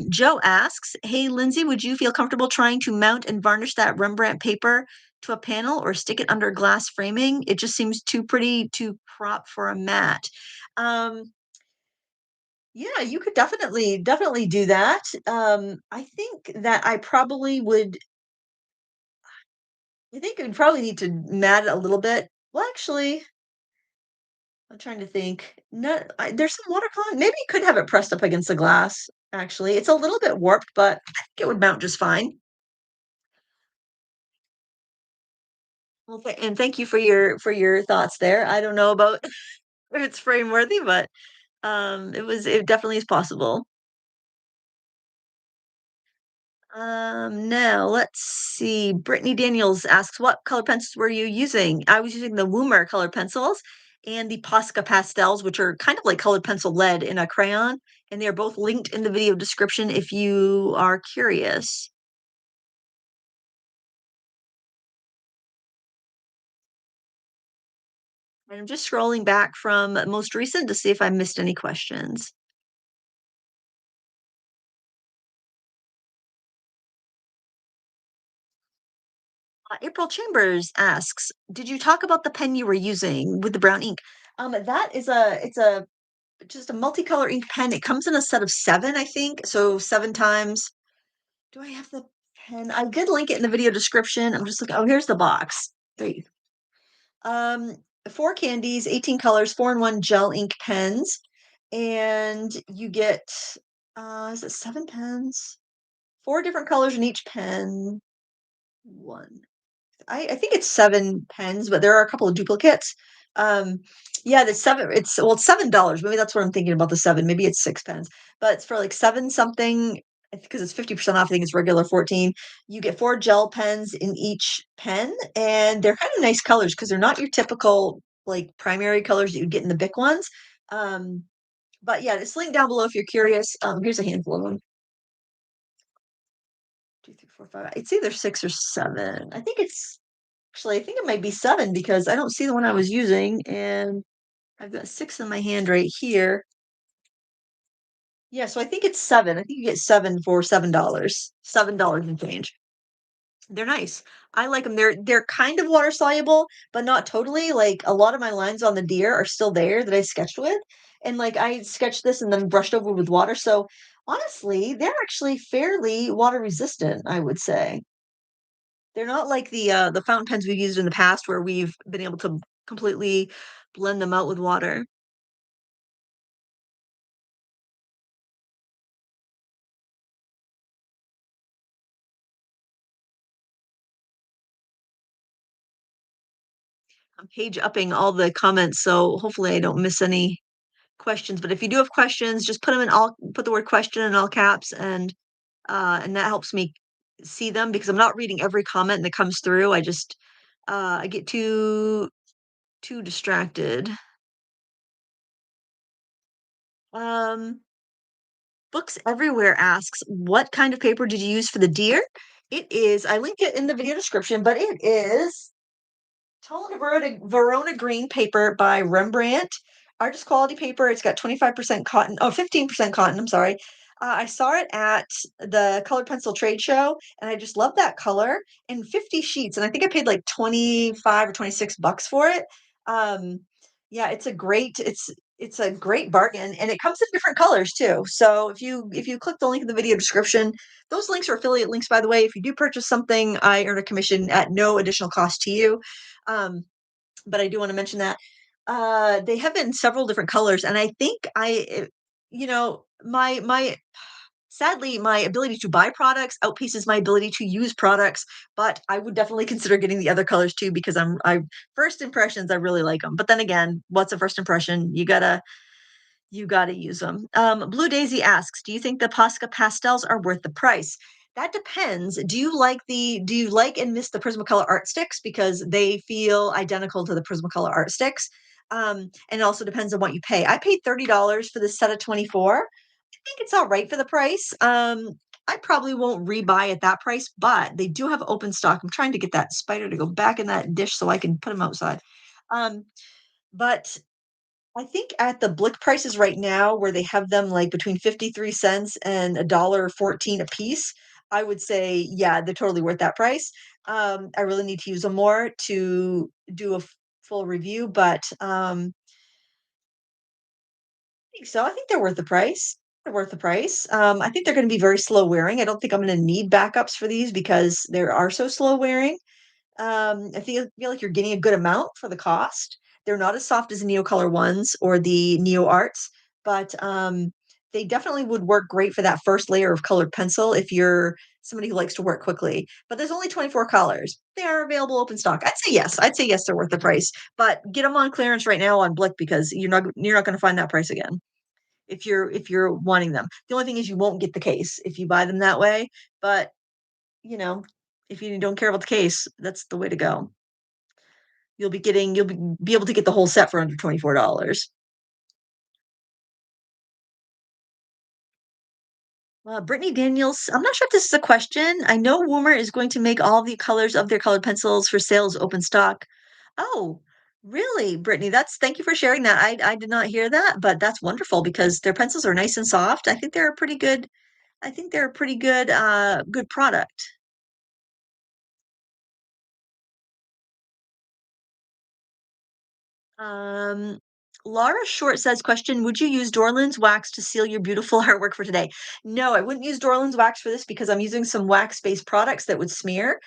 Joe asks, hey, Lindsay, would you feel comfortable trying to mount and varnish that Rembrandt paper to a panel or stick it under glass framing? It just seems too pretty to prop for a mat. Um, yeah, you could definitely do that. I think that I think I would probably need to mat it a little bit. Well, actually, I'm trying to think. No, there's some watercolor. Maybe you could have it pressed up against the glass. Actually, it's a little bit warped, but I think it would mount just fine. Well, and thank you for your thoughts there. I don't know about if it's frame worthy, but it definitely is possible. Now let's see. Brittany Daniels asks, what color pencils were you using? I was using the Woomer color pencils and the Posca pastels, which are kind of like colored pencil lead in a crayon, and they are both linked in the video description if you are curious. And I'm just scrolling back from most recent to see if I missed any questions. April Chambers asks, "Did you talk about the pen you were using with the brown ink?" That is it's a just a multicolor ink pen. It comes in a set of seven, I think. So seven times. Do I have the pen? I did link it in the video description. I'm just looking. Oh, here's the box. There you Um, four candies, 18 colors, 4-in-1 gel ink pens, and you get is it seven pens? Four different colors in each pen. One. I think it's 7 pens, but there are a couple of duplicates. Um, yeah, the 7 it's $7. Maybe that's what I'm thinking about the 7. Maybe it's 6 pens, but it's for like 7 something, because it's 50% off. I think it's regular 14. You get 4 gel pens in each pen, and they're kind of nice colors because they're not your typical like primary colors that you get in the Bic ones. Um, but yeah, it's linked down below if you're curious. Here's a handful of them. 2, 3, 4, 5. It's either 6 or 7. I think it might be 7 because I don't see the one I was using, and I've got 6 in my hand right here. Yeah, so I think it's 7. I think you get 7 for $7. $7 and change. They're nice. I like them. They're kind of water soluble, but not totally. Like, a lot of my lines on the deer are still there that I sketched with, and, like, I sketched this and then brushed over with water, so, honestly, they're actually fairly water resistant, I would say. They're not like the fountain pens we've used in the past where we've been able to completely blend them out with water. I'm page upping all the comments, so hopefully I don't miss any questions, but if you do have questions, just put the word question in all caps, and that helps me see them because I'm not reading every comment that comes through. I get too distracted. Um, Books Everywhere asks, "What kind of paper did you use for the deer?" I link it in the video description, but it is Tone Verona Green paper by Rembrandt. Artist quality paper. It's got 25% cotton. Oh, 15% cotton. I'm sorry. I saw it at the Colored Pencil trade show, and I just love that color. And 50 sheets, and I think I paid like 25 or $26 for it. Um, yeah, it's a great bargain, and it comes in different colors too. So if you click the link in the video description, those links are affiliate links, by the way. If you do purchase something, I earn a commission at no additional cost to you. Um, but I do want to mention that they have been several different colors, and I think my sadly my ability to buy products outpaces my ability to use products. But I would definitely consider getting the other colors too because I first impressions I really like them. But then again, what's a first impression? You gotta use them. Blue Daisy asks, "Do you think the Posca pastels are worth the price?" That depends. Do you like and miss the Prismacolor art sticks because they feel identical to the Prismacolor art sticks? And it also depends on what you pay. I paid $30 for this set of 24. I think it's all right for the price. I probably won't rebuy at that price, but they do have open stock. I'm trying to get that spider to go back in that dish so I can put them outside. Um, but I think at the Blick prices right now, where they have them like between 53 cents and a dollar 14 a piece, I would say, yeah, they're totally worth that price. I really need to use them more to do a full review, but I think so. I think they're worth the price. They're worth the price. I think they're going to be very slow wearing. I don't think I'm going to need backups for these because they are so slow wearing. I feel like you're getting a good amount for the cost. They're not as soft as the Neocolor ones or the Neo Arts, but they definitely would work great for that first layer of colored pencil if you're somebody who likes to work quickly. But there's only 24 colors. They are available open stock. I'd say yes. I'd say yes, they're worth the price. But get them on clearance right now on Blick because you're not going to find that price again if you're wanting them. The only thing is you won't get the case if you buy them that way. But you know, if you don't care about the case, that's the way to go. You'll be able to get the whole set for under $24. Brittany Daniels, I'm not sure if this is a question. I know Woomer is going to make all the colors of their colored pencils for sales open stock. Oh, really, Brittany? That's Thank you for sharing that. I did not hear that, but that's wonderful because their pencils are nice and soft. I think they're a pretty good. I think they're a pretty good product. Um, Laura Short says, question, would you use Dorland's wax to seal your beautiful artwork for today? No, I wouldn't use Dorland's wax for this because I'm using some wax-based products that would smear.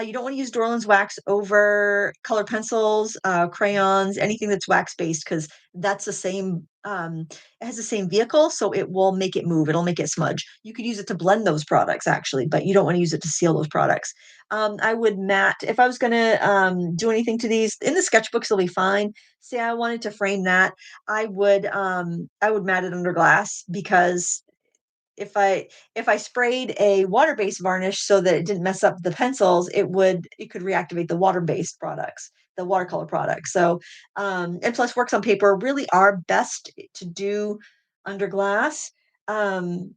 You don't want to use Dorland's wax over color pencils, crayons, anything that's wax based, because that's the same. It has the same vehicle, so it will make it move. It'll make it smudge. You could use it to blend those products actually, but you don't want to use it to seal those products. I would matte if I was going to do anything to these in the sketchbooks. They'll be fine. Say I wanted to frame that, I would matte it under glass because if I sprayed a water-based varnish so that it didn't mess up the pencils, it could reactivate the water-based products, the watercolor products. So, and plus works on paper really are best to do under glass. Um,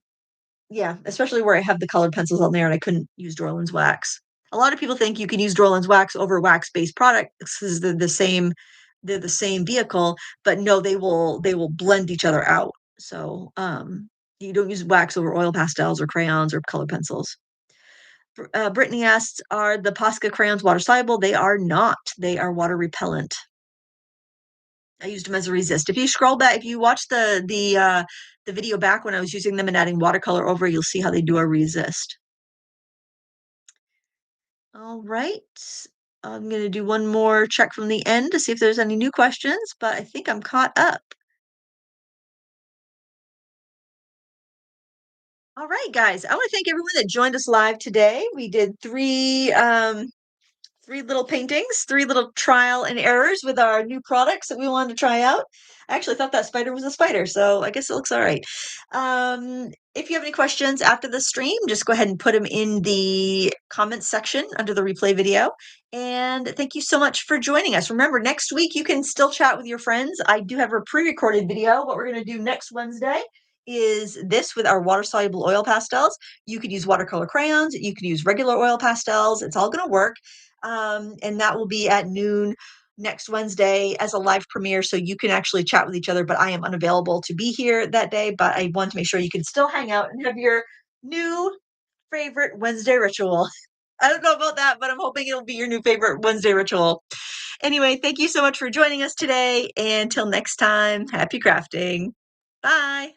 yeah, especially where I have the colored pencils on there and I couldn't use Dorland's wax. A lot of people think you can use Dorland's wax over wax-based products because they're the same vehicle, but no, they will blend each other out. So, you don't use wax over oil pastels or crayons or color pencils. Brittany asks, are the Posca crayons water soluble? They are not. They are water repellent. I used them as a resist. If you scroll back, if you watch the video back when I was using them and adding watercolor over, you'll see how they do a resist. All right. I'm going to do one more check from the end to see if there's any new questions, but I think I'm caught up. All right, guys. I want to thank everyone that joined us live today. We did three little paintings, three little trial and errors with our new products that we wanted to try out. I actually thought that spider was a spider, so I guess it looks all right. If you have any questions after the stream, just go ahead and put them in the comments section under the replay video. And thank you so much for joining us. Remember, next week you can still chat with your friends. I do have a pre-recorded video. What we're going to do next Wednesday is this with our water-soluble oil pastels. You could use watercolor crayons. You could use regular oil pastels. It's all going to work. And that will be at noon next Wednesday as a live premiere, so you can actually chat with each other, but I am unavailable to be here that day, but I want to make sure you can still hang out and have your new favorite Wednesday ritual. I don't know about that, but I'm hoping it'll be your new favorite Wednesday ritual. Anyway, thank you so much for joining us today. And until next time, happy crafting. Bye.